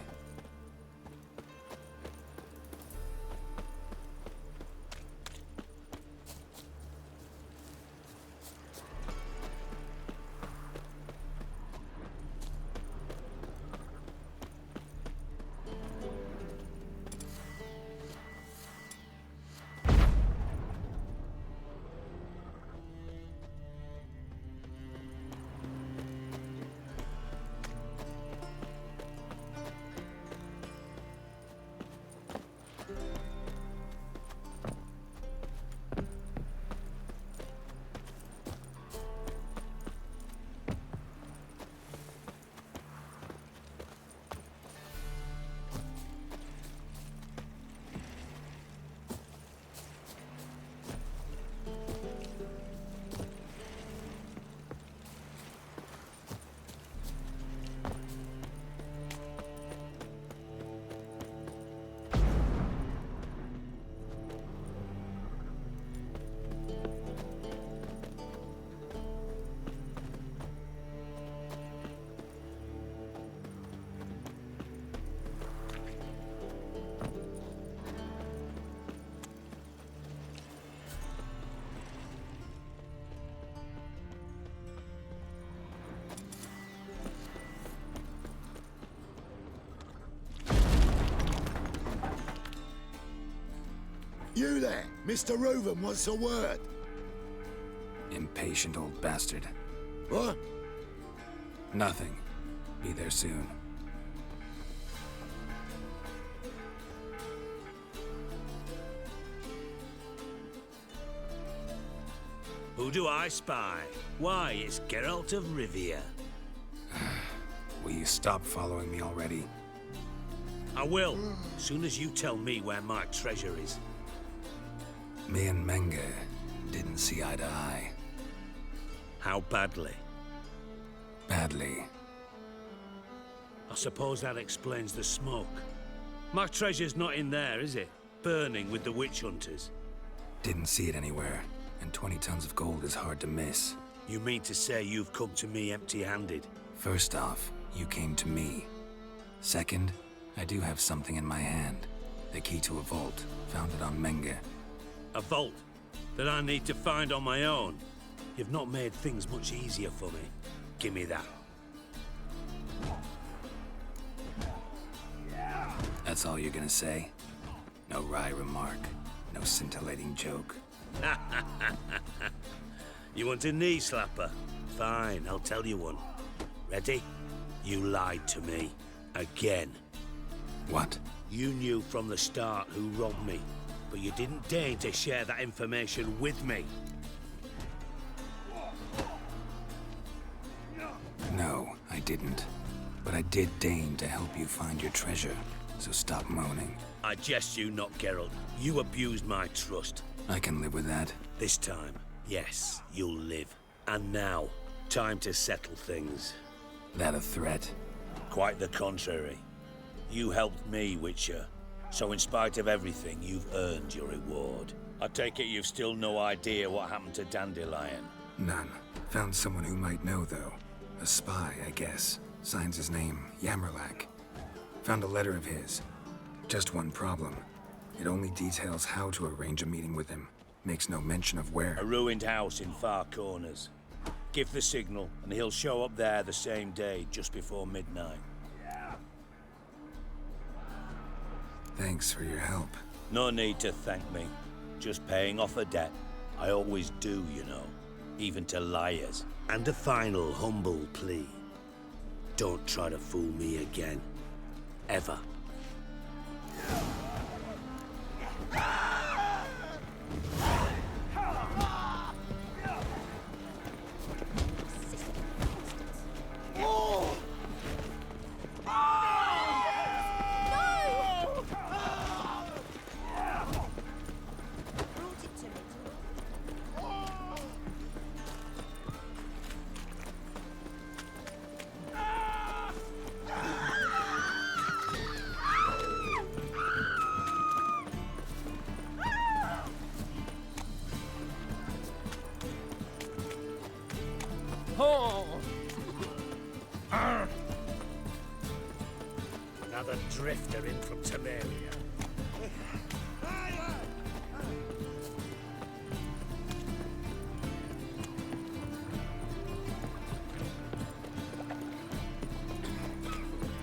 S8: You there, Mr. Reuven wants a word.
S9: Impatient old bastard.
S8: What?
S9: Nothing. Be there soon.
S13: Who do I spy? Why, it's Geralt of Rivia.
S9: Will you stop following me already?
S13: I will, as soon as you tell me where my treasure is.
S9: Me and Menge didn't see eye to eye.
S13: How badly?
S9: Badly.
S13: I suppose that explains the smoke. My treasure's not in there, is it? Burning with the witch hunters.
S9: Didn't see it anywhere, and 20 tons of gold is hard to miss.
S13: You mean to say you've come to me empty-handed?
S9: First off, you came to me. Second, I do have something in my hand. The key to a vault, found it on Menge.
S13: A vault that I need to find on my own? You've not made things much easier for me. Give me that.
S9: That's all you're gonna say? No wry remark, no scintillating joke.
S13: You want a knee slapper? Fine, I'll tell you one. Ready? You lied to me. Again.
S9: What?
S13: You knew from the start who robbed me, but you didn't deign to share that information with me.
S9: No, I didn't. But I did deign to help you find your treasure, so stop moaning.
S13: I jest you not, Geralt. You abused my trust.
S9: I can live with that.
S13: This time, yes, you'll live. And now, time to settle things.
S9: That a threat?
S13: Quite the contrary. You helped me, Witcher. So in spite of everything, you've earned your reward. I take it you've still no idea what happened to Dandelion?
S9: None. Found someone who might know, though. A spy, I guess. Signs his name, Yammerlack. Found a letter of his. Just one problem. It only details how to arrange a meeting with him. Makes no mention of where.
S13: A ruined house in Far Corners. Give the signal, and he'll show up there the same day, just before midnight.
S9: Thanks for your help.
S13: No need to thank me. Just paying off a debt. I always do, you know. Even to liars. And a final humble plea. Don't try to fool me again. Ever. Another drifter in from Temeria.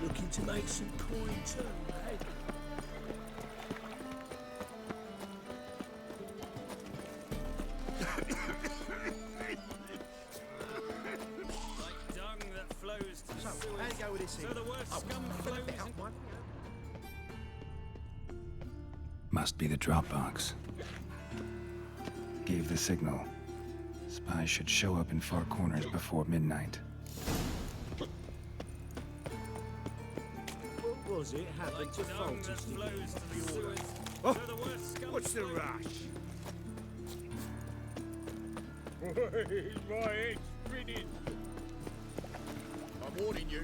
S13: Looking to make some coin too, eh?
S9: Must be the Dropbox. Gave the signal. Spies should show up in Far Corners before midnight.
S17: What was it happened to faulty
S2: Oh, what's the rush? My head's spinning. I'm warning you.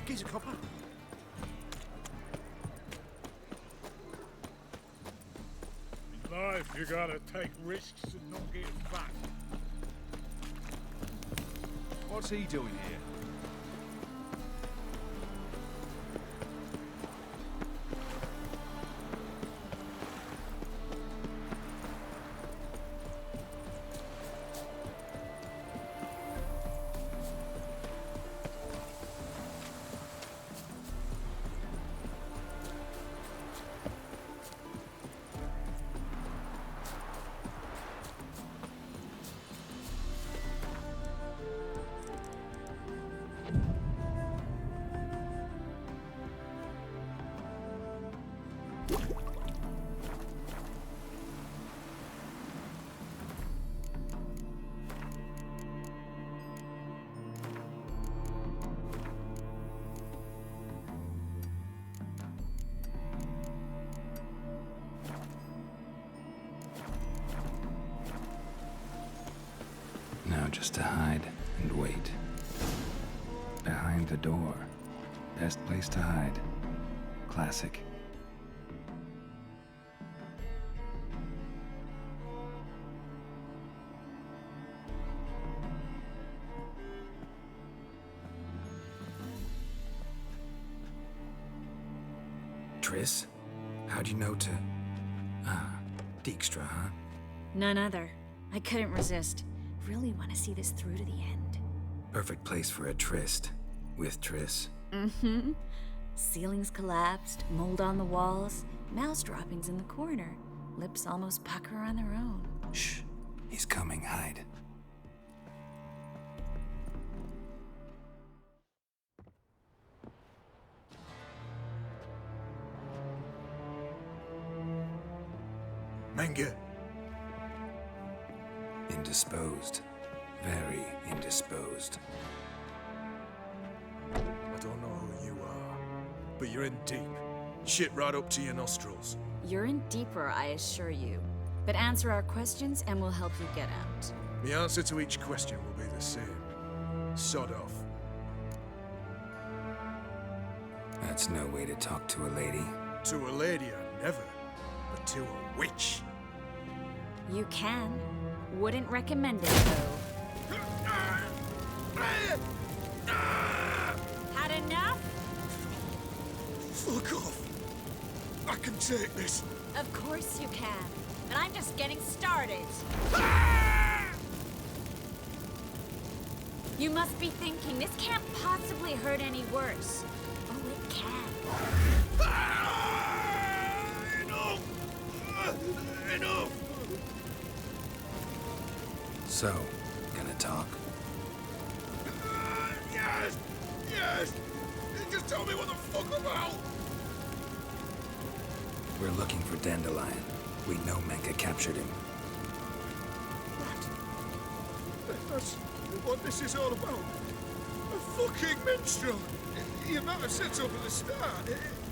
S11: Here's a copper.
S2: In life, you gotta take risks and not get back.
S11: What's he doing here?
S9: just to hide and wait. Behind the door. Best place to hide. Classic. Triss? How'd you know to... Dijkstra, huh?
S4: None other. I couldn't resist. Really want to see this through to the end.
S9: Perfect place for a tryst. With Triss.
S4: Mm-hmm. Ceilings collapsed, mold on the walls, mouse droppings in the corner. Lips almost pucker on their own.
S9: Shh. He's coming. Hide.
S21: Menge.
S9: Indisposed. Very indisposed.
S11: I don't know who you are, but you're in deep. Shit right up to your nostrils.
S4: You're in deeper, I assure you. But answer our questions and we'll help you get out.
S11: The answer to each question will be the same. Sod off.
S9: That's no way to talk to a lady.
S11: To a lady, I never. But to a witch.
S4: You can. Wouldn't recommend it, though. Had enough?
S11: Fuck off. I can take this.
S4: Of course you can. But I'm just getting started. You must be thinking, this can't possibly hurt any worse. Oh, it can.
S11: Enough! Enough!
S9: So, gonna talk?
S11: Yes! Yes! Just tell me what the fuck about!
S9: We're looking for Dandelion. We know Menge captured him.
S11: That's what this is all about. A fucking minstrel! You might have said so at the start,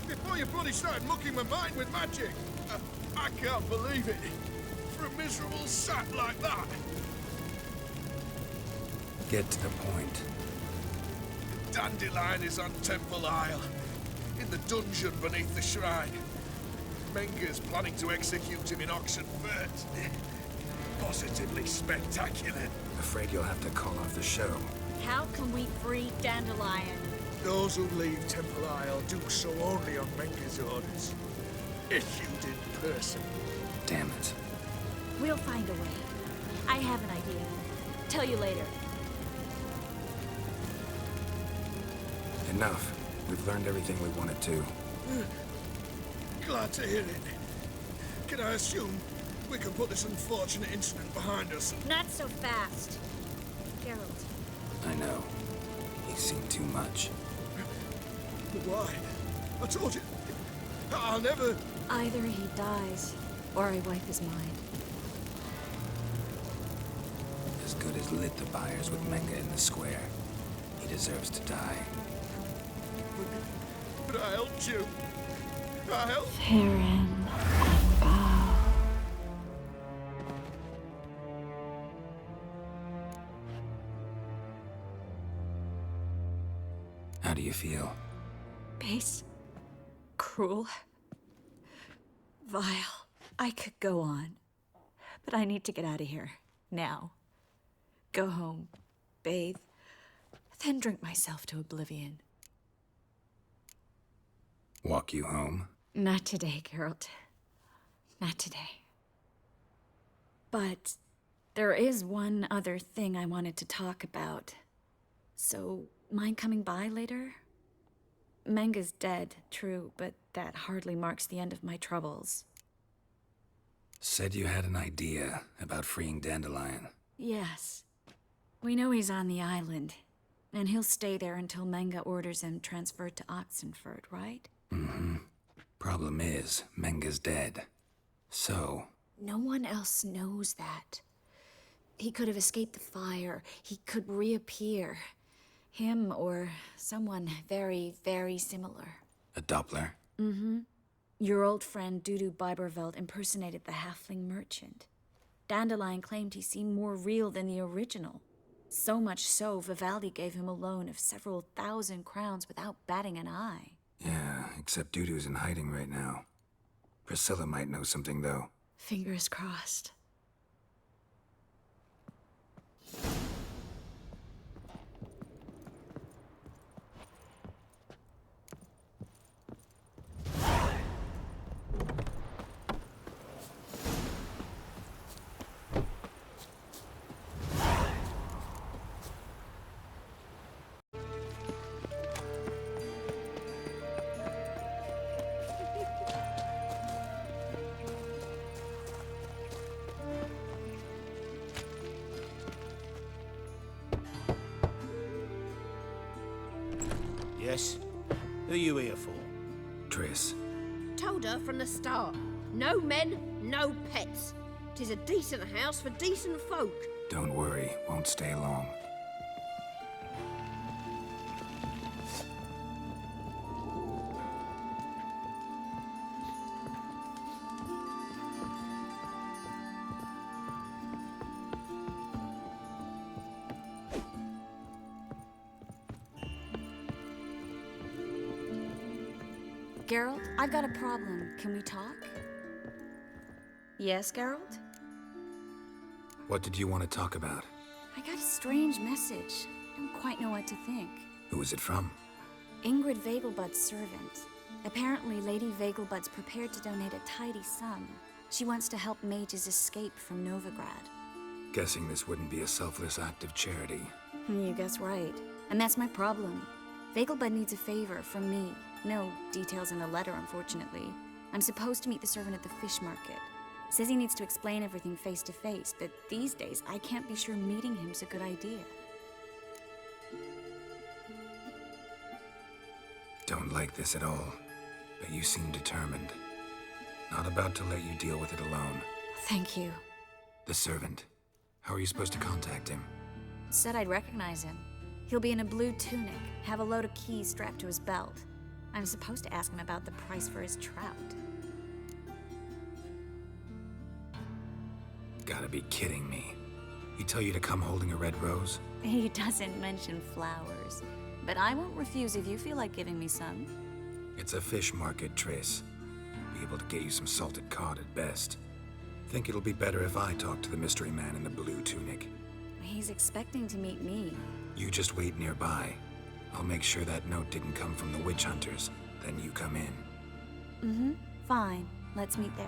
S11: before you bloody started mucking my mind with magic. I can't believe it. For a miserable sap like that.
S9: Get to the point.
S11: Dandelion is on Temple Isle, in the dungeon beneath the shrine. Menge's planning to execute him in auction first. Positively spectacular.
S9: Afraid you'll have to call off the show.
S4: How can we free Dandelion?
S11: Those who leave Temple Isle do so only on Menge's orders. Issued in person.
S9: Damn it.
S4: We'll find a way. I have an idea. Tell you later.
S9: Enough. We've learned everything we wanted to.
S11: Glad to hear it. Can I assume we can put this unfortunate incident behind us?
S4: Not so fast. Geralt.
S9: I know. He's seen too much.
S11: Why? I told you. I'll never...
S4: Either he dies, or I wipe his mind.
S9: As good as lit the buyers with Menge in the square. He deserves to die.
S11: But I helped you. I helped...
S4: Farron and Bow.
S9: How do you feel?
S4: Base. Cruel. Vile. I could go on. But I need to get out of here. Now. Go home. Bathe. Then drink myself to oblivion.
S9: Walk you home?
S4: Not today, Geralt. Not today. But there is one other thing I wanted to talk about. So, mind coming by later? Menge's dead, true, but that hardly marks the end of my troubles.
S9: Said you had an idea about freeing Dandelion.
S4: Yes. We know he's on the island, and he'll stay there until Menge orders him transferred to Oxenford, right?
S9: Mm-hmm. Problem is, Menge's dead. So...
S4: No one else knows that. He could have escaped the fire. He could reappear. Him or someone very, very similar.
S9: A Doppler?
S4: Mm-hmm. Your old friend Dudu Biberveld impersonated the halfling merchant. Dandelion claimed he seemed more real than the original. So much so, Vivaldi gave him a loan of several thousand crowns without batting an eye.
S9: Yeah, except Dudu's in hiding right now. Priscilla might know something, though.
S4: Fingers crossed.
S22: Yes? Who are you here for?
S9: Triss.
S10: Told her from the start. No men, no pets. 'Tis a decent house for decent folk.
S9: Don't worry, won't stay long.
S4: Geralt, I've got a problem. Can we talk? Yes, Geralt?
S9: What did you want to talk about?
S4: I got a strange message. I don't quite know what to think.
S9: Who was it from?
S4: Ingrid Vegelbud's servant. Apparently, Lady Vegelbud's prepared to donate a tidy sum. She wants to help mages escape from Novigrad.
S9: Guessing this wouldn't be a selfless act of charity.
S4: You guess right. And that's my problem. Vegelbud needs a favor from me. No details in the letter, unfortunately. I'm supposed to meet the servant at the fish market. Says he needs to explain everything face to face, but these days I can't be sure meeting him's a good idea.
S9: Don't like this at all, but you seem determined. Not about to let you deal with it alone.
S4: Thank you.
S9: The servant. How are you supposed to contact him?
S4: Said I'd recognize him. He'll be in a blue tunic, have a load of keys strapped to his belt. I'm supposed to ask him about the price for his trout.
S9: Gotta be kidding me. He tell you to come holding a red rose?
S4: He doesn't mention flowers, but I won't refuse if you feel like giving me some.
S9: It's a fish market, Triss. Be able to get you some salted cod at best. Think it'll be better if I talk to the mystery man in the blue tunic.
S4: He's expecting to meet me.
S9: You just wait nearby. I'll make sure that note didn't come from the witch hunters. Then you come in.
S4: Mm-hmm. Fine. Let's meet there.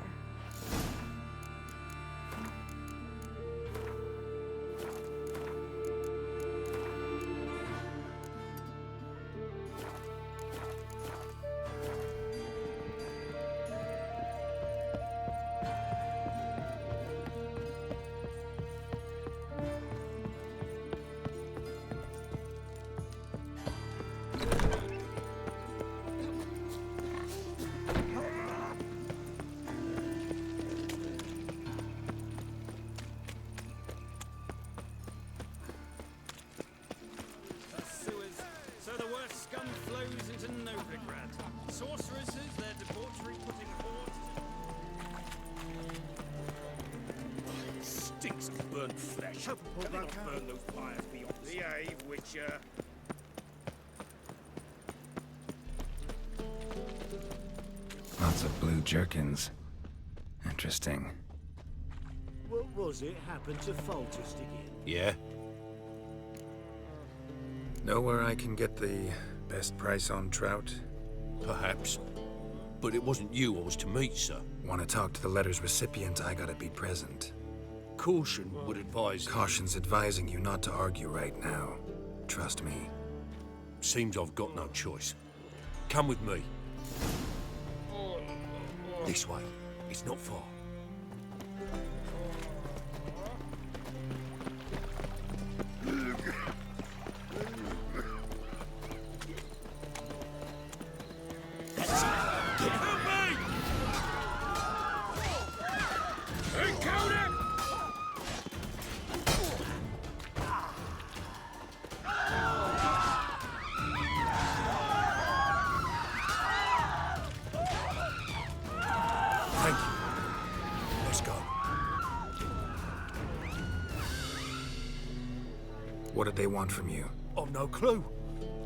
S9: Lots of blue jerkins. Interesting.
S22: What was it happened to Foltest again?
S9: Yeah? Know where I can get the best price on trout?
S12: Perhaps. But it wasn't you I was to meet, sir.
S9: Want to talk to the letter's recipient, I gotta be present.
S12: Caution would advise...
S9: Caution's advising you not to argue right now. Trust me.
S12: Seems I've got no choice. Come with me. This way. It's not far.
S9: What did they want from you?
S12: I've no clue.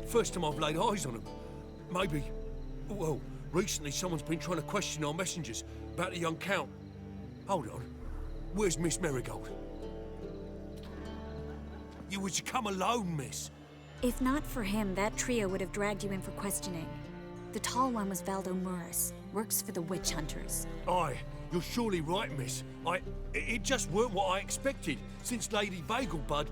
S12: First time I've laid eyes on them. Maybe... Well, recently someone's been trying to question our messengers about the young Count. Hold on. Where's Miss Marigold? You was to come alone, miss.
S4: If not for him, that trio would have dragged you in for questioning. The tall one was Valdo Muris, works for the witch hunters.
S12: Aye, you're surely right, miss. It just weren't what I expected, since Lady Vagelbud...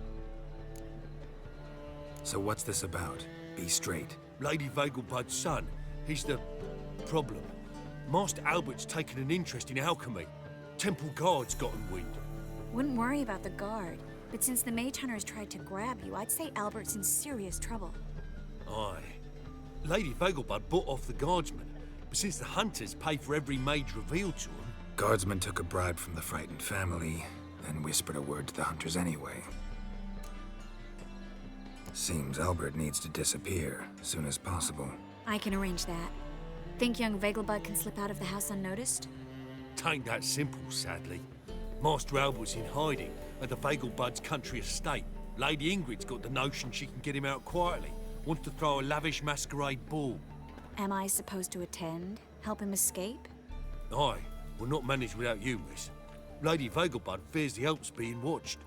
S9: So what's this about? Be straight.
S12: Lady Vagelbud's son, he's the... problem. Master Albert's taken an interest in alchemy. Temple Guard's gotten wind.
S4: Wouldn't worry about the guard, but since the mage hunters tried to grab you, I'd say Albert's in serious trouble.
S12: Aye. Lady Vagelbud bought off the guardsmen, but since the hunters pay for every mage revealed to them...
S9: Guardsmen took a bribe from the frightened family, then whispered a word to the hunters anyway. Seems Albert needs to disappear as soon as possible.
S4: I can arrange that. Think young Vagelbud can slip out of the house unnoticed?
S12: Tain't that simple, sadly. Master Albert's in hiding at the Vagelbud's country estate. Lady Ingrid's got the notion she can get him out quietly. Wants to throw a lavish masquerade ball.
S4: Am I supposed to attend? Help him escape?
S12: Aye, we'll not manage without you, miss. Lady Vagelbud fears the Alps being watched.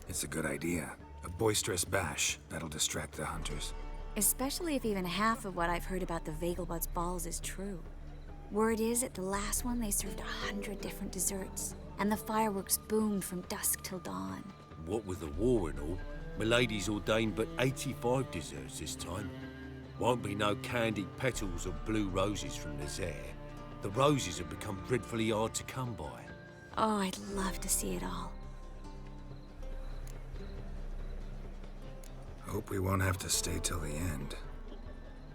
S9: It's a good idea. A boisterous bash that'll distract the hunters.
S4: Especially if even half of what I've heard about the Vagelbud's balls is true. Word is, at the last one, they served 100 different desserts, and the fireworks boomed from dusk till dawn.
S12: What with the war and all, Milady's ordained but 85 desserts this time. Won't be no candied petals or blue roses from Nazaire. The roses have become dreadfully hard to come by.
S4: Oh, I'd love to see it all.
S9: Hope we won't have to stay till the end.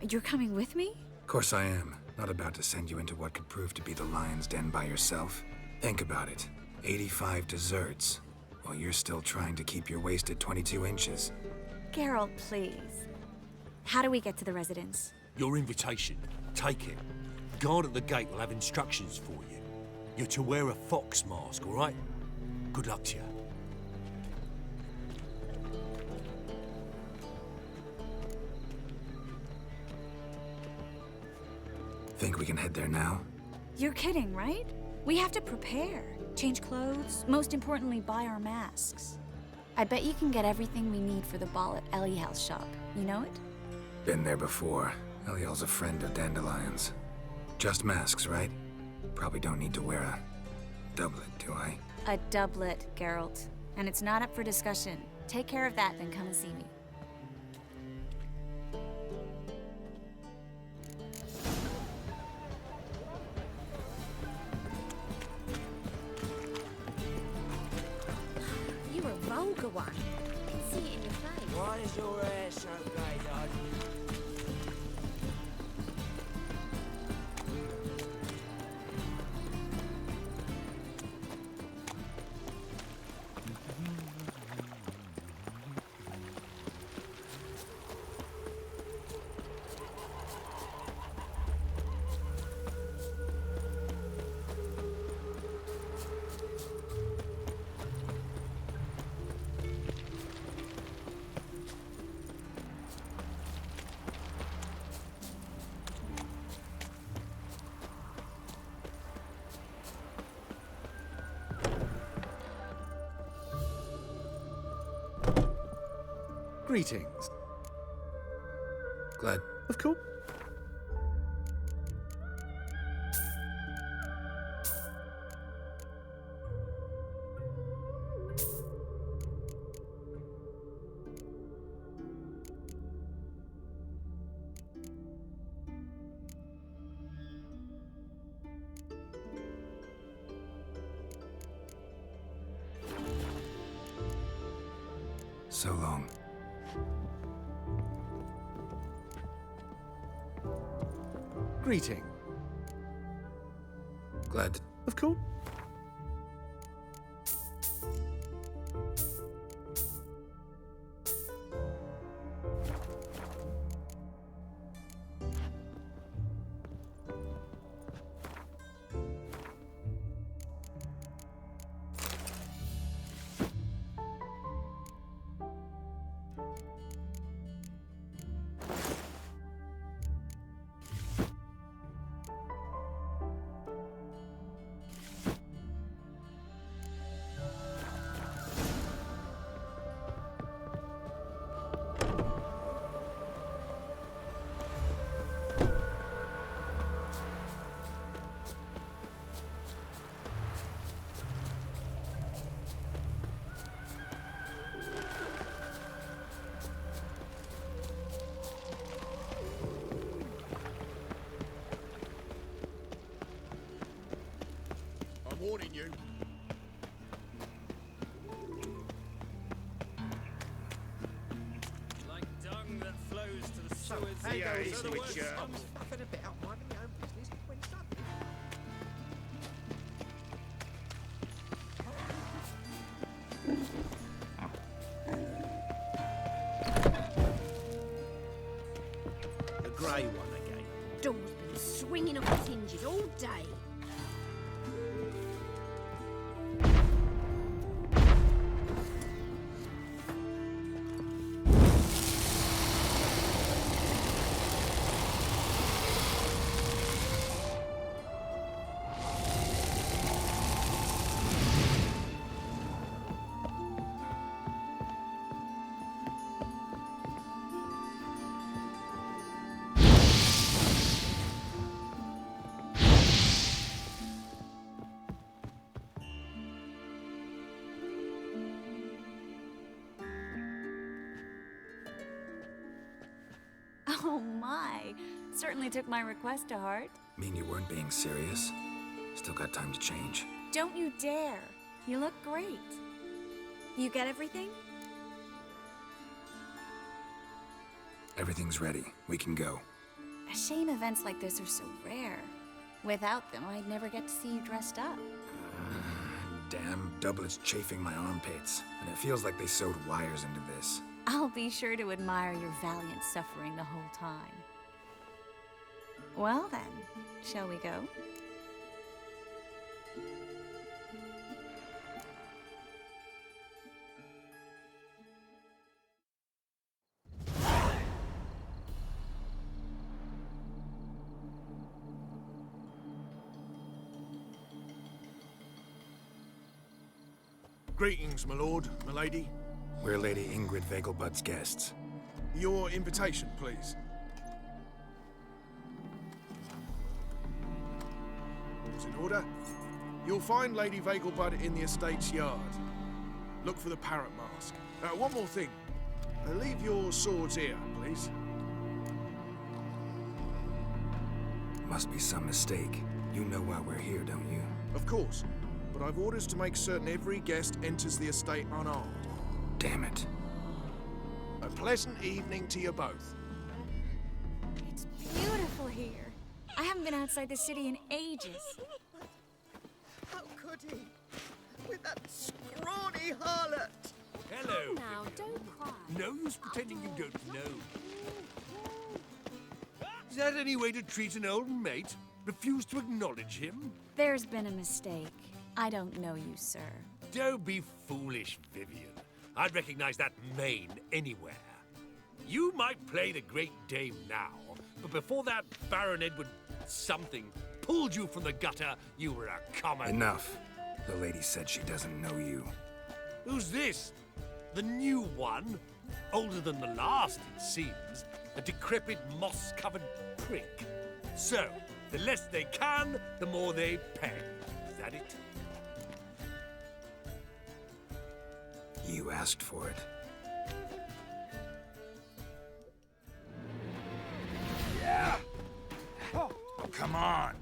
S4: You're coming with me?
S9: Of course I am. Not about to send you into what could prove to be the lion's den by yourself. Think about it. 85 desserts, while you're still trying to keep your waist at 22 inches.
S4: Geralt, please. How do we get to the residence?
S12: Your invitation. Take it. The guard at the gate will have instructions for you. You're to wear a fox mask, all right? Good luck to you.
S9: Think we can head there now?
S4: You're kidding, right? We have to prepare. Change clothes, most importantly, buy our masks. I bet you can get everything we need for the ball at Eliel's shop. You know it?
S9: Been there before. Eliel's a friend of Dandelion's. Just masks, right? Probably don't need to wear a doublet, do I?
S4: A doublet, Geralt. And it's not up for discussion. Take care of that, then come and see me.
S10: You're a vulgar one. I can see it in your face.
S17: Why is your hair so grey, darling?
S14: Greetings.
S9: Glad.
S14: Of course.
S9: So long.
S14: Greeting.
S9: Glad.
S14: Of course.
S11: warning you.
S17: Like dung that flows to the
S11: So,
S17: sewers.
S11: there goes
S17: the
S11: with
S17: worst
S11: you.
S17: comes.
S11: Nothing about minding your own business when suddenly...
S22: The grey one again.
S10: Door's been swinging off its hinges all day.
S4: Oh my. Certainly took my request to heart.
S9: Mean you weren't being serious? Still got time to change.
S4: Don't you dare. You look great. You get everything?
S9: Everything's ready. We can go.
S4: A shame events like this are so rare. Without them, I'd never get to see you dressed up.
S9: Damn doublets chafing my armpits. And it feels like they sewed wires into this.
S4: I'll be sure to admire your valiant suffering the whole time. Well then, shall we go?
S11: Greetings, my lord, my lady.
S9: We're Lady Ingrid Vegelbud's guests.
S11: Your invitation, please. All's in order. You'll find Lady Vegelbud in the estate's yard. Look for the parrot mask. One more thing. Leave your swords here, please.
S9: Must be some mistake. You know why we're here, don't you?
S11: Of course. But I've orders to make certain every guest enters the estate unarmed.
S9: Damn it.
S11: A pleasant evening to you both.
S4: It's beautiful here. I haven't been outside the city in ages.
S3: How could he? With that scrawny harlot!
S12: Hello.
S10: Now, don't cry.
S12: No use pretending you don't know. Is that any way to treat an old mate? Refuse to acknowledge him?
S4: There's been a mistake. I don't know you, sir.
S12: Don't be foolish, Vivian. I'd recognize that mane anywhere. You might play the Great Dame now, but before that Baron Edward something pulled you from the gutter, you were a common...
S9: Enough. The lady said she doesn't know you.
S12: Who's this? The new one? Older than the last, it seems. A decrepit, moss-covered prick. So, the less they can, the more they pay. Is that it?
S9: You asked for it.
S12: Yeah! Oh, come on!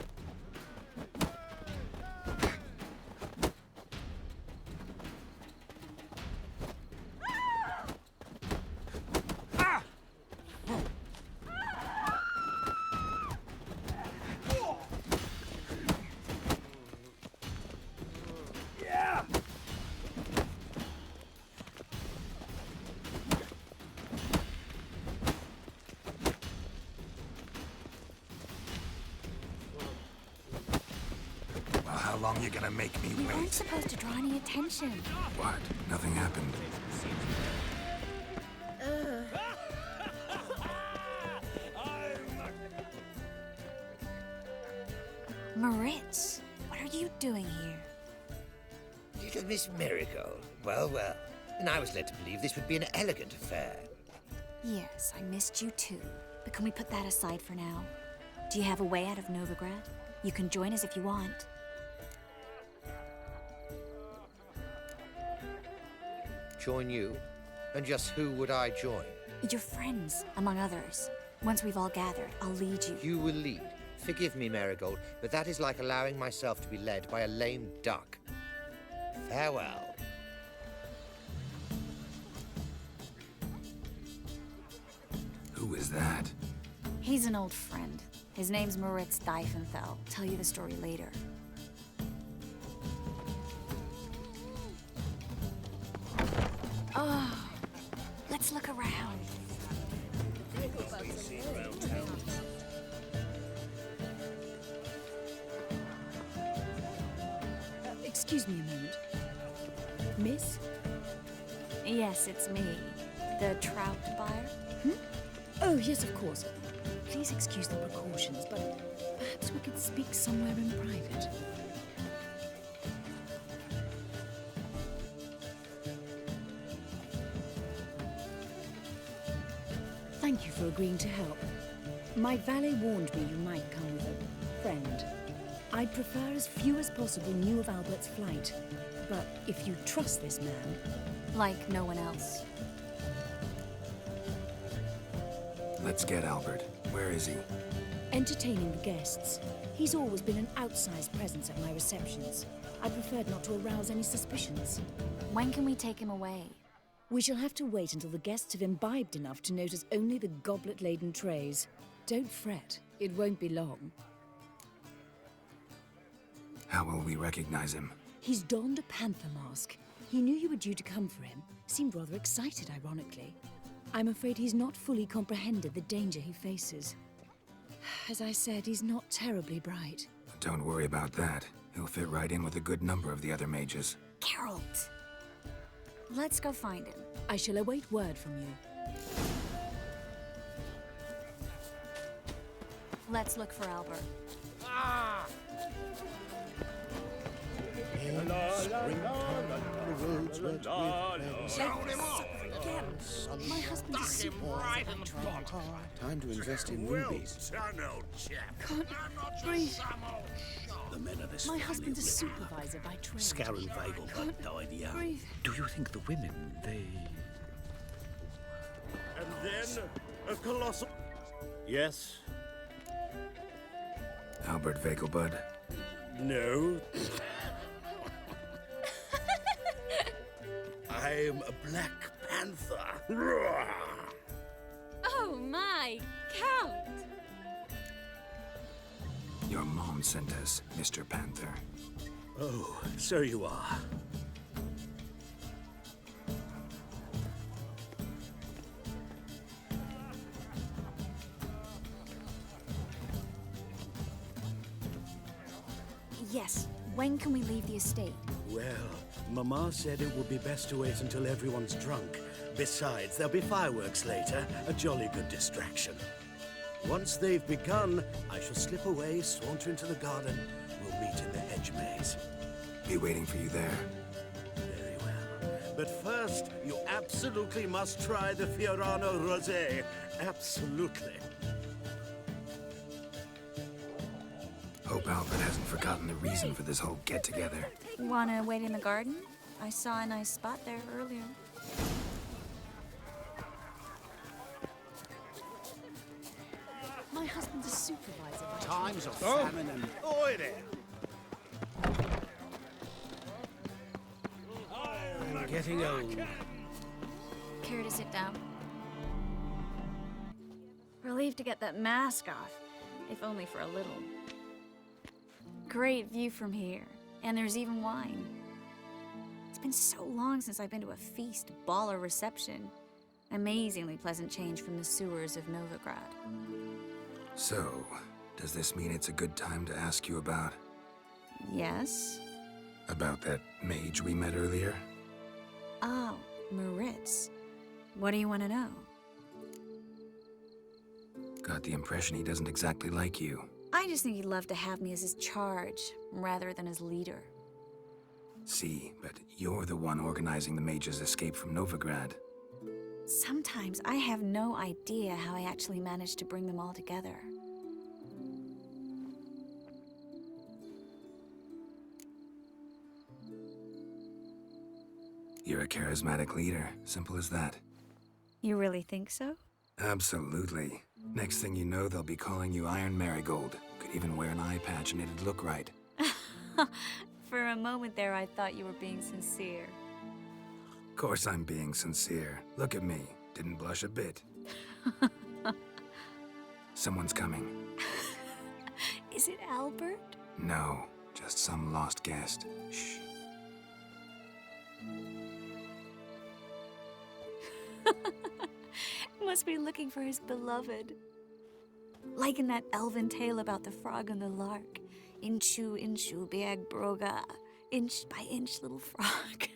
S9: How long you gonna make me
S4: We weren't
S9: wait?
S4: supposed to draw any attention.
S9: What? Nothing happened.
S4: Maritz, what are you doing here?
S18: Little Miss Marigold. Well, well. And I was led to believe this would be an elegant affair.
S4: Yes, I missed you too. But can we put that aside for now? Do you have a way out of Novigrad? You can join us if you want.
S18: Join you? And just who would I join?
S4: Your friends, among others. Once we've all gathered, I'll lead you.
S18: You will lead. Forgive me, Marigold, but that is like allowing myself to be led by a lame duck. Farewell.
S9: Who is that?
S4: He's an old friend. His name's Moritz Diefenthal. Tell you the story later. Oh, let's look around.
S15: Excuse me a moment. Miss?
S4: Yes, it's me. The trout buyer?
S15: Oh, yes, of course. Please excuse the precautions, but perhaps we could speak somewhere in private. Thank you for agreeing to help. My valet warned me you might come with a friend. I'd prefer as few as possible knew of Albert's flight. But if you trust this man...
S4: Like no one else.
S9: Let's get Albert. Where is he?
S15: Entertaining the guests. He's always been an outsized presence at my receptions. I preferred not to arouse any suspicions.
S4: When can we take him away?
S15: We shall have to wait until the guests have imbibed enough to notice only the goblet-laden trays. Don't fret. It won't be long.
S9: How will we recognize him?
S15: He's donned a panther mask. He knew you were due to come for him. Seemed rather excited, ironically. I'm afraid he's not fully comprehended the danger he faces. As I said, he's not terribly bright.
S9: Don't worry about that. He'll fit right in with a good number of the other mages.
S4: Geralt! Let's go find him.
S15: I shall await word from you.
S4: Let's look for Albert.
S17: Ah!
S15: My husband is supervisor by trade.
S22: Time to invest in rubies.
S15: Can't breathe.
S13: The men of this
S15: My
S13: family
S15: husband's a
S13: will live
S15: supervisor by trade.
S13: Scaran Vagelbud died young.
S15: Breathe.
S19: Do you think the women, they...
S11: And then a colossal...
S22: Yes?
S9: Albert Vagelbud.
S22: No. I'm a Black Panther.
S4: Oh my, Count!
S9: Your mom sent us, Mr. Panther.
S22: Oh, so you are.
S4: Yes, when can we leave the estate?
S22: Well, Mama said it would be best to wait until everyone's drunk. Besides, there'll be fireworks later, a jolly good distraction. Once they've begun, I shall slip away, saunter into the garden. We'll meet in the hedge maze.
S9: Be waiting for you there.
S22: Very well. But first, you absolutely must try the Fiorano Rosé. Absolutely.
S9: Hope Albert hasn't forgotten the reason for this whole get-together.
S4: Wanna wait in the garden? I saw a nice spot there earlier.
S15: My husband's a supervisor by
S22: Times of
S15: trade.
S22: famine and... Oi there! I'm getting old.
S4: Care to sit down? Relieved to get that mask off, if only for a little. Great view from here, and there's even wine. It's been so long since I've been to a feast, ball, or reception. Amazingly pleasant change from the sewers of Novigrad.
S9: So, does this mean it's a good time to ask you about...
S4: Yes?
S9: About that mage we met earlier?
S4: Oh, Moritz. What do you want to know?
S9: Got the impression he doesn't exactly like you.
S4: I just think he'd love to have me as his charge, rather than his leader.
S9: See, but you're the one organizing the mage's escape from Novigrad.
S4: Sometimes I have no idea how I actually managed to bring them all together.
S9: You're a charismatic leader. Simple as that.
S4: You really think so?
S9: Absolutely. Next thing you know, they'll be calling you Iron Marigold. Could even wear an eye patch and it'd look right.
S4: For a moment there, I thought you were being sincere.
S9: Of course I'm being sincere. Look at me. Didn't blush a bit. Someone's coming.
S4: Is it Albert?
S9: No, just some lost guest. Shh.
S4: Must be looking for his beloved. Like in that elven tale about the frog and the lark. Inchu, inchu, biag broga. Inch by inch, little frog.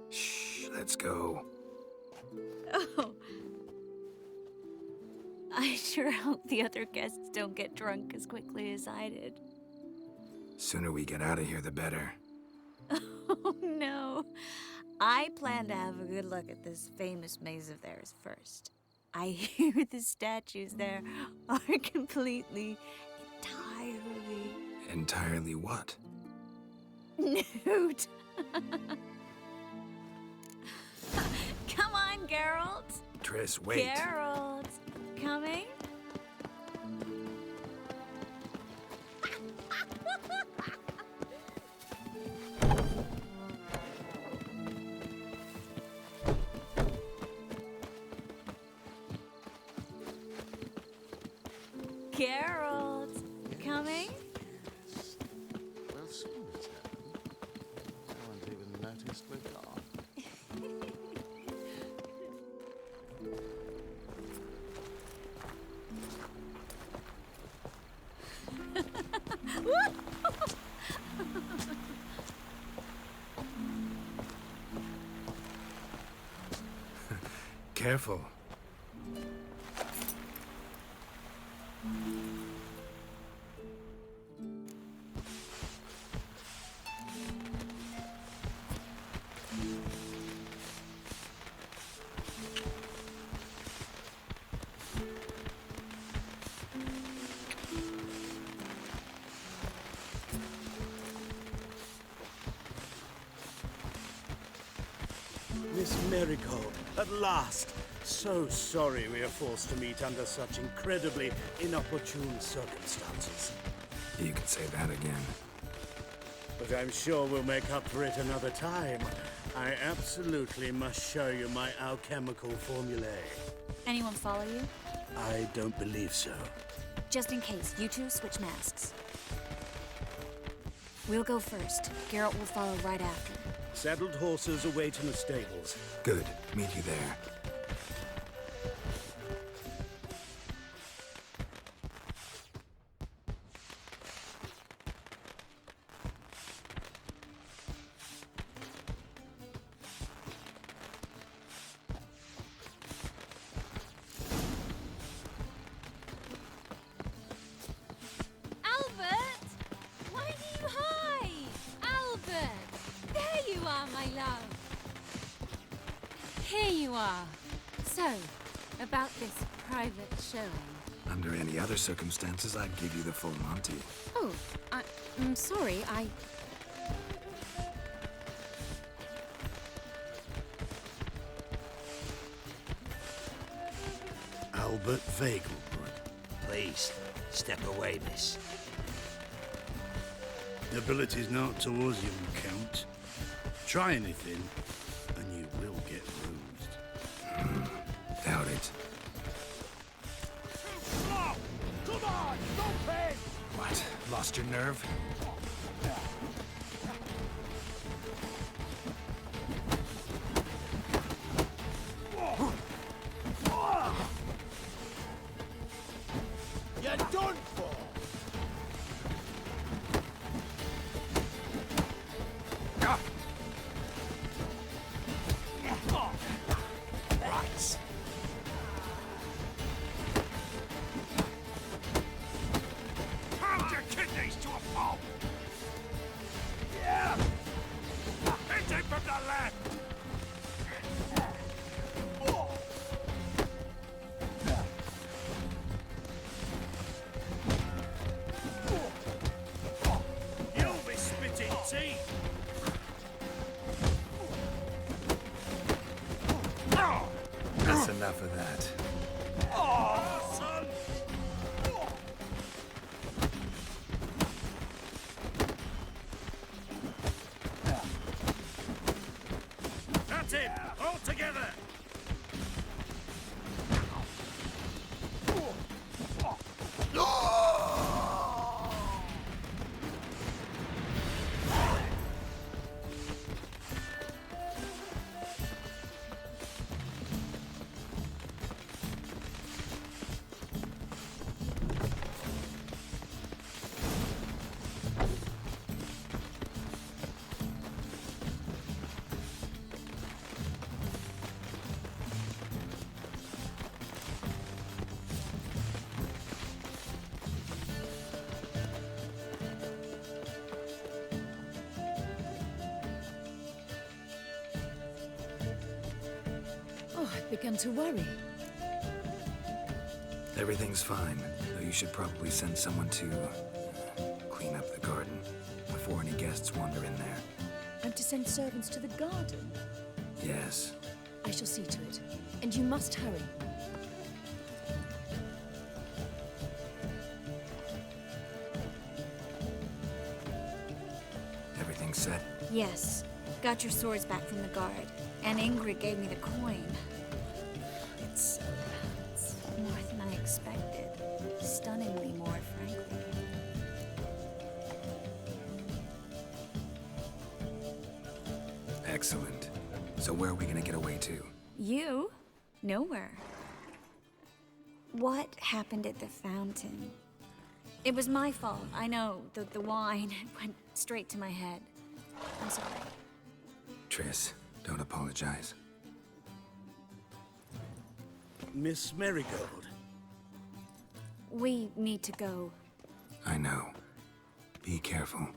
S9: Shh, let's go.
S4: Oh. I sure hope the other guests don't get drunk as quickly as I did.
S9: Sooner we get out of here, the better.
S4: Oh, no. I plan to have a good look at this famous maze of theirs first. I hear the statues there are completely, entirely...
S9: Entirely what?
S4: Nude. Come on, Geralt.
S9: Triss, wait.
S4: Geralt, coming? Geralt, coming?
S6: Well, soon return. I haven't even noticed we're gone.
S9: Careful.
S7: Miss Marigold, at last! So sorry we are forced to meet under such incredibly inopportune circumstances.
S9: You can say that again.
S7: But I'm sure we'll make up for it another time. I absolutely must show you my alchemical formulae.
S4: Anyone follow you?
S7: I don't believe so.
S4: Just in case, you two switch masks. We'll go first. Geralt will follow right after.
S7: Saddled horses await in the stables.
S9: Good. Meet you there. Under any other circumstances, I'd give you the full Monty.
S15: Oh, I'm sorry,
S13: Albert Vagelbrood. Please, step away, miss.
S2: Nobility's not towards you, Count. Try anything, and you will get bruised.
S9: Doubt it.
S17: Come on, don't pay!
S9: What? Lost your nerve?
S17: You're done for!
S13: Right.
S17: Pound your kidneys to a pulp! Yeah! Hit him from the left! You'll be spitting teeth!
S9: That's enough of that.
S17: Oh, son!
S15: begun to worry.
S9: Everything's fine, though you should probably send someone to clean up the garden before any guests wander in there.
S15: I'm to send servants to the garden?
S9: Yes.
S15: I shall see to it. And you must hurry.
S9: Everything set?
S4: Yes. Got your swords back from the guard. And Ingrid gave me the coin. It's more than I expected. Stunningly more, frankly.
S9: Excellent. So where are we gonna get away to?
S4: You? Nowhere. What happened at the fountain? It was my fault. I know. The wine went straight to my head. I'm sorry.
S9: Triss, don't apologize.
S2: Miss Marigold.
S4: We need to go.
S9: I know. Be careful.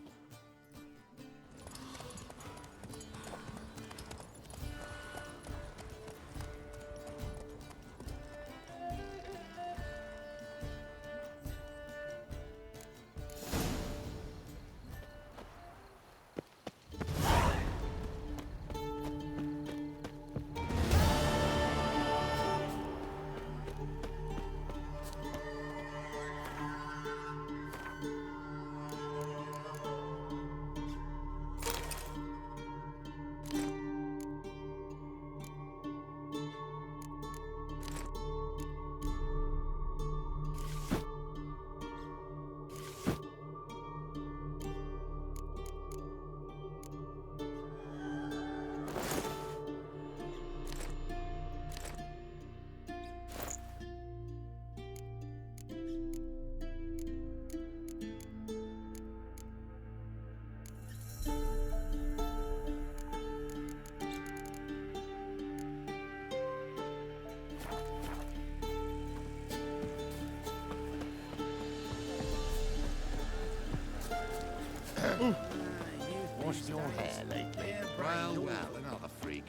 S8: Washed your hair lately? Well, another freak.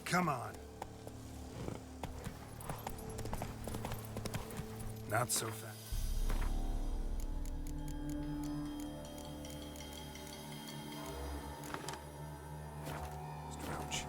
S9: Come on. Not so fast. Roche.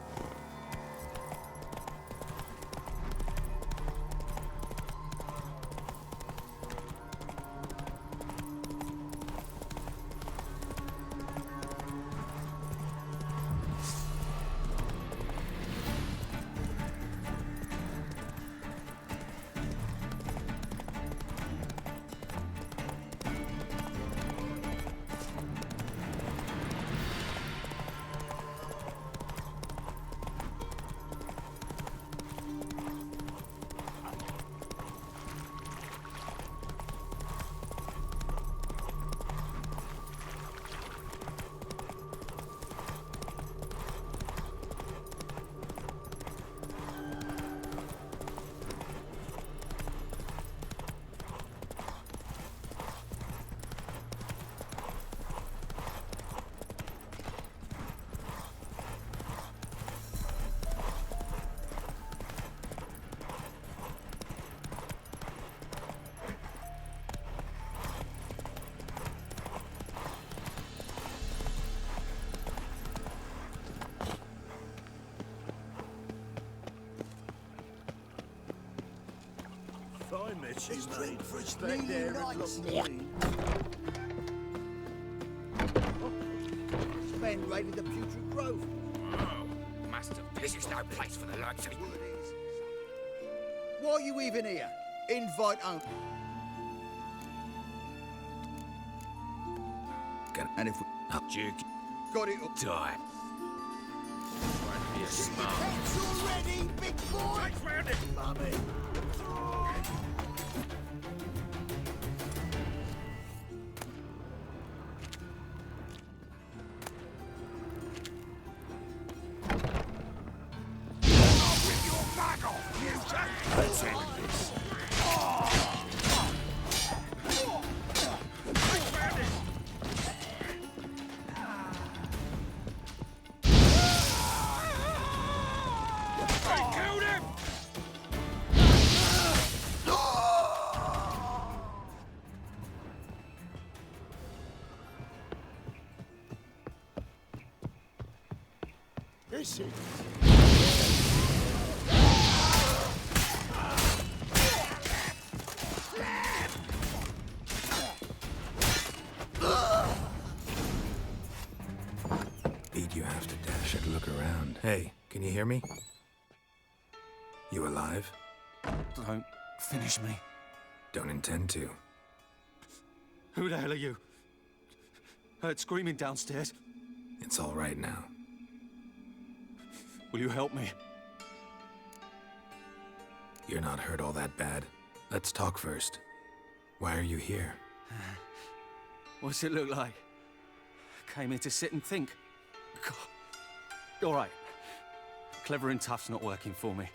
S2: I met you, mate. Back there at Lockwood.
S3: Men raided the Putrid Grove.
S5: Oh, master, this is no place for the likes of you.
S3: Why are you even here? Invite only. And if we...
S5: Duke.
S3: Got it up.
S5: Die. Won't be a smart.
S3: It's already, big boy!
S2: Take round it, mummy.
S5: Let's end this.
S2: Take round it.
S11: This is...
S9: Beat you have to dash and look around. Hey, can you hear me? You alive?
S16: Don't finish me.
S9: Don't intend to.
S16: Who the hell are you? Heard screaming downstairs.
S9: It's all right now.
S16: Will you help me?
S9: You're not hurt all that bad. Let's talk first. Why are you here?
S16: What's it look like? Came here to sit and think. God. All right. Clever and tough's not working for me.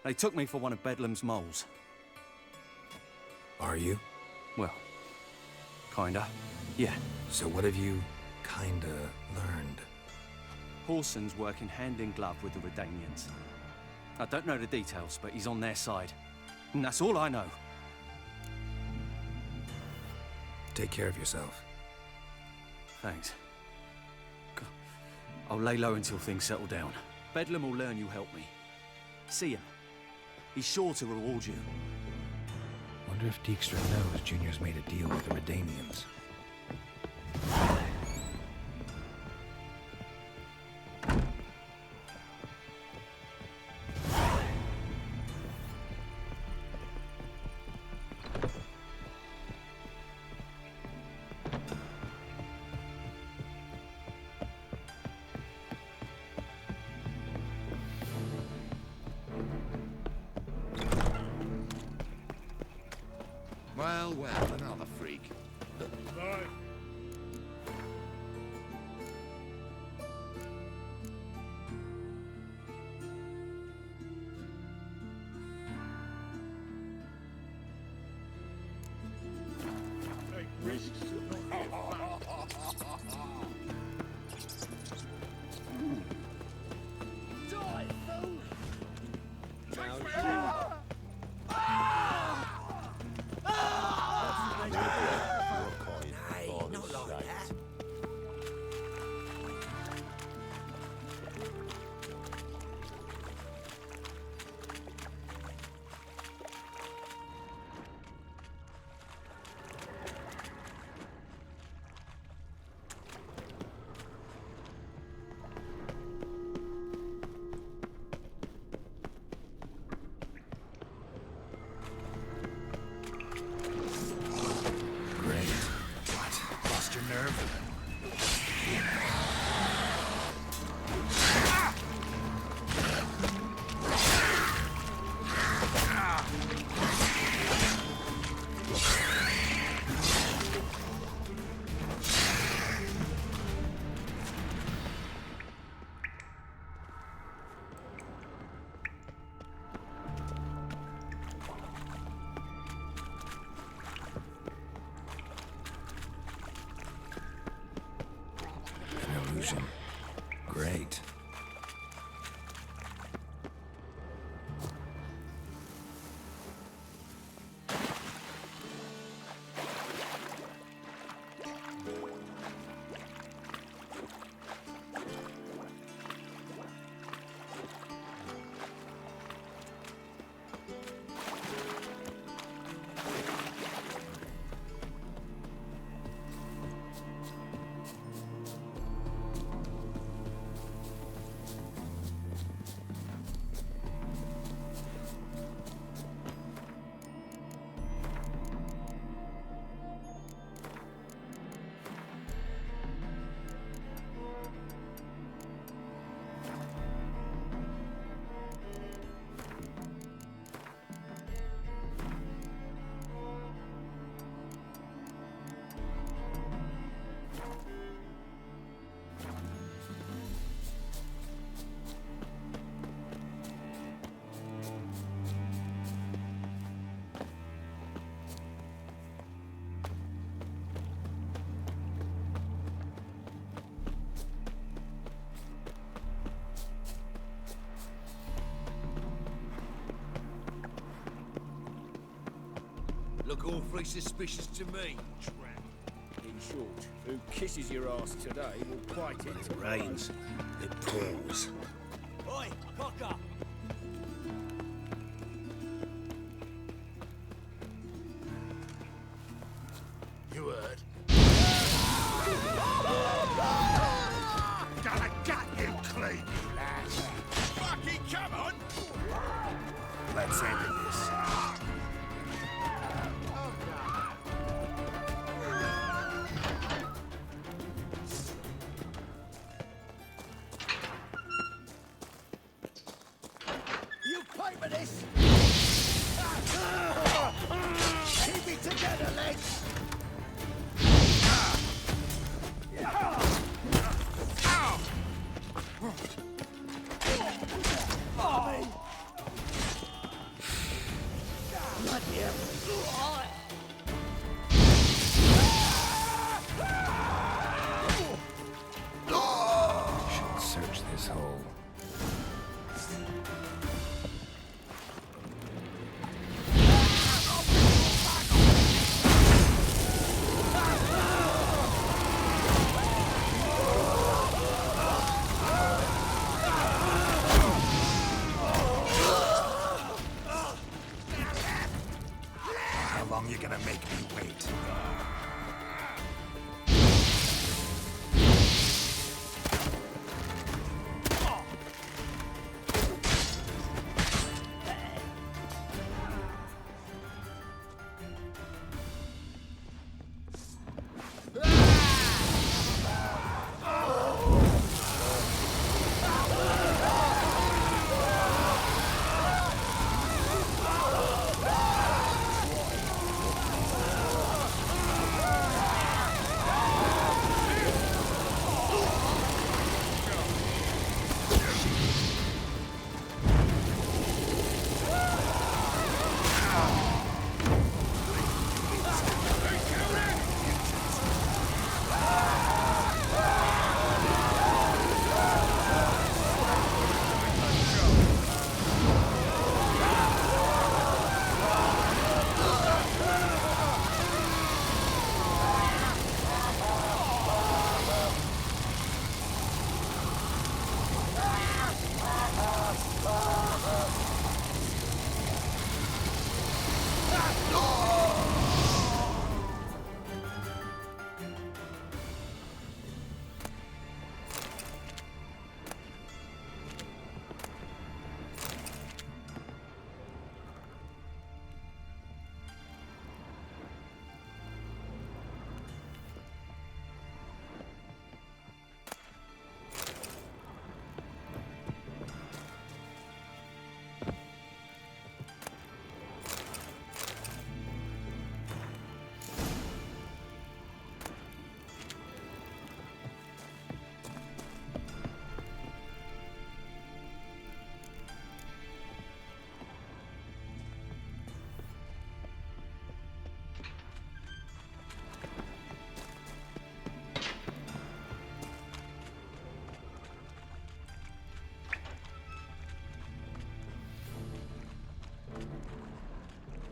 S16: They took me for one of Bedlam's moles.
S9: Are you?
S16: Well, kinda. Yeah.
S9: So what have you kinda learned?
S16: Whoreson's working hand in glove with the Redanians. I don't know the details, but he's on their side. And that's all I know.
S9: Take care of yourself.
S16: Thanks. God. I'll lay low until things settle down. Bedlam will learn you helped me. See him. He's sure to reward you.
S9: Wonder if Dijkstra knows Junior's made a deal with the Redanians.
S8: Well, another freak.
S2: Bye. Take risks.
S11: Die, fool!
S1: Not like that.
S9: Great.
S1: Look awfully suspicious to me, tramp.
S17: short. Who kisses your ass today will quite it.
S7: It rains. It pours.
S17: Oi, cocker!
S11: You heard? Gonna gut you clean, you lads. Fucking come on!
S9: Let's end this.
S3: You pay for this! Keep it together, lads!
S9: Should search this hole. How long you gonna make me wait?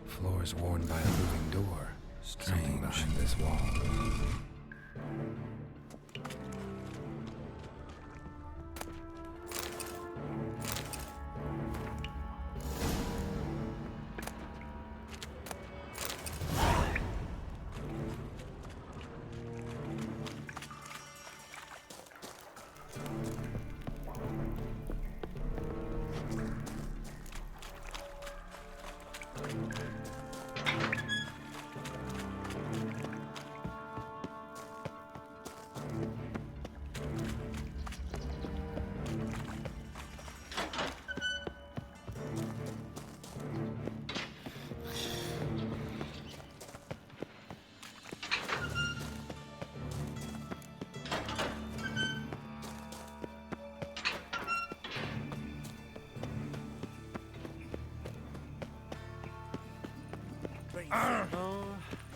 S9: Floor is worn by a moving door. Something behind this wall.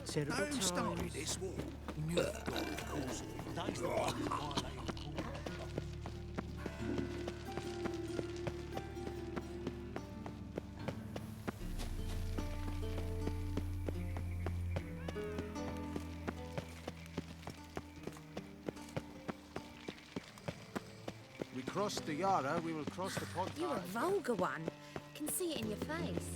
S11: Terrible Who started this war?
S12: New God, of course. That's the one who violated
S22: cross the Yara, we will cross the pond.
S10: You're a vulgar one. Can see it in your face.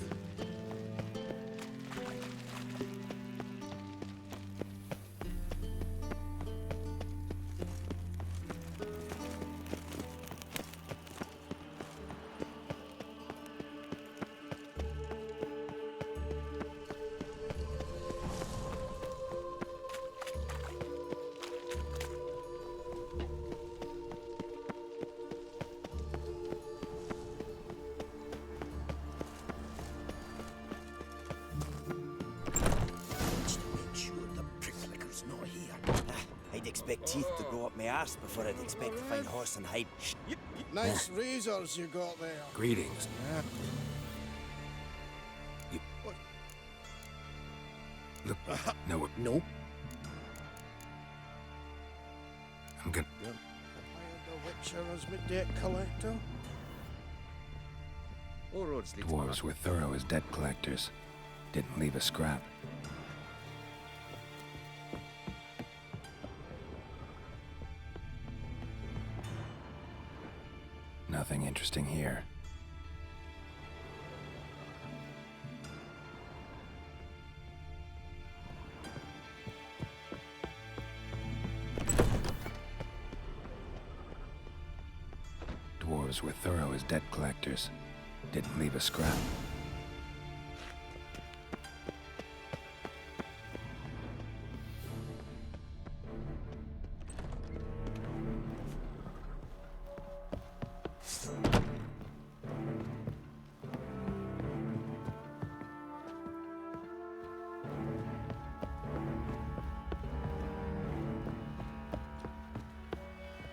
S20: Expect teeth to go up my arse before I'd expect to find horse and hide.
S11: Nice razors you got there.
S9: Greetings.
S11: Yeah.
S9: Look, no.
S11: No.
S9: I'm good.
S11: Yep. I hired the Witcher as my debt collector.
S9: Dwarves were thorough as debt collectors. Didn't leave a scrap. Nothing interesting here. Dwarves were thorough as debt collectors. Didn't leave a scrap.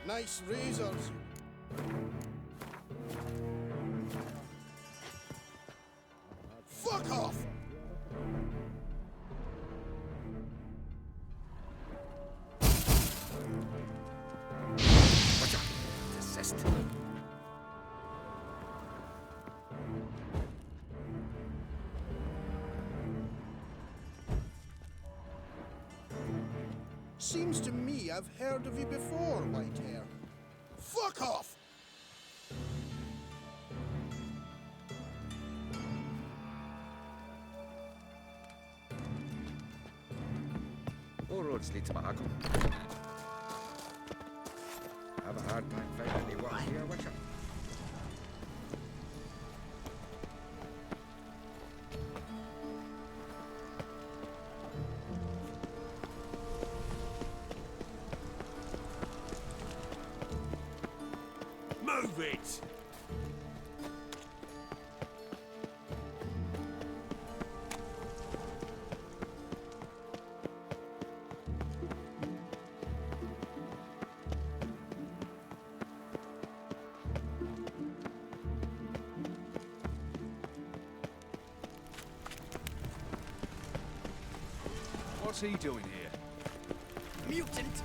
S11: Nice razors. Fuck off!
S20: Watch out! Desist.
S11: Seems to me I've heard of you before, Whitehair. Fuck off!
S20: All roads lead to Mahakam. I have a hard time finding any work here, Witcher.
S12: Move it!
S16: What's he doing here?
S20: Mutant!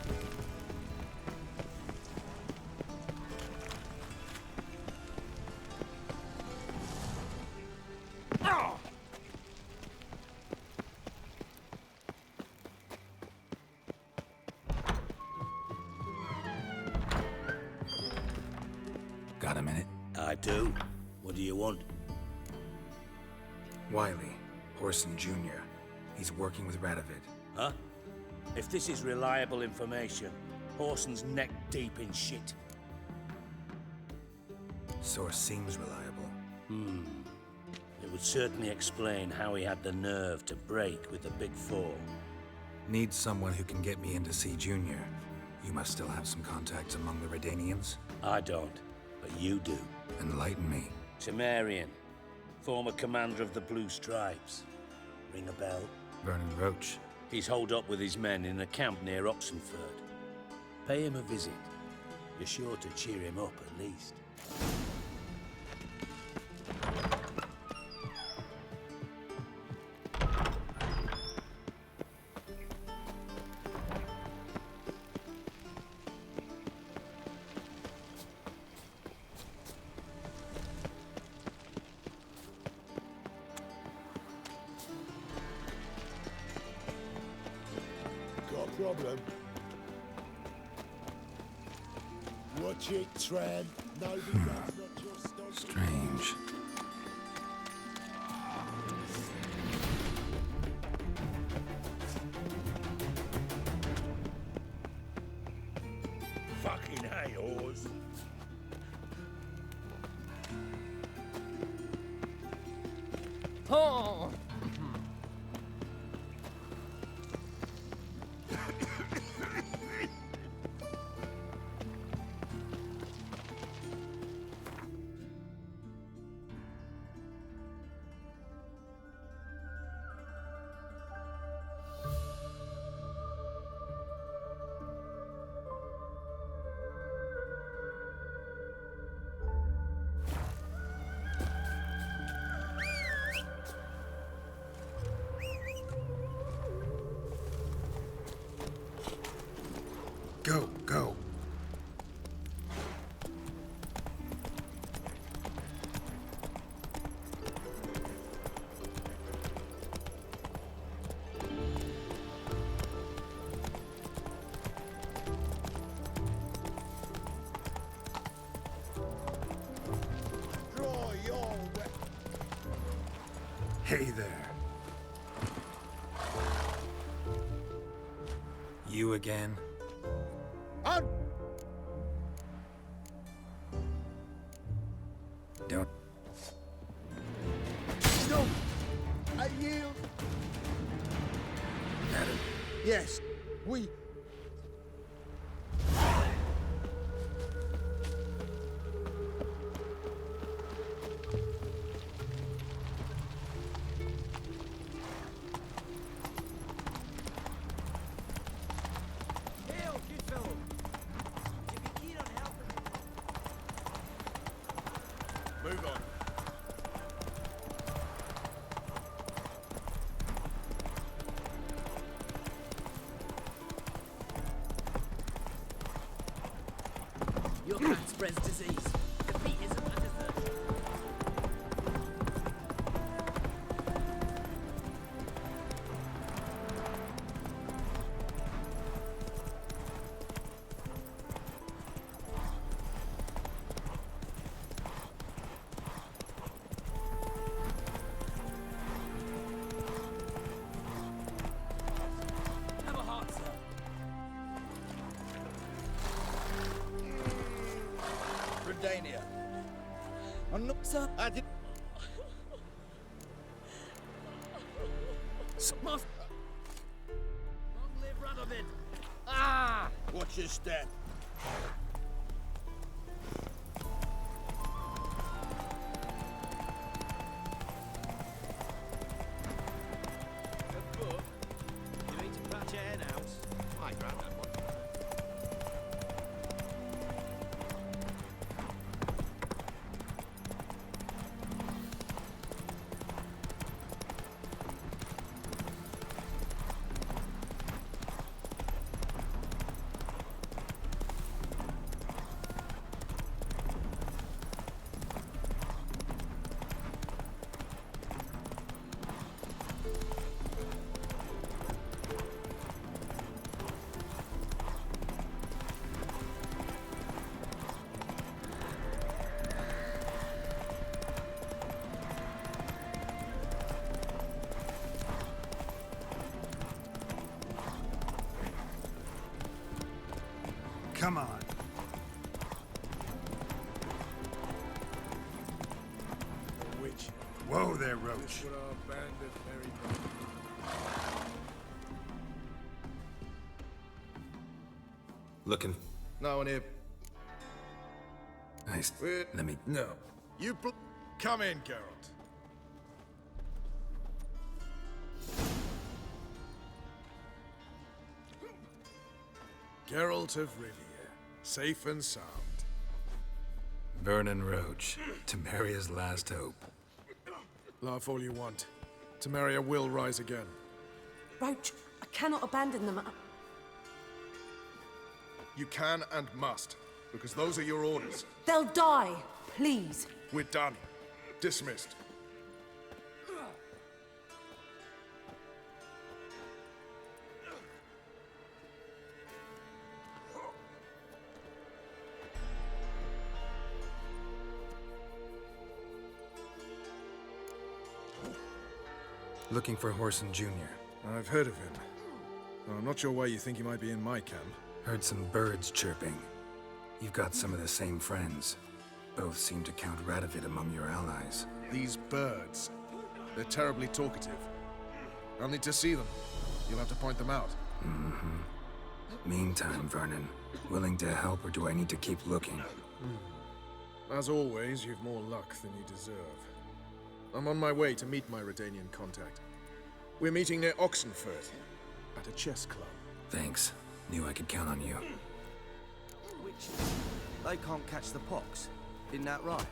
S9: Got a minute?
S7: I do. What do you want?
S9: Wiley, Whoreson Jr. He's working with Radovid.
S7: Huh? If this is reliable information, Whoreson's neck deep in shit.
S9: Source seems reliable.
S7: It would certainly explain how he had the nerve to break with the Big Four.
S9: Need someone who can get me in to see Junior. You must still have some contacts among the Redanians?
S7: I don't, but you do.
S9: Enlighten me.
S7: Temerian, former commander of the Blue Stripes. Ring a bell?
S9: Vernon Roche.
S7: He's holed up with his men in a camp near Oxenford. Pay him a visit. You're sure to cheer him up at least.
S11: Got a problem?
S8: Watch it, Tran. Nobody runs not your stock.
S9: Strange.
S2: Fucking hey, Oz.
S17: Oh!
S9: Go, go.
S8: Draw your weapon.
S9: Hey there. You again? Don't.
S3: No! I yield!
S9: Madam.
S3: Yes, we...
S11: Move on.
S14: Your cat spreads disease. Defeat isn't a desertion. Have a heart, sir.
S3: Redania. I'm not... Sir, I did...
S14: Long live Radovid! Ah!
S3: Watch your step.
S14: Good book. You need to patch your head out. My granddad one.
S9: Come on.
S11: Which?
S9: Whoa there, Roche.
S11: This what our band of merry
S9: Looking.
S11: No one here.
S9: Nice. Let me.
S11: No. You come in, Geralt. Geralt of Rivia, safe and sound.
S9: Vernon Roche, Temeria's last hope.
S11: Laugh all you want. Temeria will rise again.
S21: Roche, I cannot abandon them.
S11: You can and must, because those are your orders.
S21: They'll die, please.
S11: We're done. Dismissed.
S9: Looking for Whoreson Jr.
S11: I've heard of him. I'm not sure why you think he might be in my camp.
S9: Heard some birds chirping. You've got some of the same friends. Both seem to count Radovid among your allies.
S11: These birds. They're terribly talkative. I'll need to see them. You'll have to point them out.
S9: Mm-hmm. Meantime, Vernon, willing to help or do I need to keep looking?
S11: As always, you've more luck than you deserve. I'm on my way to meet my Redanian contact. We're meeting near Oxenford, at a chess club.
S9: Thanks. Knew I could count on you.
S20: They can't catch the pox. Isn't that right?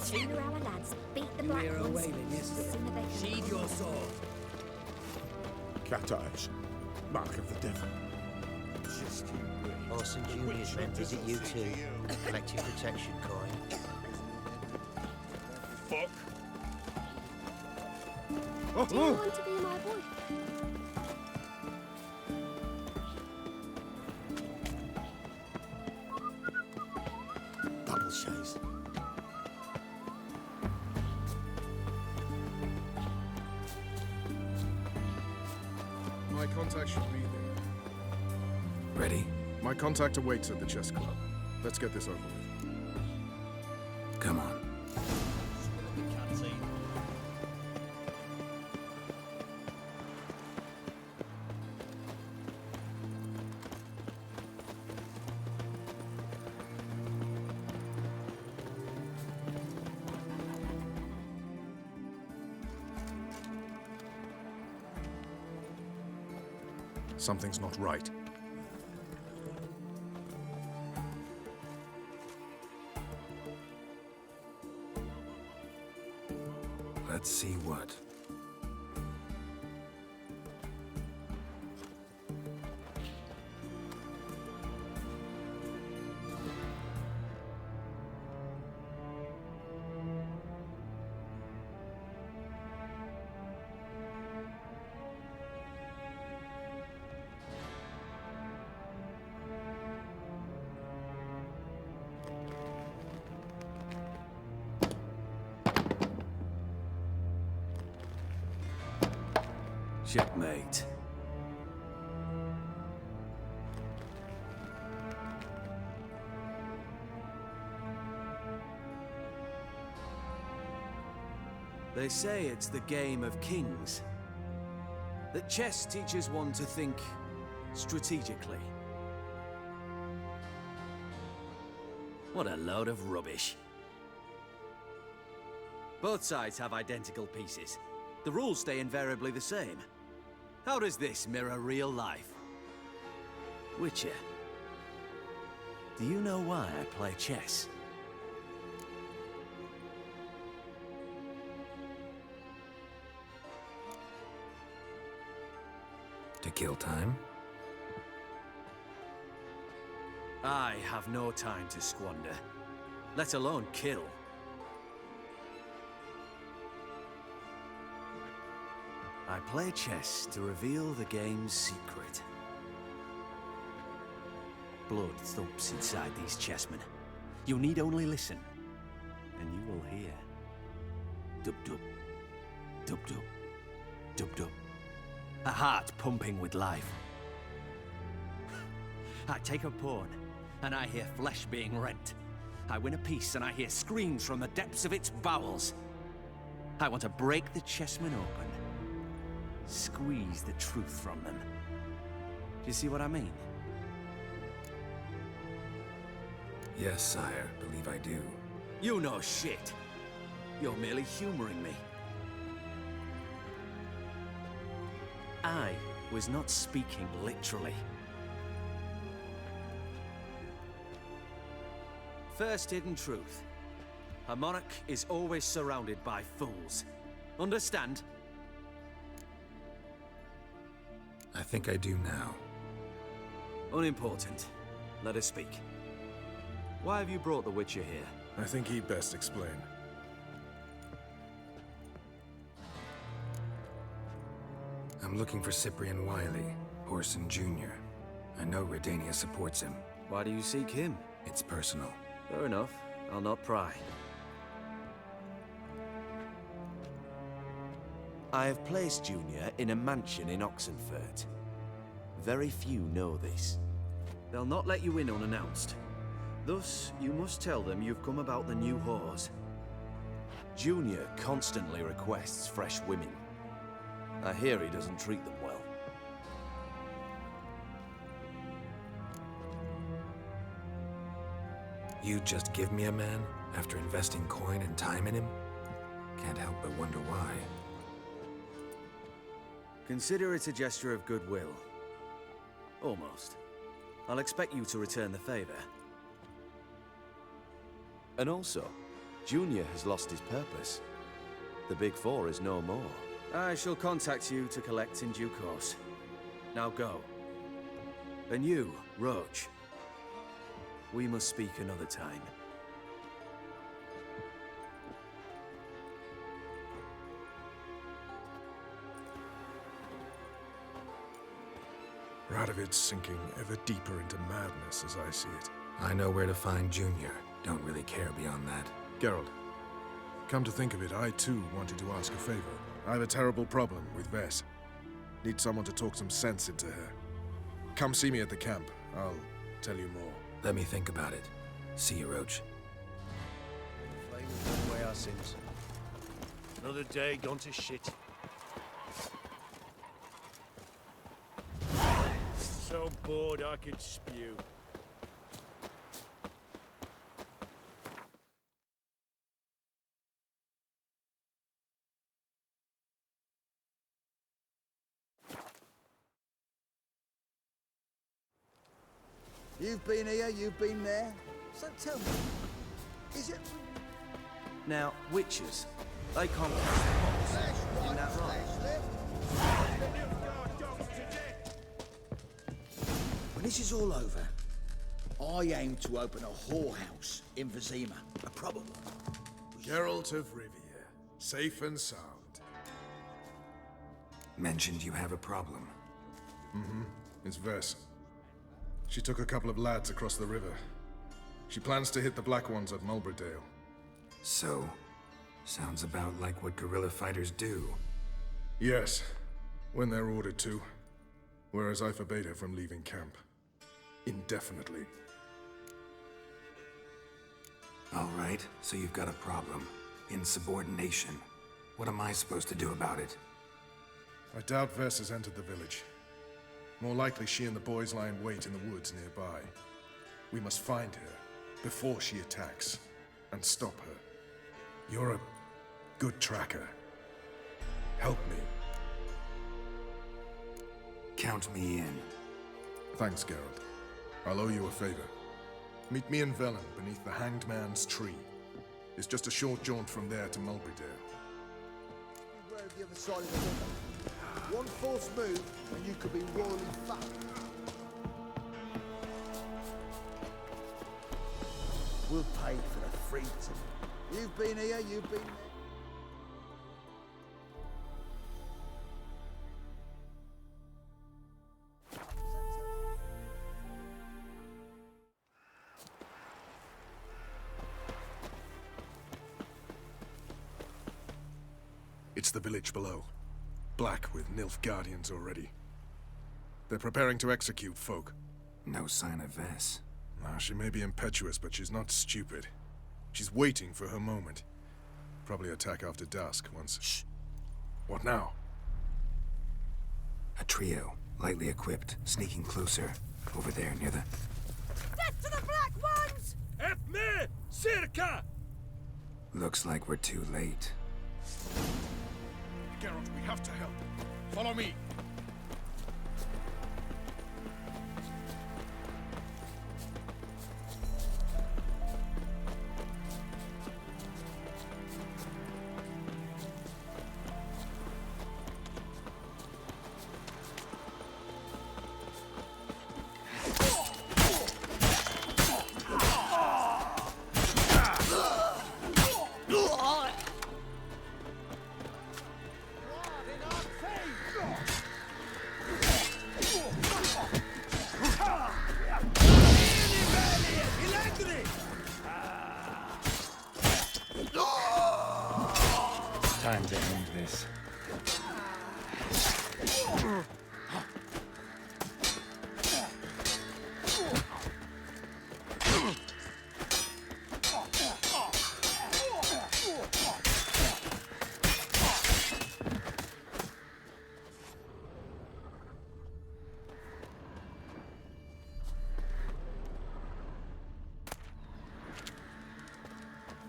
S4: Sooner our lads beat the black
S14: hear her
S4: ones,
S14: wailing yesterday.
S4: sooner they can
S14: Sheathe your sword.
S6: Cat eyes. Mark of the devil.
S18: Whoreson Jr.'s men visit you too. Collecting protection coin.
S2: Fuck.
S10: Do you want to be my boy?
S6: Double chase.
S11: My contact should be there.
S9: Ready?
S11: My contact awaits at the chess club. Let's get this over with.
S9: Come on.
S11: Something's not right.
S9: Let's see what.
S16: Checkmate. They say it's the game of kings. That chess teaches one to think strategically. What a load of rubbish. Both sides have identical pieces. The rules stay invariably the same. How does this mirror real life? Witcher, do you know why I play chess?
S9: To kill time?
S16: I have no time to squander, let alone kill. I play chess to reveal the game's secret. Blood thumps inside these chessmen. You need only listen, and you will hear. Dub-dub, dub-dub, dub-dub. A heart pumping with life. I take a pawn, and I hear flesh being rent. I win a piece, and I hear screams from the depths of its bowels. I want to break the chessmen open. Squeeze the truth from them. Do you see what I mean?
S9: Yes, sire. Believe I do.
S16: You know shit. You're merely humoring me. I was not speaking literally. First hidden truth. A monarch is always surrounded by fools. Understand?
S9: I think I do now.
S16: Unimportant. Let us speak. Why have you brought the Witcher here?
S11: I think he'd best explain.
S9: I'm looking for Cyprian Wiley, Whoreson Jr. I know Redania supports him.
S16: Why do you seek him?
S9: It's personal.
S16: Fair enough. I'll not pry.
S20: I have placed Junior in a mansion in Oxenfurt. Very few know this.
S16: They'll not let you in unannounced. Thus, you must tell them you've come about the new whores.
S20: Junior constantly requests fresh women. I hear he doesn't treat them well.
S9: You just give me a man after investing coin and time in him? Can't help but wonder why.
S16: Consider it a gesture of goodwill. Almost. I'll expect you to return the favor.
S20: And also, Junior has lost his purpose. The Big Four is no more.
S16: I shall contact you to collect in due course. Now go. And you, Roche. We must speak another time.
S11: Radovid's sinking ever deeper into madness as I see it.
S9: I know where to find Junior. Don't really care beyond that.
S11: Geralt, come to think of it, I too wanted to ask a favor. I have a terrible problem with Vess. Need someone to talk some sense into her. Come see me at the camp. I'll tell you more.
S9: Let me think about it. See you, Roche.
S22: Away our sins.
S12: Another day gone to shit. So bored I could spew.
S3: You've been here, you've been there. So tell me, is it...
S16: Now, witches, they can't catch the pox. Isn't that right?
S3: When this is all over, I aim to open a whorehouse in Vizima. A proper one.
S11: Geralt of Rivia, safe and sound.
S9: Mentioned you have a problem.
S11: Mm-hmm. It's Vess. She took a couple of lads across the river. She plans to hit the Black Ones at Mulberdale.
S9: So, sounds about like what guerrilla fighters do.
S11: Yes, when they're ordered to. Whereas I forbade her from leaving camp. Indefinitely.
S9: All right, so you've got a problem. Insubordination. What am I supposed to do about it?
S11: I doubt Vess has entered the village. More likely she and the boys lie in wait in the woods nearby. We must find her before she attacks and stop her. You're a good tracker. Help me.
S9: Count me in.
S11: Thanks, Geralt. I'll owe you a favor. Meet me in Vernon beneath the Hanged Man's tree. It's just a short jaunt from there to Mulberdale.
S3: Beware of the other side of the river. One false move, and you could be royally fucked. We'll pay for the freedom. You've been here, you've been there.
S11: It's the village below. Black with Nilfgaardians already. They're preparing to execute folk.
S9: No sign of Vess.
S11: She may be impetuous, but she's not stupid. She's waiting for her moment. Probably attack after dusk once... Shh! What now?
S9: A trio, lightly equipped, sneaking closer. Over there, near the...
S10: Death to the Black Ones!
S12: F.me! Circa!
S9: Looks like we're too late.
S11: Geralt, we have to help. Follow me.
S9: Time to end this.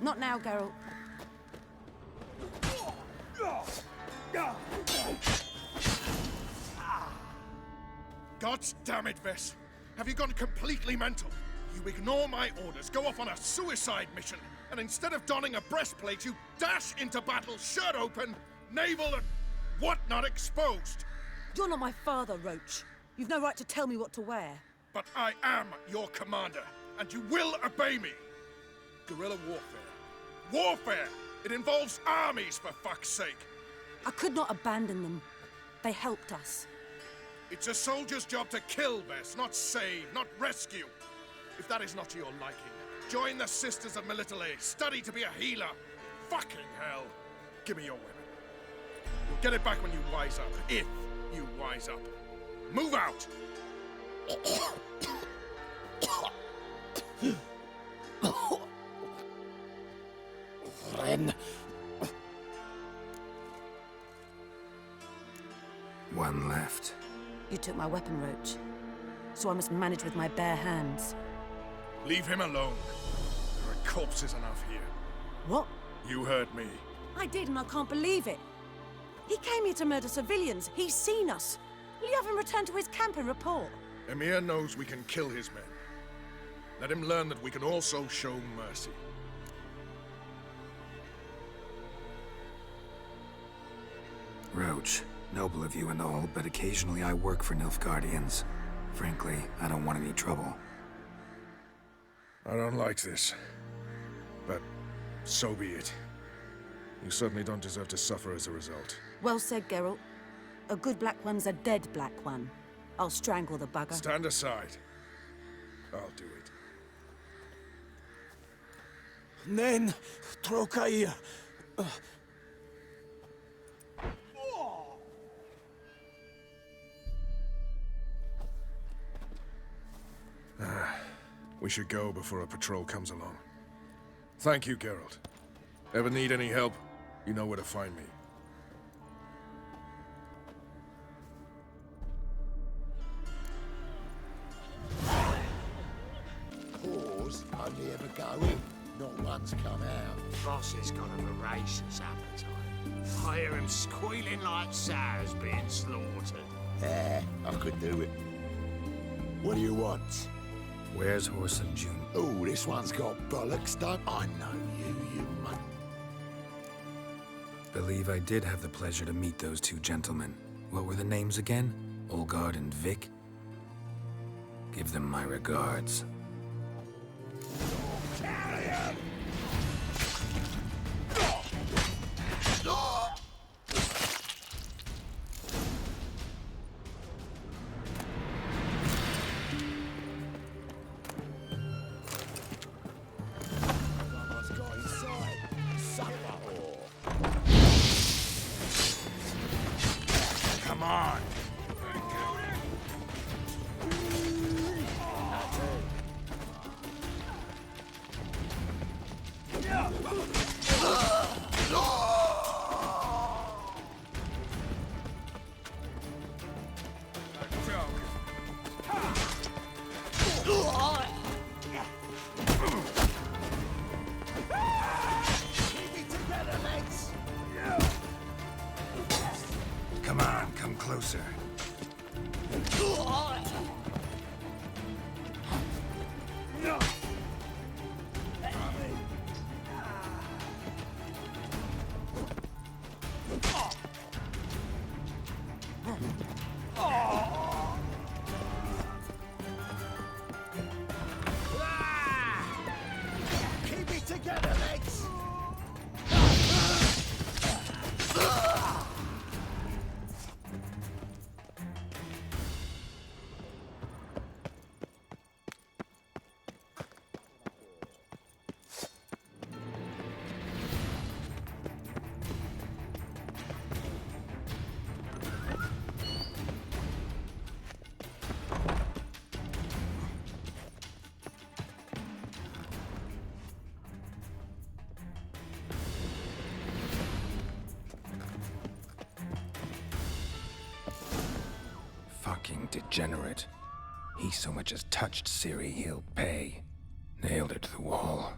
S21: Not now, Geralt.
S11: God damn it, Vess. Have you gone completely mental? You ignore my orders, go off on a suicide mission, and instead of donning a breastplate, you dash into battle, shirt open, navel and whatnot exposed.
S21: You're not my father, Roche. You've no right to tell me what to wear.
S11: But I am your commander, and you will obey me. Guerrilla warfare. Warfare! It involves armies, for fuck's sake.
S21: I could not abandon them. They helped us.
S11: It's a soldier's job to kill, Vess, not save, not rescue. If that is not to your liking, join the Sisters of Melitele. Study to be a healer. Fucking hell. Give me your weapon. You'll get it back when you wise up. If you wise up. Move out!
S3: Ren.
S9: One left.
S21: You took my weapon, Roche. So I must manage with my bare hands.
S11: Leave him alone. There are corpses enough here.
S21: What?
S11: You heard me.
S21: I did, and I can't believe it. He came here to murder civilians. He's seen us. Will you have him return to his camp and report?
S11: Emir knows we can kill his men. Let him learn that we can also show mercy.
S9: Roche, noble of you and all, but occasionally I work for Nilfgaardians. Frankly, I don't want any trouble.
S11: I don't like this. But so be it. You certainly don't deserve to suffer as a result.
S21: Well said, Geralt. A good black one's a dead black one. I'll strangle the bugger.
S11: Stand aside. I'll do it.
S3: Nen, Trokair.
S11: We should go before a patrol comes along. Thank you, Geralt. Ever need any help, you know where to find me.
S8: Whores only ever go in, not once come out.
S5: Boss has got a voracious appetite. I hear him squealing like sows being slaughtered.
S8: I could do it. What do you want?
S9: Where's Whoreson Jr.?
S8: Oh, this one's got bollocks, don't I know you mutt.
S9: Believe I did have the pleasure to meet those two gentlemen. What were the names again? Olgard and Vic? Give them my regards.
S5: Come on!
S9: Come on, come closer.
S3: Keep it together, mates!
S9: fucking degenerate. He so much as touched Ciri, he'll pay. Nailed her to the wall.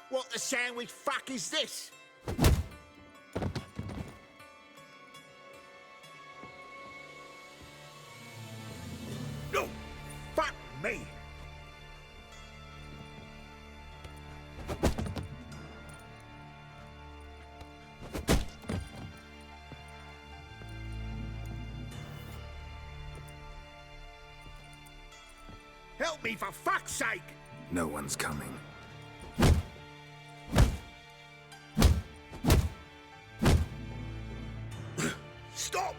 S8: What the sandwich fuck is this? No! Fuck me! Help me for fuck's sake!
S9: No one's coming.
S8: Stop!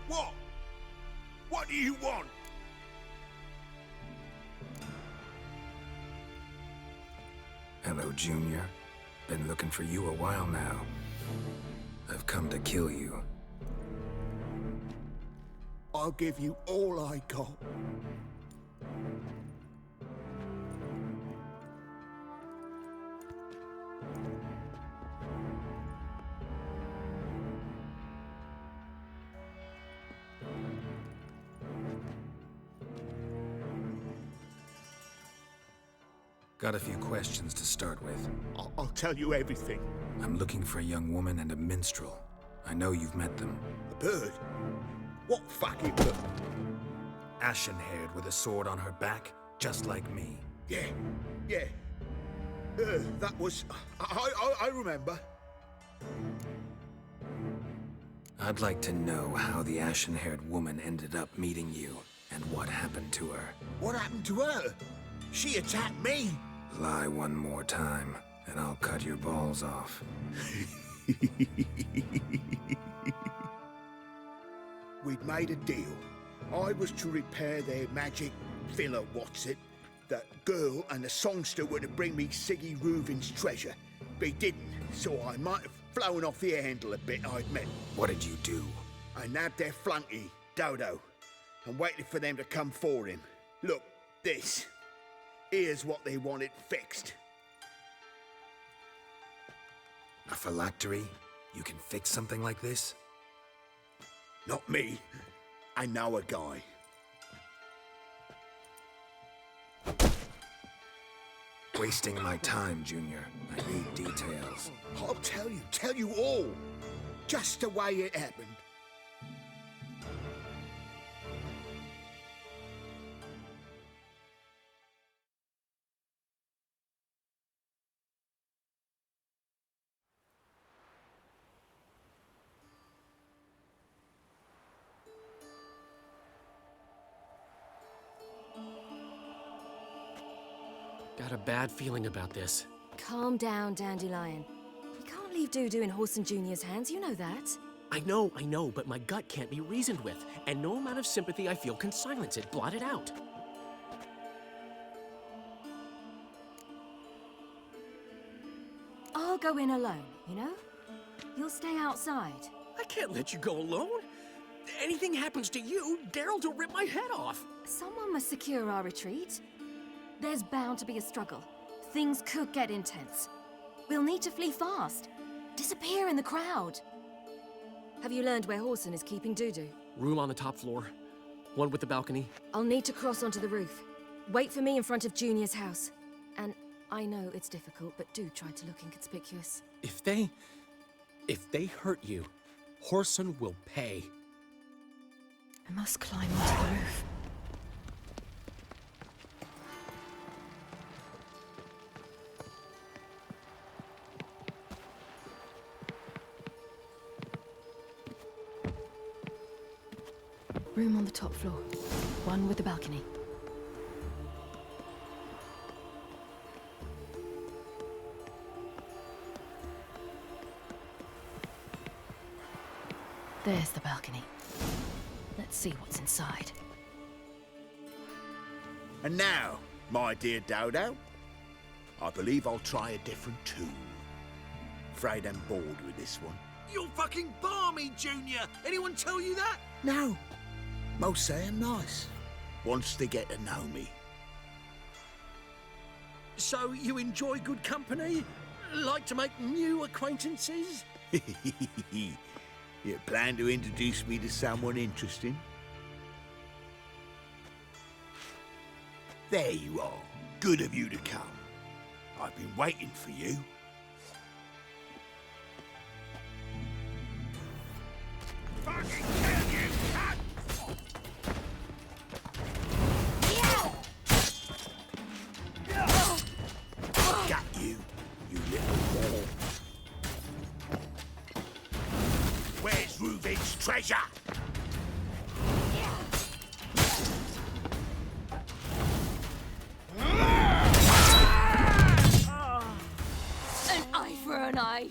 S8: What? What do you want?
S9: Hello, Junior. Been looking for you a while now. I've come to kill you.
S8: I'll give you all I got.
S9: Got a few questions to start with.
S8: I'll tell you everything.
S9: I'm looking for a young woman and a minstrel. I know you've met them.
S8: A bird? What fucking bird?
S9: Ashen-haired with a sword on her back, just like me.
S8: Yeah. That was... I remember.
S9: I'd like to know how the ashen-haired woman ended up meeting you, and what happened to her.
S8: What happened to her? She attacked me.
S9: Lie one more time, and I'll cut your balls off.
S8: We'd made a deal. I was to repair their magic villa, that girl and the songster were to bring me Siggy Reuven's treasure. They didn't, so I might have flown off the handle a bit, I admit.
S9: What did you do?
S8: I nabbed their flunky, Dodo, and waited for them to come for him. Look, this. Here's what they wanted fixed.
S9: A phylactery? You can fix something like this?
S8: Not me. I know a guy.
S9: Wasting my time, Junior. I need details.
S8: I'll tell you all. Just the way it happened.
S13: Got a bad feeling about this.
S15: Calm down, Dandelion. We can't leave Dudu in Whoreson Jr.'s hands, you know that.
S13: I know, but my gut can't be reasoned with, and no amount of sympathy I feel can silence it, blot it out.
S15: I'll go in alone, you know? You'll stay outside.
S13: I can't let you go alone. Anything happens to you, Daryl'll rip my head off.
S15: Someone must secure our retreat. There's bound to be a struggle. Things could get intense. We'll need to flee fast. Disappear in the crowd. Have you learned where Whoreson is keeping Dudu?
S13: Room on the top floor. One with the balcony.
S15: I'll need to cross onto the roof. Wait for me in front of Junior's house. And I know it's difficult, but do try to look inconspicuous.
S13: If they hurt you, Whoreson will pay.
S15: I must climb onto the roof.
S1: Room on the top floor. One with a balcony. There's the balcony. Let's see what's inside.
S8: And now, my dear Dodo, I believe I'll try a different tune. Afraid I'm bored with this one.
S3: You're fucking balmy, Junior! Anyone tell you that?
S8: No. Most say I'm nice. Wants to get to know me.
S3: So you enjoy good company? Like to make new acquaintances?
S8: You plan to introduce me to someone interesting? There you are. Good of you to come. I've been waiting for you.
S2: Fucking kill you, cunt!
S8: Got you, you little whore. Where's Radovid's treasure?
S1: An eye for an eye.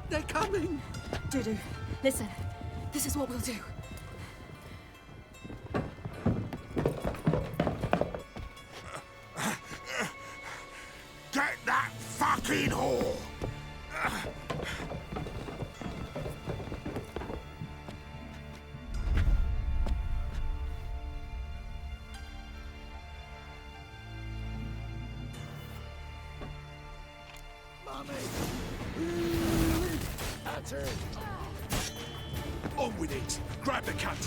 S3: They're coming!
S1: Dudu, listen. This is what we'll do.
S8: Get that fucking whore!
S11: That's her. On with it. Grab the cut.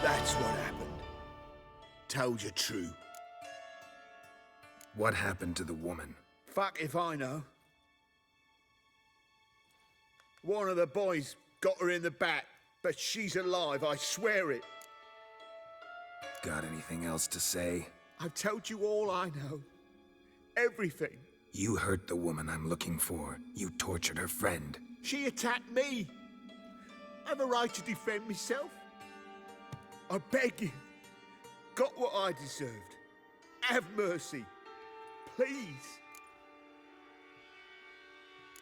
S8: That's what happened. Told you true.
S9: What happened to the woman?
S8: Fuck if I know. One of the boys got her in the back, but she's alive, I swear it.
S9: Got anything else to say?
S8: I've told you all I know. Everything.
S9: You hurt the woman I'm looking for. You tortured her friend.
S8: She attacked me. I have a right to defend myself. I beg you. Got what I deserved. Have mercy. Please.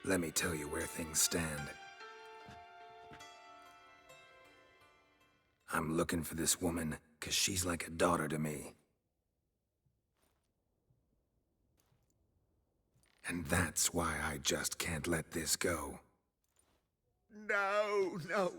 S9: Let me tell you where things stand. I'm looking for this woman, 'cause she's like a daughter to me. And that's why I just can't let this go.
S8: No, no.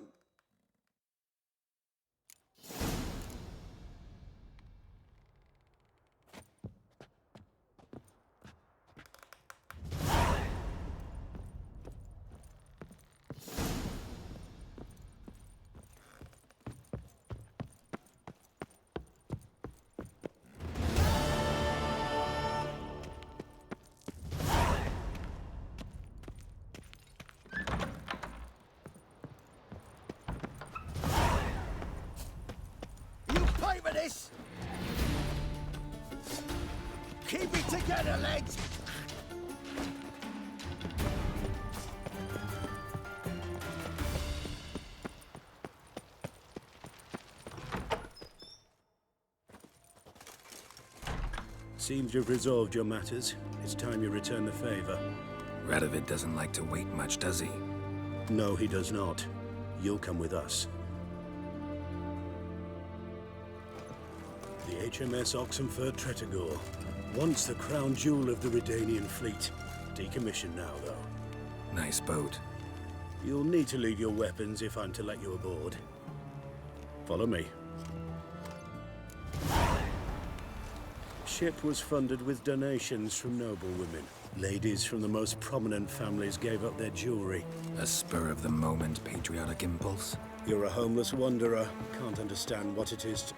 S3: Keep it together, lads!
S2: Seems you've resolved your matters. It's time you return the favor.
S9: Radovid doesn't like to wait much, does he?
S2: No, he does not. You'll come with us. The HMS Oxenford Tretogor. Once the crown jewel of the Redanian fleet. Decommissioned now, though.
S9: Nice boat.
S2: You'll need to leave your weapons if I'm to let you aboard. Follow me. Ship was funded with donations from noble women. Ladies from the most prominent families gave up their jewelry.
S9: A spur-of-the-moment patriotic impulse?
S2: You're a homeless wanderer. Can't understand what it is to...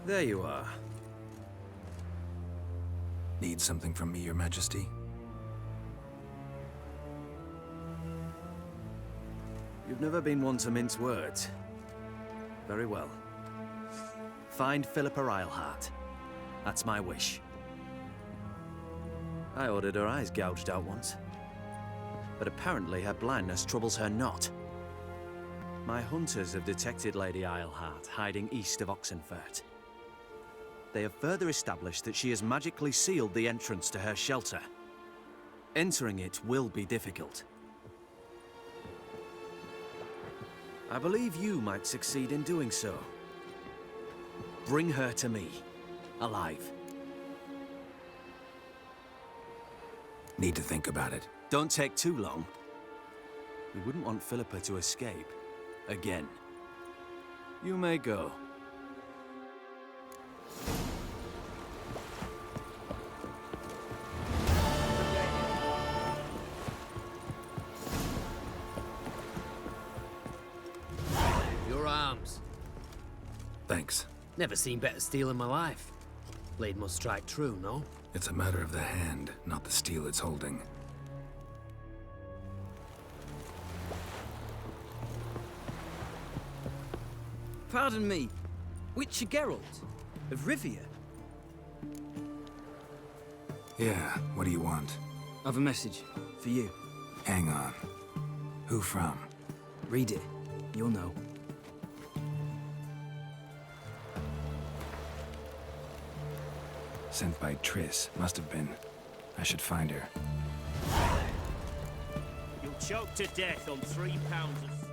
S20: There you are.
S9: Need something from me, Your Majesty?
S20: You've never been one to mince words. Very well. Find Philippa Eilhart. That's my wish. I ordered her eyes gouged out once. But apparently her blindness troubles her not. My hunters have detected Lady Eilhart hiding east of Oxenfurt. They have further established that she has magically sealed the entrance to her shelter. Entering it will be difficult. I believe you might succeed in doing so. Bring her to me, alive.
S9: Need to think about it.
S20: Don't take too long. We wouldn't want Philippa to escape. Again. You may go.
S14: Your arms.
S9: Thanks.
S14: Never seen better steel in my life. Blade must strike true, no?
S9: It's a matter of the hand, not the steel it's holding.
S7: Pardon me, Witcher Geralt of Rivia.
S9: Yeah, what do you want?
S7: I've a message for you.
S9: Hang on. Who from?
S7: Read it. You'll know.
S9: Sent by Triss. Must have been. I should find her.
S17: You'll choke to death on 3 pounds of